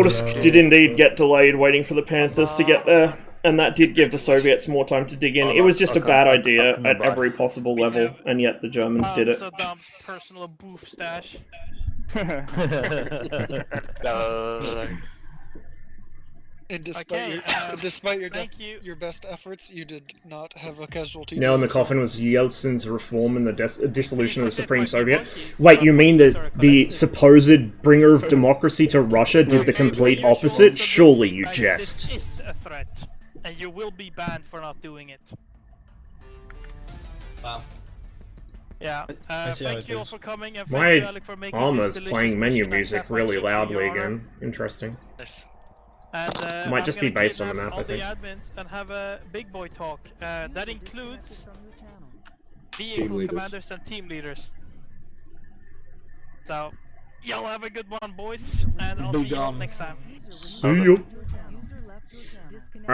Kursk did indeed get delayed, waiting for the Panthers to get there, and that did give the Soviets more time to dig in. It was just a bad idea at every possible level, and yet the Germans did it. Saddam's personal boof stash. And despite your best efforts, you did not have a casualty. Nail in the coffin was Yeltsin's reform and the dissolution of the Supreme Soviet. Wait, you mean that the supposed bringer of democracy to Russia did the complete opposite? Surely you jest. This is a threat, and you will be banned for not doing it. Wow. Yeah, thank you all for coming, and thank My you, Alec, for making armor's this playing menu delicious music really loudly again. Interesting. Yes. And, Might I'm just be gonna based on the kidnap map, all I think. the admins and have a big boy talk. That includes vehicle commanders and team leaders. So, y'all have a good one, boys, and I'll see you all next time. See you.